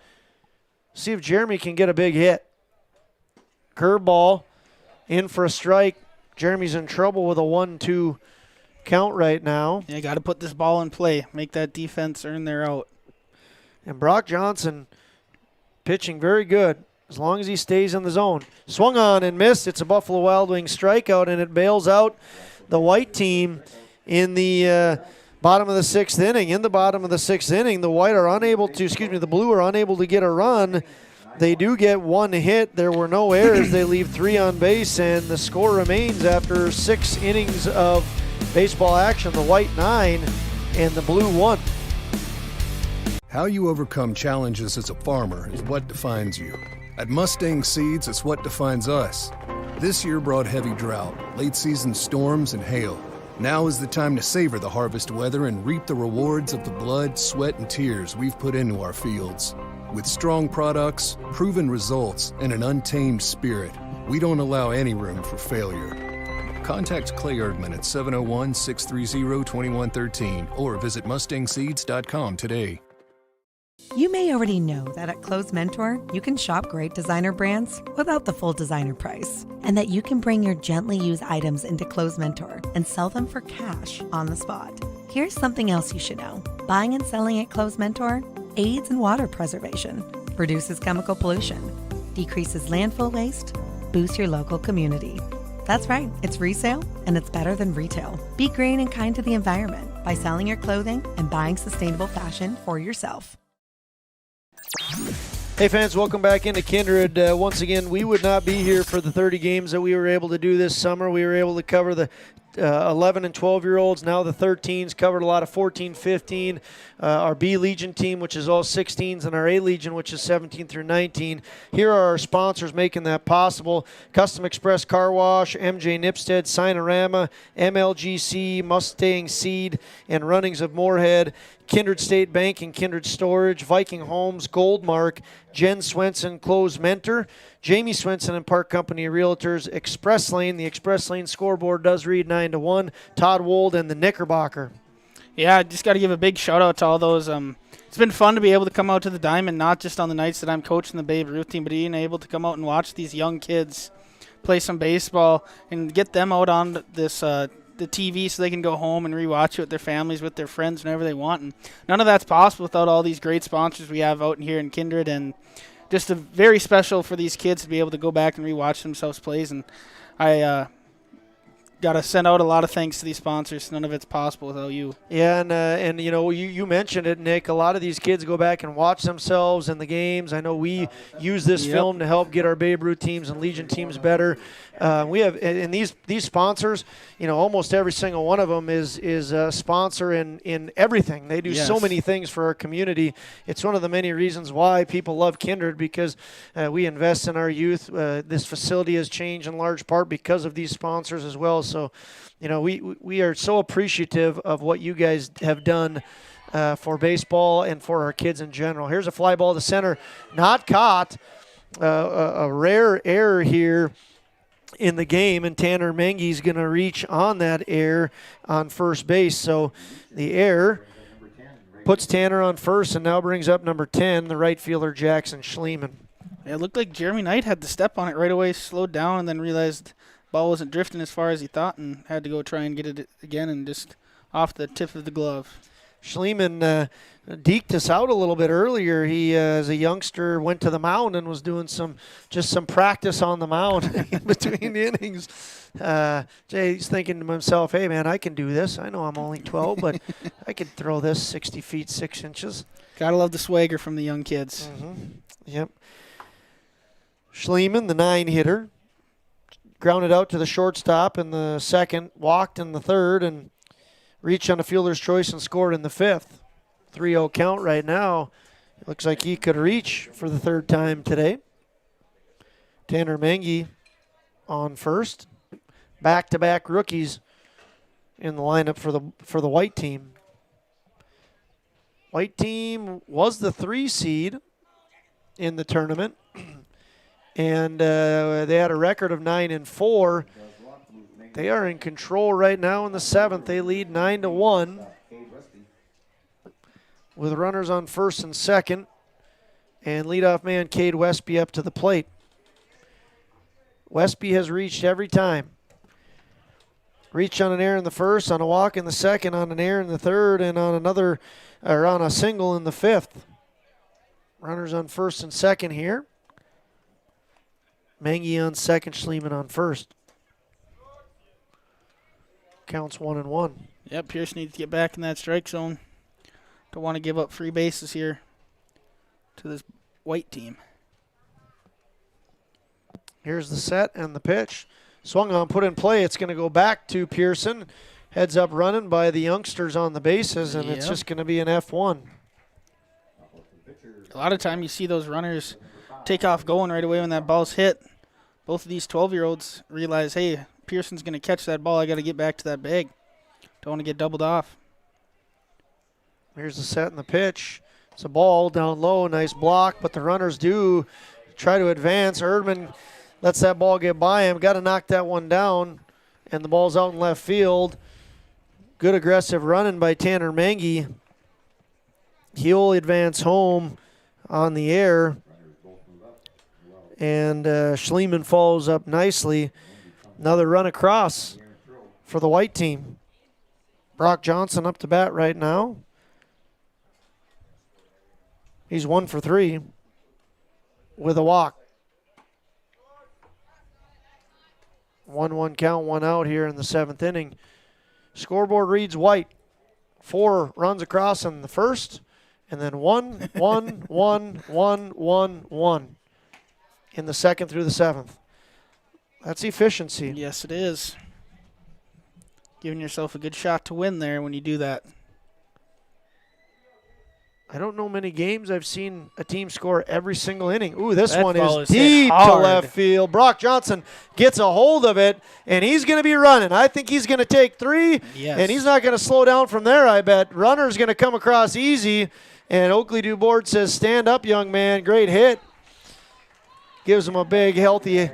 See if Jeremy can get a big hit. Curveball in for a strike. Jeremy's in trouble with a 1-2 count right now. Yeah, got to put this ball in play. Make that defense earn their out. And Brock Johnson pitching very good as long as he stays in the zone. Swung on and missed. It's a Buffalo Wild Wings strikeout, and it bails out the white team in the bottom of the 6th inning. In the bottom of the 6th inning, the Blue are unable to get a run. They do get 1 hit. There were no errors. They leave 3 on base, and the score remains after 6 innings of baseball action. The white 9 and the blue 1. How you overcome challenges as a farmer is what defines you. At Mustang Seeds, it's what defines us. This year brought heavy drought, late season storms, and hail. Now is the time to savor the harvest weather and reap the rewards of the blood, sweat, and tears we've put into our fields. With strong products, proven results, and an untamed spirit, we don't allow any room for failure. Contact Clay Erdman at 701-630-2113 or visit mustangseeds.com today. You may already know that at Clothes Mentor, you can shop great designer brands without the full designer price, and that you can bring your gently used items into Clothes Mentor and sell them for cash on the spot. Here's something else you should know. Buying and selling at Clothes Mentor aids in water preservation, reduces chemical pollution, decreases landfill waste, boosts your local community. That's right, it's resale, and it's better than retail. Be green and kind to the environment by selling your clothing and buying sustainable fashion for yourself. Hey fans, welcome back into Kindred. Once again, we would not be here for the 30 games that we were able to do this summer. We were able to cover the 11 and 12-year-olds, now the 13s, covered a lot of 14, 15, our B Legion team, which is all 16s, and our A Legion, which is 17 through 19. Here are our sponsors making that possible. Custom Express Car Wash, MJ Nipstead, Sinorama, MLGC, Mustang Seed, and Runnings of Moorhead, Kindred State Bank and Kindred Storage, Viking Homes, Goldmark, Jen Swenson, Close Mentor, Jamie Swenson and Park Company Realtors, Express Lane. The Express Lane scoreboard does read 9-1. Todd Wold and the Knickerbocker. Yeah, I just got to give a big shout out to all those. It's been fun to be able to come out to the Diamond, not just on the nights that I'm coaching the Babe Ruth team, but being able to come out and watch these young kids play some baseball and get them out on this the TV so they can go home and rewatch it with their families, with their friends, whenever they want. And none of that's possible without all these great sponsors we have out here in Kindred, and just a very special for these kids to be able to go back and rewatch themselves plays. And I got to send out a lot of thanks to these sponsors. None of it's possible without you. Yeah, and you know, you mentioned it, Nick. A lot of these kids go back and watch themselves in the games. I know we use this film to help get our Babe Ruth teams and Legion teams better. We have, and these sponsors, you know, almost every single one of them is a sponsor in everything. They do so many things for our community. It's one of the many reasons why people love Kindred, because we invest in our youth. This facility has changed in large part because of these sponsors as well. So, you know, we are so appreciative of what you guys have done for baseball and for our kids in general. Here's a fly ball to center, not caught. A rare error here in the game, and Tanner Menge's going to reach on that error on first base. So the error puts Tanner on first and now brings up number 10, the right fielder Jackson Schliemann. Yeah, it looked like Jeremy Knight had to step on it right away, slowed down, and then realized the ball wasn't drifting as far as he thought and had to go try and get it again and just off the tip of the glove. Schliemann deked us out a little bit earlier. He, as a youngster, went to the mound and was doing some practice on the mound in between the innings. Jay's thinking to himself, hey, man, I can do this. I know I'm only 12, but I could throw this 60 feet, 6 inches. Gotta love the swagger from the young kids. Yep. Schliemann, the 9-hitter, grounded out to the shortstop in the second, walked in the third, and reached on a fielder's choice and scored in the fifth. 3-0 count right now. It looks like he could reach for the third time today. Tanner Menge on first. Back-to-back rookies in the lineup for the white team. White team was the 3 seed in the tournament, and they had a record of 9-4. They are in control right now in the 7th. They lead 9-1 with runners on first and second, and leadoff man Cade Westby up to the plate. Westby has reached every time. Reached on an error in the first, on a walk in the second, on an error in the third, and on a single in the fifth. Runners on first and second here. Menge on second, Schliemann on first. Counts 1-1. Yep, Pearson needs to get back in that strike zone. Don't want to give up free bases here to this white team. Here's the set and the pitch. Swung on, put in play. It's going to go back to Pearson. Heads up running by the youngsters on the bases, and it's just going to be an F1. A lot of time you see those runners take off going right away when that ball's hit. Both of these 12-year-olds realize, hey, Pearson's going to catch that ball. I got to get back to that bag. Don't want to get doubled off. Here's the set and the pitch. It's a ball down low, nice block, but the runners do try to advance. Erdman lets that ball get by him. Got to knock that one down, and the ball's out in left field. Good aggressive running by Tanner Menge. He'll advance home on the air, and Schliemann follows up nicely. Another run across for the white team. Brock Johnson up to bat right now. He's 1 for 3 with a walk. 1-1 count, 1 out here in the 7th inning. Scoreboard reads white. 4 runs across in the first, and then 1, 1, 1, 1, 1, 1 in the 2nd through the 7th. That's efficiency. Yes, it is. Giving yourself a good shot to win there when you do that. I don't know many games I've seen a team score every single inning. Ooh, this one is hit deep to hard. left field. Brock Johnson gets a hold of it, and he's going to be running. I think he's going to take 3, and he's not going to slow down from there, I bet. Runner's going to come across easy, and Oakley DuBois says, stand up, young man. Great hit. Gives him a big, healthy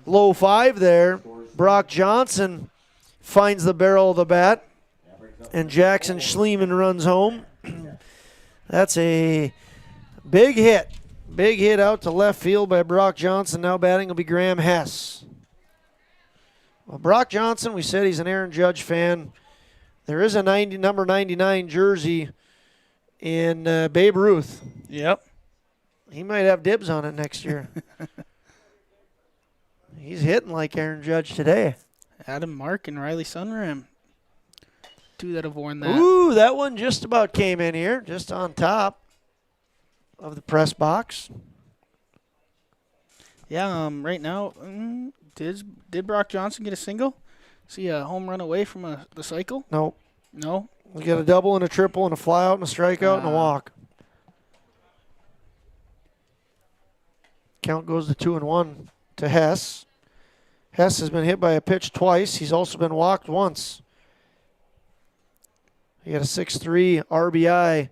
low 5 there. Brock Johnson finds the barrel of the bat, and Jackson Schliemann runs home. That's a big hit. Big hit out to left field by Brock Johnson. Now batting will be Graham Hess. Well, Brock Johnson, we said he's an Aaron Judge fan. There is a number 99 jersey in Babe Ruth. Yep. He might have dibs on it next year. He's hitting like Aaron Judge today. Adam Mark and Riley Sunram. 2 that have worn that. Ooh, that one just about came in here, just on top of the press box. Yeah, right now, did Brock Johnson get a single? See a home run away from the cycle? Nope. No? We got a double and a triple and a fly out and a strikeout and a walk. Count goes to 2-1 to Hess. Hess has been hit by a pitch twice. He's also been walked once. He had a 6-3 RBI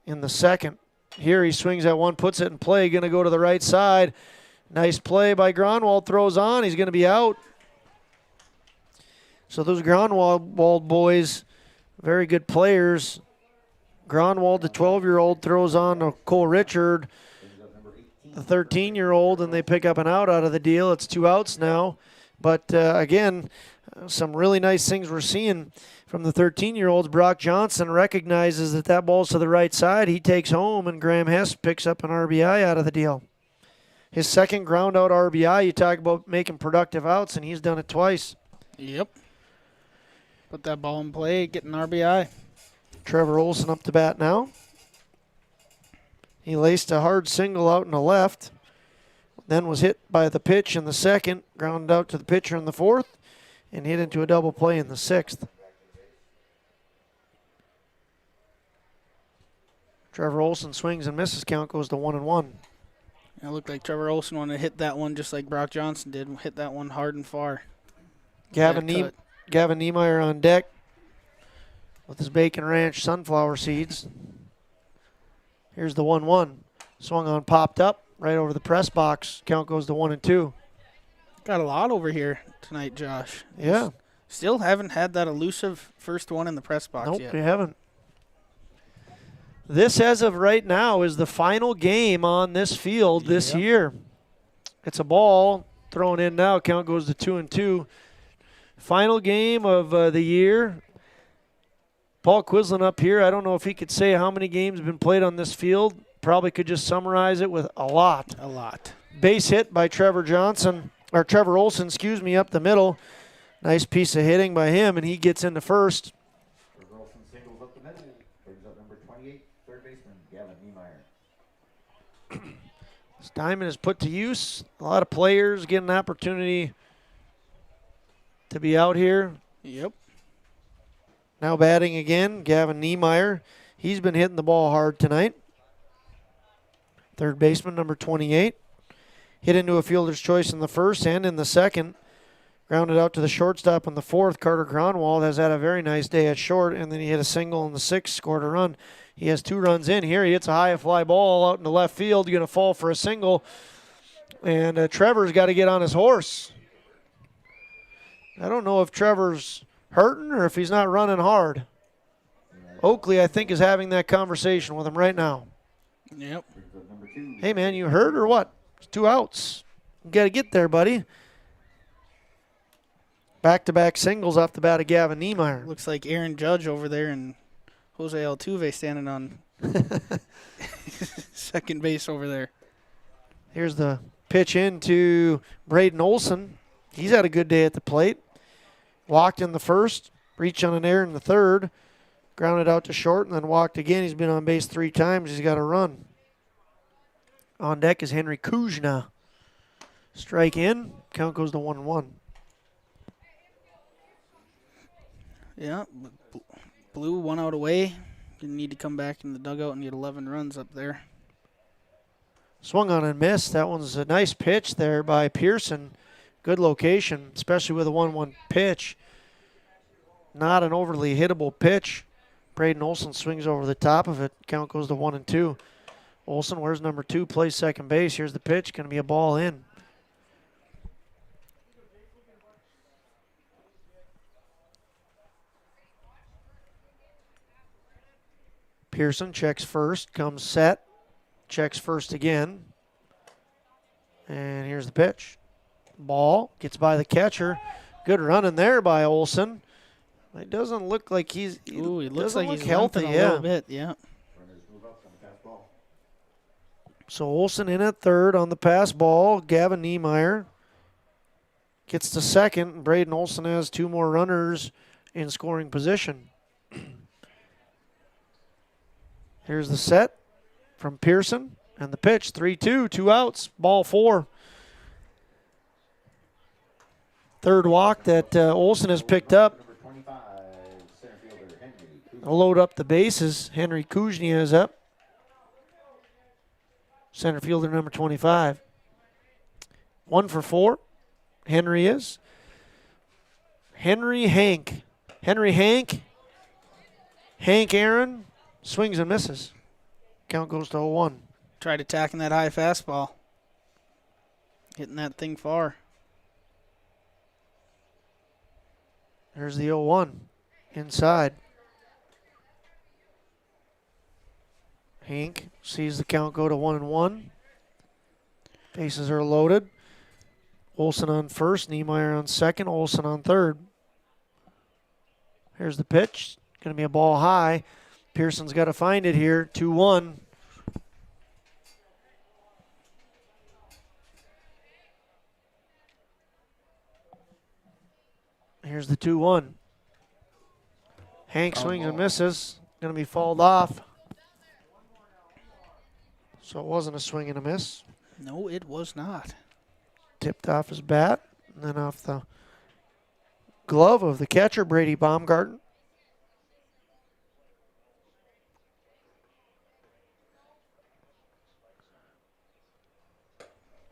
in the second. Here he swings at one, puts it in play, going to go to the right side. Nice play by Gronwald. Throws on. He's going to be out. So those Gronwald boys, very good players. Gronwald, the 12-year-old, throws on to Cole Richard, the 13-year-old, and they pick up an out of the deal. It's 2 outs now. But, again, some really nice things we're seeing from the 13-year-olds. Brock Johnson recognizes that ball's to the right side. He takes home, and Graham Hess picks up an RBI out of the deal. His second ground-out RBI. You talk about making productive outs, and he's done it twice. Yep. Put that ball in play, get an RBI. Trevor Olson up to bat now. He laced a hard single out in the left, then was hit by the pitch in the second, grounded out to the pitcher in the fourth, and hit into a double play in the sixth. Trevor Olson swings and misses. Count goes to 1-1. It looked like Trevor Olson wanted to hit that one just like Brock Johnson did, hit that one hard and far. Gavin Niemeyer on deck with his Bacon Ranch sunflower seeds. Here's the 1-1. Swung on, popped up, right over the press box. Count goes to 1-2. Got a lot over here tonight, Josh. Yeah. Still haven't had that elusive first one in the press box yet. Nope, we haven't. This, as of right now, is the final game on this field this year. It's a ball thrown in now. Count goes to 2-2. Final game of the year. Paul Quislen up here. I don't know if he could say how many games have been played on this field. Probably could just summarize it with a lot. A lot. Base hit by Trevor Olson, up the middle. Nice piece of hitting by him, and he gets into first. Trevor Olson singles up the middle. Brings up number 28, third baseman, Gavin Niemeyer. This diamond is put to use. A lot of players get an opportunity to be out here. Yep. Now batting again, Gavin Niemeyer. He's been hitting the ball hard tonight. Third baseman, number 28. Hit into a fielder's choice in the first and in the second. Grounded out to the shortstop in the fourth. Carter Gronwald has had a very nice day at short, and then he hit a single in the sixth, scored a run. He has 2 runs in here. He hits a high fly ball out in the left field. Going to fall for a single. And Trevor's got to get on his horse. I don't know if Trevor's hurting or if he's not running hard. Oakley, I think, is having that conversation with him right now. Yep. Hey, man, you hurt or what? It's 2 outs. You got to get there, buddy. Back-to-back singles off the bat of Gavin Niemeyer. Looks like Aaron Judge over there and Jose Altuve standing on second base over there. Here's the pitch into Braden Olson. He's had a good day at the plate. Walked in the first, reached on an error in the third, grounded out to short, and then walked again. He's been on base 3 times. He's got a run. On deck is Henry Kuzna. Strike in. Count goes to 1-1. Yeah, Blue 1 out away. Didn't need to come back in the dugout and get 11 runs up there. Swung on and missed. That one's a nice pitch there by Pearson. Good location, especially with a 1-1 pitch. Not an overly hittable pitch. Braden Olson swings over the top of it. Count goes to 1-2. Olson, where's number 2? Plays second base. Here's the pitch. Going to be a ball in. Pearson checks first, comes set, checks first again. And here's the pitch. Ball gets by the catcher. Good running there by Olson. It doesn't look like he looks like he's healthy. A little bit, yeah. So Olson in at third on the pass ball. Gavin Niemeyer gets to second, and Braden Olson has 2 more runners in scoring position. Here's the set from Pearson, and the pitch, 3-2, 2 outs, ball 4. Third walk that Olson has picked up. I'll load up the bases. Henry Kuznia is up. Center fielder number 25. 1 for 4. Henry is. Henry Hank Aaron swings and misses. Count goes to 0-1. Tried attacking that high fastball. Hitting that thing far. There's the 0-1 inside. Hank sees the count go to 1-1. Bases are loaded. Olson on first, Niemeyer on second, Olson on third. Here's the pitch. Going to be a ball high. Pearson's got to find it here. 2-1. Here's the 2-1. Hank swings and misses. Going to be fouled off. So it wasn't a swing and a miss. No, it was not. Tipped off his bat, and then off the glove of the catcher, Brady Baumgarten.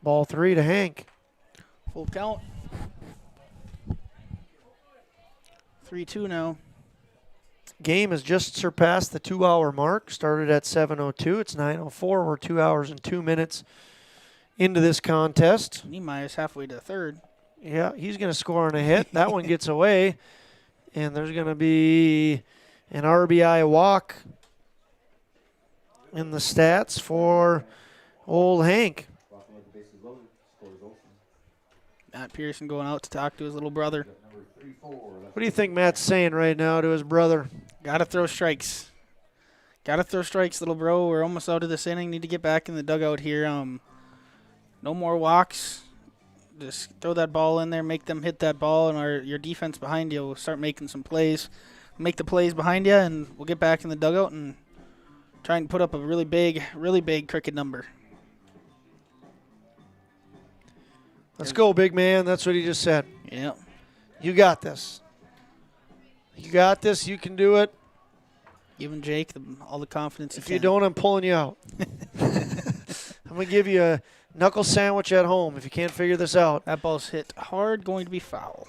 Ball 3 to Hank. Full count. 3-2 now. Game has just surpassed the 2-hour mark. Started at 7:02. It's 9:04. We're 2 hours and 2 minutes into this contest. Niemeyer's halfway to third. Yeah, he's going to score on a hit. That one gets away. And there's going to be an RBI walk in the stats for old Hank. Matt Pearson going out to talk to his little brother. What do you think Matt's saying right now to his brother? Gotta throw strikes. Gotta throw strikes, little bro. We're almost out of this inning. Need to get back in the dugout here. No more walks. Just throw that ball in there, make them hit that ball, and your defense behind you will start making some plays. Make the plays behind you, and we'll get back in the dugout and try and put up a really big cricket number. Let's go, big man. That's what he just said. Yeah. You got this. You got this. You can do it. Giving Jake all the confidence. If you don't, I'm pulling you out. I'm going to give you a knuckle sandwich at home if you can't figure this out. That ball's hit hard, going to be foul.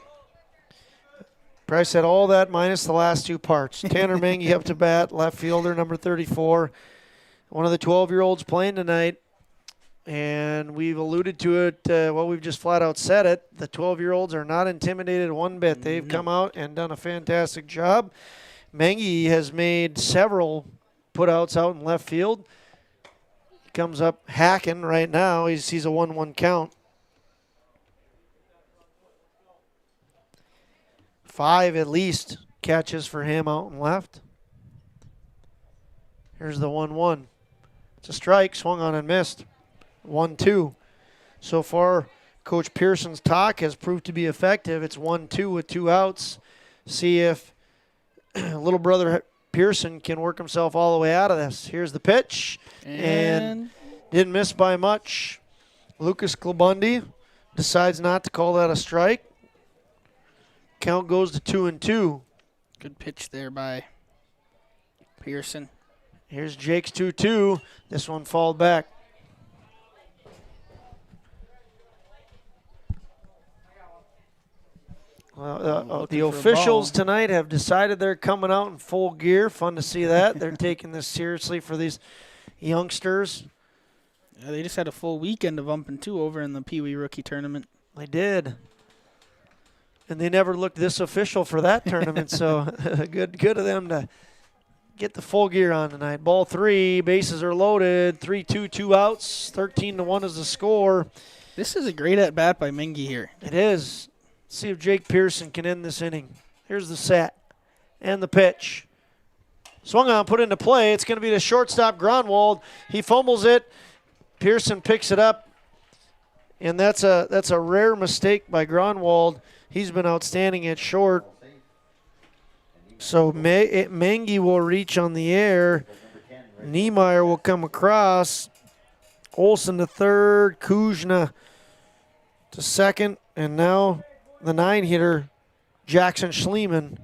Price said all that minus the last two parts. Tanner Mengi up to bat, left fielder, number 34. One of the 12-year-olds playing tonight. And we've alluded to it, we've just flat out said it. The 12-year-olds are not intimidated one bit. They've come out and done a fantastic job. Mengi has made several putouts out in left field. He comes up hacking right now. He sees a 1-1 count. 5 at least catches for him out and left. Here's the 1-1. It's a strike, swung on and missed. 1-2. So far, Coach Pearson's talk has proved to be effective. It's 1-2 with 2 outs. See if little brother Pearson can work himself all the way out of this. Here's the pitch. And didn't miss by much. Lucas Klabundi decides not to call that a strike. Count goes to 2-2. Good pitch there by Pearson. Here's Jake's 2-2. This one fouled back. The officials tonight have decided they're coming out in full gear. Fun to see that. They're taking this seriously for these youngsters. Yeah, they just had a full weekend of umping, too, over in the Pee Wee Rookie Tournament. They did. And they never looked this official for that tournament, so good of them to get the full gear on tonight. Ball 3, bases are loaded, 3-2, 2 outs, 13-1 is the score. This is a great at-bat by Mengi here. It is. See if Jake Pearson can end this inning. Here's the set and the pitch. Swung on, put into play. It's going to be the shortstop, Gronwald. He fumbles it. Pearson picks it up, and that's a rare mistake by Gronwald. He's been outstanding at short. So Mengi will reach on the air. Niemeyer will come across. Olson to third. Kuzna to second. And now the 9-hitter, Jackson Schliemann,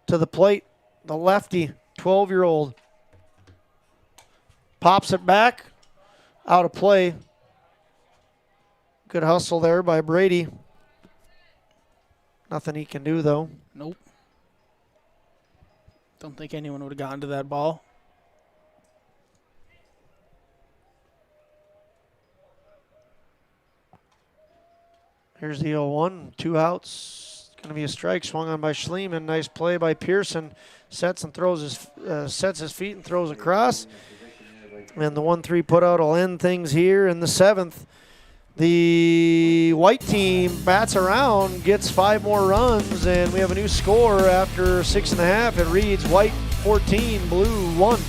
to the plate. The lefty, 12-year-old. Pops it back. Out of play. Good hustle there by Brady. Nothing he can do, though. Nope. Don't think anyone would have gotten to that ball. Here's the 0-1. 2 outs. Going to be a strike. Swung on by Schliemann. Nice play by Pearson. Sets his feet and throws across. And the 1-3 put out will end things here in the 7th. The white team bats around, gets 5 more runs, and we have a new score after 6.5. It reads white 14, blue 1.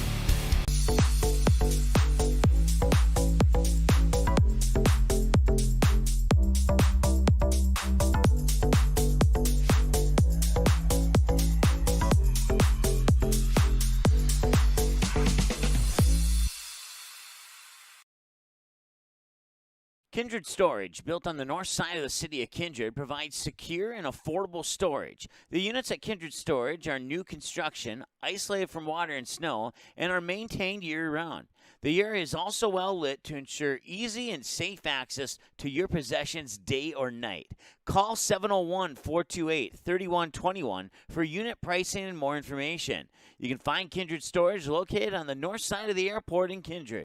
Kindred Storage, built on the north side of the city of Kindred, provides secure and affordable storage. The units at Kindred Storage are new construction, isolated from water and snow, and are maintained year-round. The area is also well lit to ensure easy and safe access to your possessions day or night. Call 701-428-3121 for unit pricing and more information. You can find Kindred Storage located on the north side of the airport in Kindred.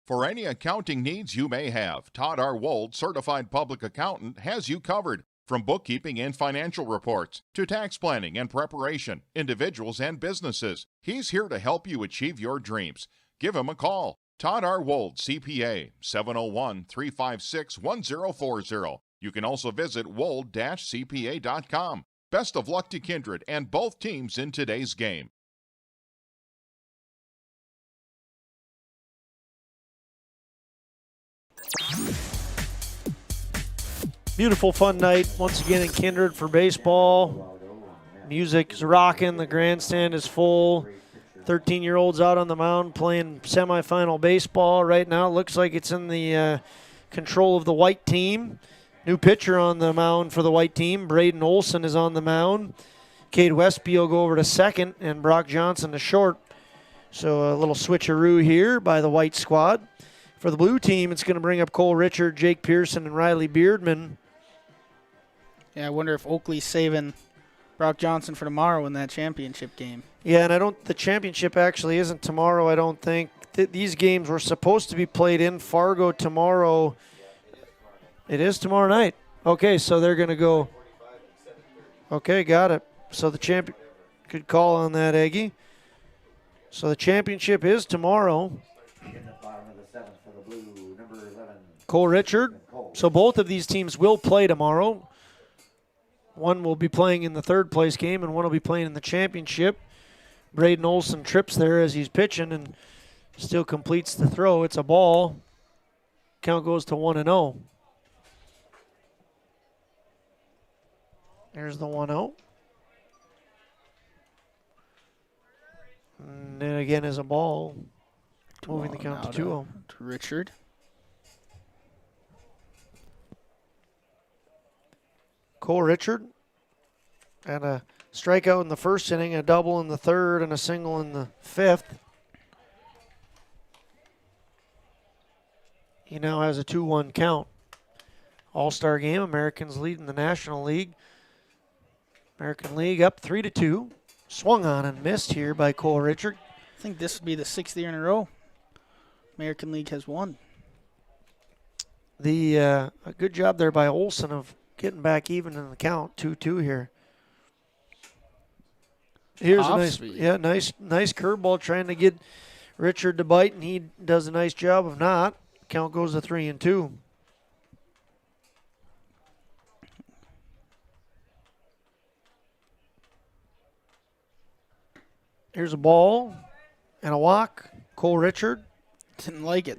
For any accounting needs you may have, Todd R. Wold, Certified Public Accountant, has you covered. From bookkeeping and financial reports to tax planning and preparation, individuals and businesses, he's here to help you achieve your dreams. Give him a call. Todd R. Wold, CPA, 701-356-1040. You can also visit wold-cpa.com. Best of luck to Kindred and both teams in today's game. Beautiful, fun night once again in Kindred for baseball. Music is rocking. The grandstand is full. 13-year-olds out on the mound playing semifinal baseball. Right now it looks like it's in the control of the white team. New pitcher on the mound for the white team. Braden Olson is on the mound. Cade Westby will go over to second and Brock Johnson to short. So a little switcheroo here by the white squad. For the blue team, it's going to bring up Cole Richard, Jake Pearson, and Riley Beardman. Yeah, I wonder if Oakley's saving Brock Johnson for tomorrow in that championship game. Yeah, and the championship actually isn't tomorrow, I don't think. These games were supposed to be played in Fargo tomorrow. It is tomorrow night. Okay, so they're going to go. Okay, got it. So the champion, good call on that, Eggie. So the championship is tomorrow. Cole Richard. So both of these teams will play tomorrow. One will be playing in the third place game and one will be playing in the championship. Braden Olson trips there as he's pitching and still completes the throw. It's a ball. Count goes to 1-0. There's the 1-0. And then again is a ball. Moving the count to 2-0. To Richard. Cole Richard and a strikeout in the first inning, a double in the third, and a single in the fifth. He now has a 2-1 count. All-star game, Americans leading the National League. American League up 3-2. Swung on and missed here by Cole Richard. I think this would be the 6th year in a row American League has won. A good job there by Olson of getting back even in the count, 2-2 here. Here's a nice curveball trying to get Richard to bite, and he does a nice job of not. Count goes to 3-2. Here's a ball and a walk. Cole Richard. Didn't like it.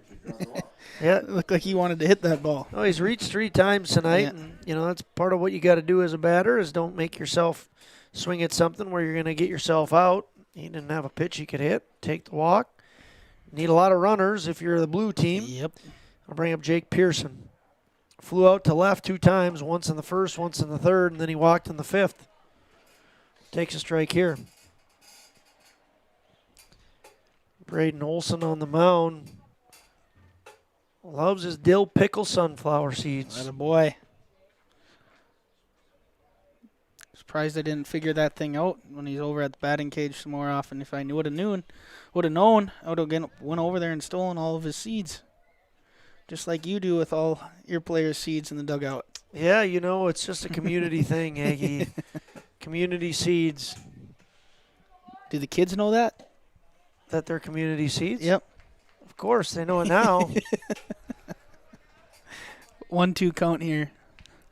Yeah, it looked like he wanted to hit that ball. Oh, he's reached 3 times tonight. Yeah. And, that's part of what you got to do as a batter is don't make yourself swing at something where you're going to get yourself out. He didn't have a pitch he could hit. Take the walk. Need a lot of runners if you're the blue team. Yep. I'll bring up Jake Pearson. Flew out to left 2 times, once in the first, once in the third, and then he walked in the 5th. Takes a strike here. Braden Olson on the mound. Loves his dill pickle sunflower seeds. Atta boy. Surprised I didn't figure that thing out when he's over at the batting cage some more often. If I would have known, I would have went over there and stolen all of his seeds. Just like you do with all your players' seeds in the dugout. Yeah, you know, it's just a community thing, Aggie. Community seeds. Do the kids know that? That they're community seeds? Yep. Of course, they know it now. 1-2 count here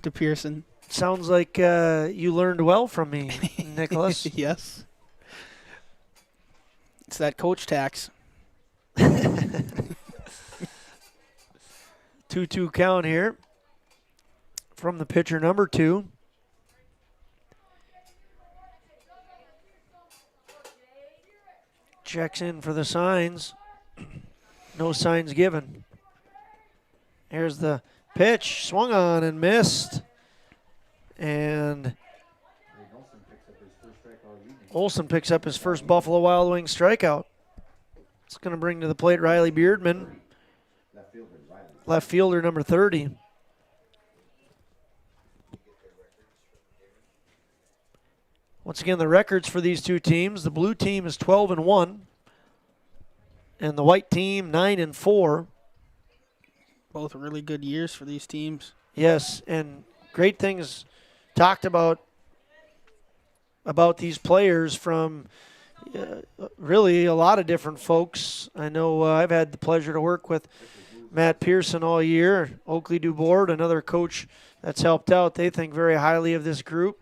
to Pearson. Sounds like you learned well from me, Nicholas. Yes. It's that coach tax. 2-2 count here from the pitcher number 2. Checks in for the signs. No signs given. Here's the pitch. Swung on and missed. And Olson picks up his first Buffalo Wild Wings strikeout. It's going to bring to the plate Riley Beardman, left fielder number 30. Once again, the records for these two teams: the blue team is 12-1, and the white team 9-4. Both really good years for these teams. Yes, and great things talked about these players from really a lot of different folks. I know I've had the pleasure to work with Matt Pearson all year, Oakley DuBois, another coach that's helped out. They think very highly of this group.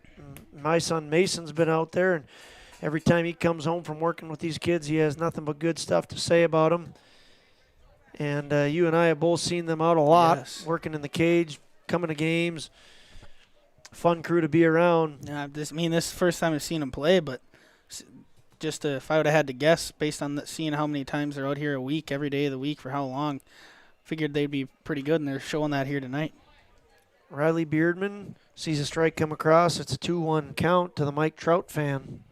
My son Mason's been out there, and every time he comes home from working with these kids, he has nothing but good stuff to say about them. And you and I have both seen them out a lot, Yes. working in the cage, coming to games. Fun crew to be around. Yeah, this is the first time I've seen them play, but just if I would have had to guess based on seeing how many times they're out here a week, every day of the week for how long, figured they'd be pretty good, and they're showing that here tonight. Riley Beardman sees a strike come across. It's a 2-1 count to the Mike Trout fan.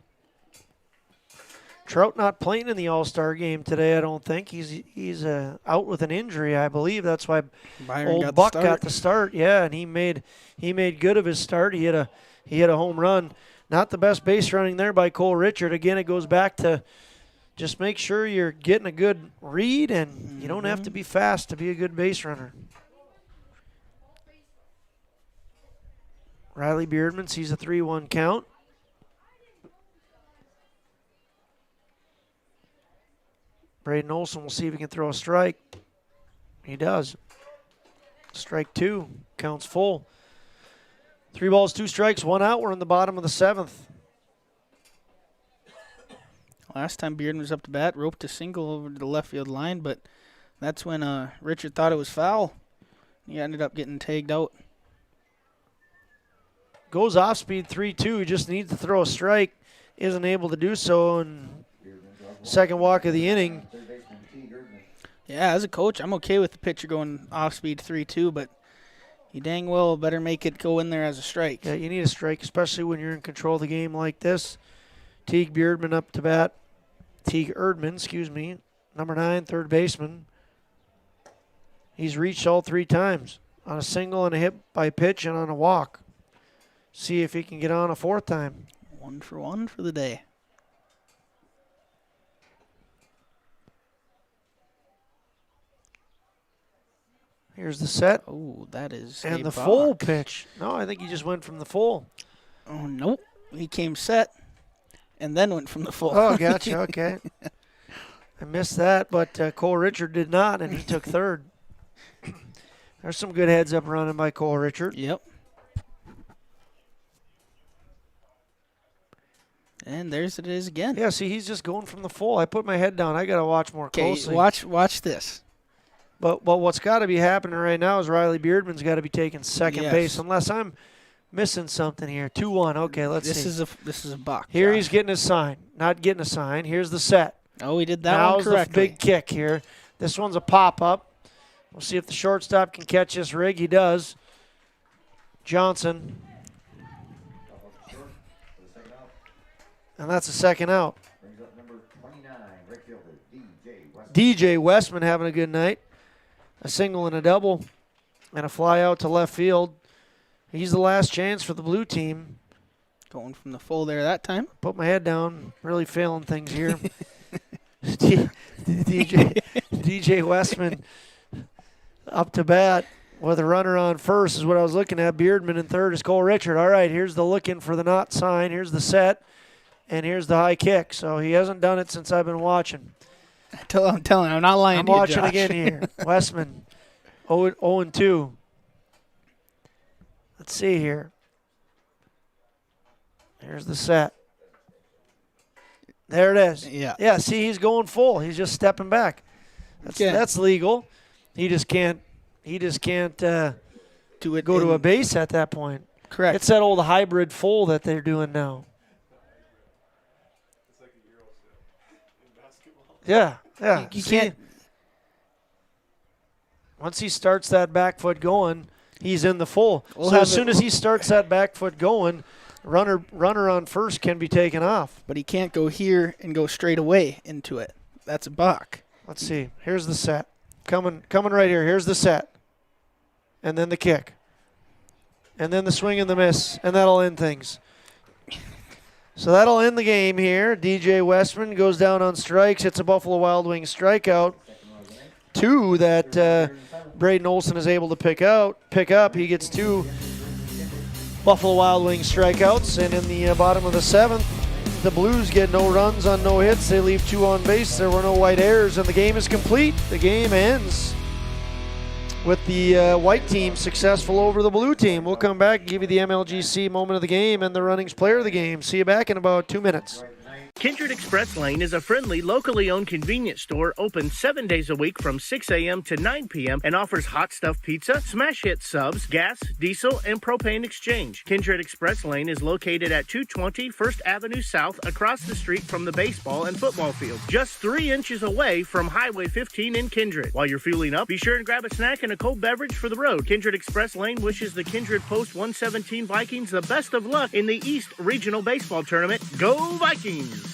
Trout not playing in the All-Star game today, I don't think. He's out with an injury, I believe. That's why old Buck got the start. Yeah, and he made good of his start. He hit a home run. Not the best base running there by Cole Richard. Again, it goes back to just make sure you're getting a good read, and you don't have to be fast to be a good base runner. Riley Beardman sees a 3-1 count. Braden Olson will see if he can throw a strike. He does. Strike 2. Counts full. 3 balls, 2 strikes, 1 out. We're in the bottom of the 7th. Last time Bearden was up to bat, roped a single over to the left field line, but that's when Richard thought it was foul. He ended up getting tagged out. Goes off speed 3-2. He just needs to throw a strike. Isn't able to do so. And second walk of the inning. Yeah, as a coach, I'm okay with the pitcher going off speed 3-2, but you dang well better make it go in there as a strike. Yeah, you need a strike, especially when you're in control of the game like this. Teague Beardman up to bat. Teague Erdman, number 9, third baseman. He's reached all 3 times on a single and a hit by pitch and on a walk. See if he can get on a 4th time. 1 for 1 for the day. Here's the set. Oh, that is and a the balk. full pitch. No, I think he just went from the full. Oh, nope. He came set and then went from the full. Oh, gotcha. Okay. I missed that, but Cole Richard did not, and he took 3rd. There's some good heads up running by Cole Richard. Yep. And there's it is again. Yeah, see, he's just going from the full. I put my head down. I got to watch more closely. Watch this. But what's got to be happening right now is Riley Beardman's got to be taking second base, unless I'm missing something here. 2-1. Okay, let's see. This is a balk. Here he's getting his sign. Not getting a sign. Here's the set. Oh, he did that one correctly. Now's the big kick here. This one's a pop-up. We'll see if the shortstop can catch this rig. He does. Johnson. And that's a second out. Brings up number 29, right fielder, DJ Westman having a good night. A single and a double and a fly out to left field. He's the last chance for the blue team. Going from the full there that time. Put my head down. Really failing things here. DJ Westman up to bat with a runner on first is what I was looking at. Beardman in third is Cole Richard. All right, here's the look in for the not sign. Here's the set, and here's the high kick. So he hasn't done it since I've been watching. I'm telling you, I'm not lying to you, watching Josh. again here. Westman, 0-2. Let's see here. Here's the set. There it is. Yeah. Yeah, see, he's going full. He's just stepping back. That's legal. He just can't go to a base at that point. Correct. It's that old hybrid full that they're doing now. Yeah. You can't. Once he starts that back foot going, he's in the full. We'll so as soon as he starts that back foot going, runner on first can be taken off. But he can't go here and go straight away into it. That's a balk. Let's see. Here's the set. Coming right here. Here's the set. And then the kick. And then the swing and the miss. And that'll end things. So that'll end the game here. DJ Westman goes down on strikes. It's a Buffalo Wild Wings strikeout. 2 that Braden Olson is able to pick up. He gets 2 Buffalo Wild Wings strikeouts. And in the bottom of the 7th, the Blues get no runs on no hits. They leave 2 on base. There were no white errors, and the game is complete. The game ends with the white team successful over the blue team. We'll come back and give you the MLGC moment of the game and the Runnings player of the game. See you back in about 2 minutes. Kindred Express Lane is a friendly, locally owned convenience store open 7 days a week from 6 a.m. to 9 p.m. and offers hot stuff pizza, smash hit subs, gas, diesel, and propane exchange. Kindred Express Lane is located at 220 First Avenue South across the street from the baseball and football field, just 3 inches away from Highway 15 in Kindred. While you're fueling up, be sure and grab a snack and a cold beverage for the road. Kindred Express Lane wishes the Kindred Post 117 Vikings the best of luck in the East Regional Baseball Tournament. Go Vikings!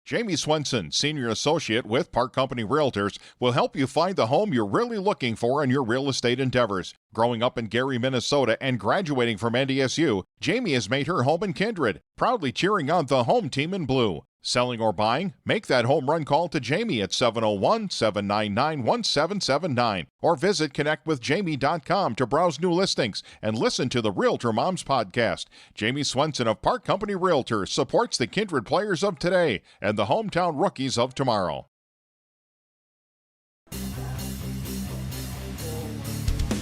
Jamie Swenson, Senior Associate with Park Company Realtors, will help you find the home you're really looking for in your real estate endeavors. Growing up in Gary, Minnesota, and graduating from NDSU, Jamie has made her home in Kindred, proudly cheering on the home team in blue. Selling or buying? Make that home run call to Jamie at 701-799-1779 or visit connectwithjamie.com to browse new listings and listen to the Realtor Moms podcast. Jamie Swenson of Park Company Realtors supports the Kindred players of today and the hometown rookies of tomorrow.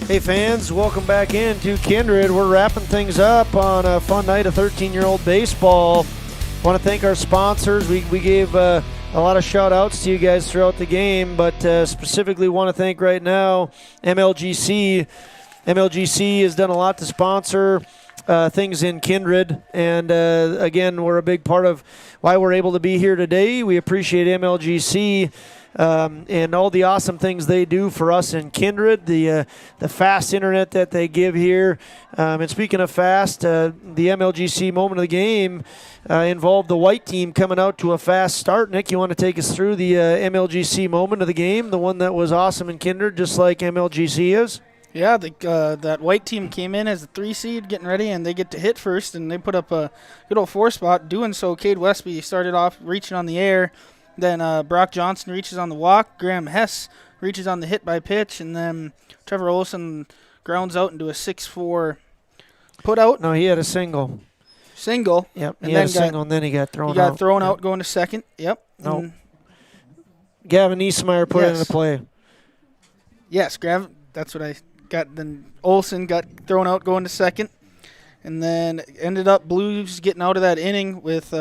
Hey fans, welcome back into Kindred. We're wrapping things up on a fun night of 13-year-old baseball. Want to thank our sponsors. We gave a lot of shout-outs to you guys throughout the game, but specifically want to thank right now MLGC. MLGC has done a lot to sponsor things in Kindred, and again, we're a big part of why we're able to be here today. We appreciate MLGC and all the awesome things they do for us in Kindred, the fast internet that they give here. And speaking of fast, the MLGC moment of the game involved the white team coming out to a fast start. Nick, you want to take us through the MLGC moment of the game, the one that was awesome in Kindred, just like MLGC is? Yeah, that white team came in as a 3 seed, getting ready, and they get to hit first, and they put up a good old 4 spot. Doing so, Cade Westby started off reaching on the air. Then Brock Johnson reaches on the walk. Graham Hess reaches on the hit by pitch, and then Trevor Olson grounds out into a 6-4 put out. No, he had a single. Yep. He had a single, and then he got thrown out. He got thrown out going to second. Yep. No. Gavin Niemeyer put it into play. Yes, that's what I got. Then Olson got thrown out going to second. And then ended up Blues getting out of that inning with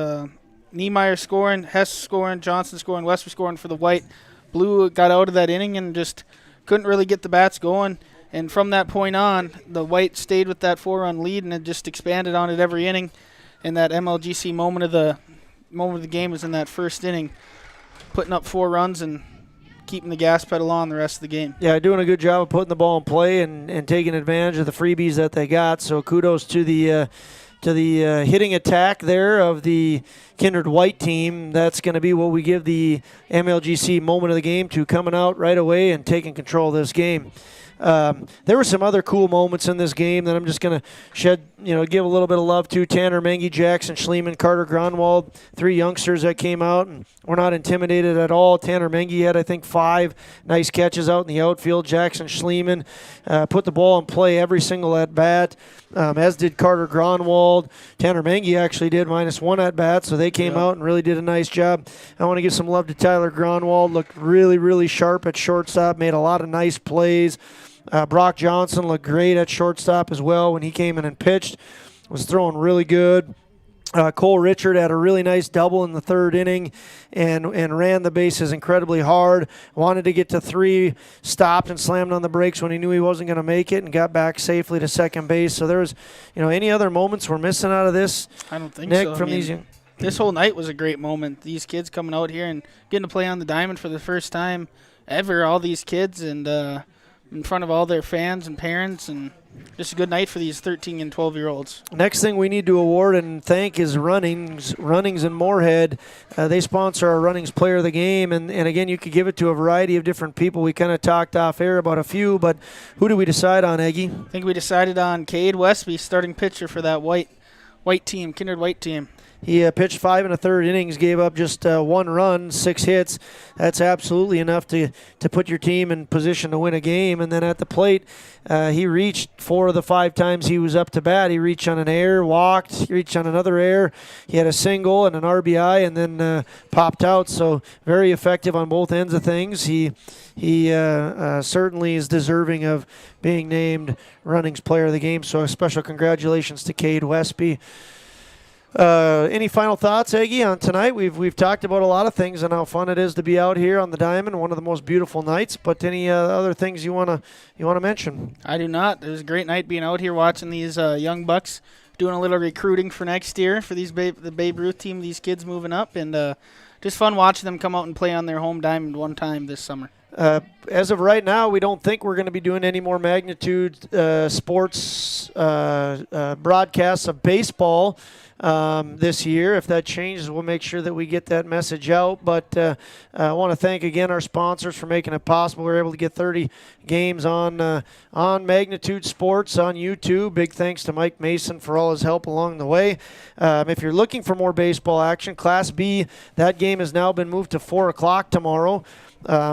Niemeyer scoring, Hess scoring, Johnson scoring, Westby scoring for the white. Blue got out of that inning and just couldn't really get the bats going. And from that point on, the white stayed with that 4-run lead and it just expanded on it every inning. And that MLGC moment of the game was in that first inning, putting up 4 runs and keeping the gas pedal on the rest of the game. Yeah, doing a good job of putting the ball in play and taking advantage of the freebies that they got. So kudos to the hitting attack there of the Kindred white team. That's going to be what we give the MLGC moment of the game to, coming out right away and taking control of this game. There were some other cool moments in this game that I'm just going to give a little bit of love to. Tanner Mengi, Jackson Schliemann, Carter Gronwald, 3 youngsters that came out and were not intimidated at all. Tanner Mengi had, I think, 5 nice catches out in the outfield. Jackson Schliemann put the ball in play every single at-bat, as did Carter Gronwald. Tanner Mengi actually did -1 at-bat, so they came out and really did a nice job. I want to give some love to Tyler Gronwald. Looked really, really sharp at shortstop, made a lot of nice plays. Brock Johnson looked great at shortstop as well when he came in and pitched. Was throwing really good. Cole Richard had a really nice double in the 3rd inning and ran the bases incredibly hard. Wanted to get to 3, stopped and slammed on the brakes when he knew he wasn't going to make it, and got back safely to second base. So there was, any other moments we're missing out of this? I don't think Nick, so. from these young. This whole night was a great moment. These kids coming out here and getting to play on the diamond for the first time ever. All these kids and in front of all their fans and parents, and just a good night for these 13 and 12-year-olds. Next thing we need to award and thank is Runnings in Moorhead. They sponsor our Runnings Player of the Game, and again, you could give it to a variety of different people. We kind of talked off air about a few, but who did we decide on, Eggie? I think we decided on Cade Westby, starting pitcher for that white team, Kindred white team. He pitched 5 1/3 innings, gave up just 1 run, 6 hits. That's absolutely enough to put your team in position to win a game. And then at the plate, he reached 4 of the 5 times he was up to bat. He reached on an error, walked, he reached on another error. He had a single and an RBI, and then popped out. So very effective on both ends of things. He certainly is deserving of being named Runnings Player of the Game. So a special congratulations to Cade Westby. Any final thoughts, Eggie, on tonight? We've talked about a lot of things and how fun it is to be out here on the diamond, one of the most beautiful nights. But any other things you wanna mention? I do not. It was a great night being out here watching these young bucks doing a little recruiting for next year for these the Babe Ruth team. These kids moving up, and just fun watching them come out and play on their home diamond one time this summer. As of right now, we don't think we're going to be doing any more Magnitude sports broadcasts of baseball this year. If that changes, we'll make sure that we get that message out. But I want to thank again our sponsors for making it possible. We were able to get 30 games on Magnitude Sports on YouTube. Big thanks to Mike Mason for all his help along the way. If you're looking for more baseball action, Class B, that game has now been moved to 4 o'clock tomorrow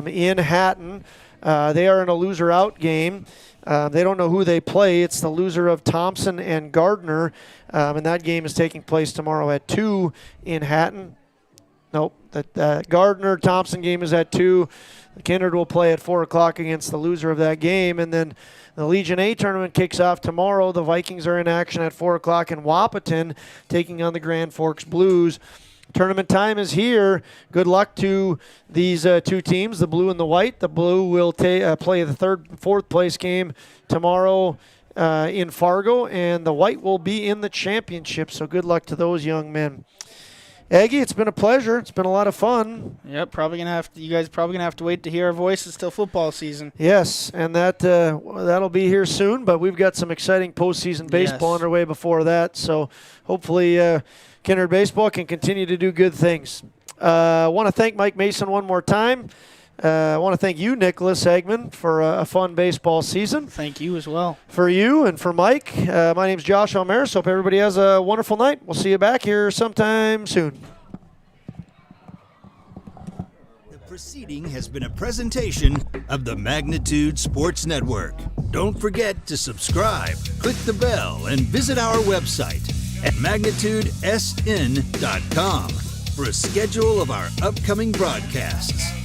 in Hatton. They are in a loser-out game. They don't know who they play. It's the loser of Thompson and Gardner, and that game is taking place tomorrow at 2 in Hatton. Nope, that Gardner-Thompson game is at 2. The Kindred will play at 4 o'clock against the loser of that game, and then the Legion A tournament kicks off tomorrow. The Vikings are in action at 4 o'clock in Wapaton, taking on the Grand Forks Blues. Tournament time is here. Good luck to these 2 teams, the blue and the white. The blue will play the 3rd and 4th place game tomorrow in Fargo, and the white will be in the championship. So good luck to those young men. Aggie, it's been a pleasure. It's been a lot of fun. Yep, you guys probably gonna have to wait to hear our voices till football season. Yes, and that'll be here soon. But we've got some exciting postseason baseball underway before that. So hopefully Kindred Baseball can continue to do good things. I want to thank Mike Mason one more time. I want to thank you, Nicholas Eggman, for a fun baseball season. Thank you as well. For you and for Mike. My name's Josh Almaris. Hope everybody has a wonderful night. We'll see you back here sometime soon. The proceeding has been a presentation of the Magnitude Sports Network. Don't forget to subscribe, click the bell, and visit our website at magnitudesn.com for a schedule of our upcoming broadcasts.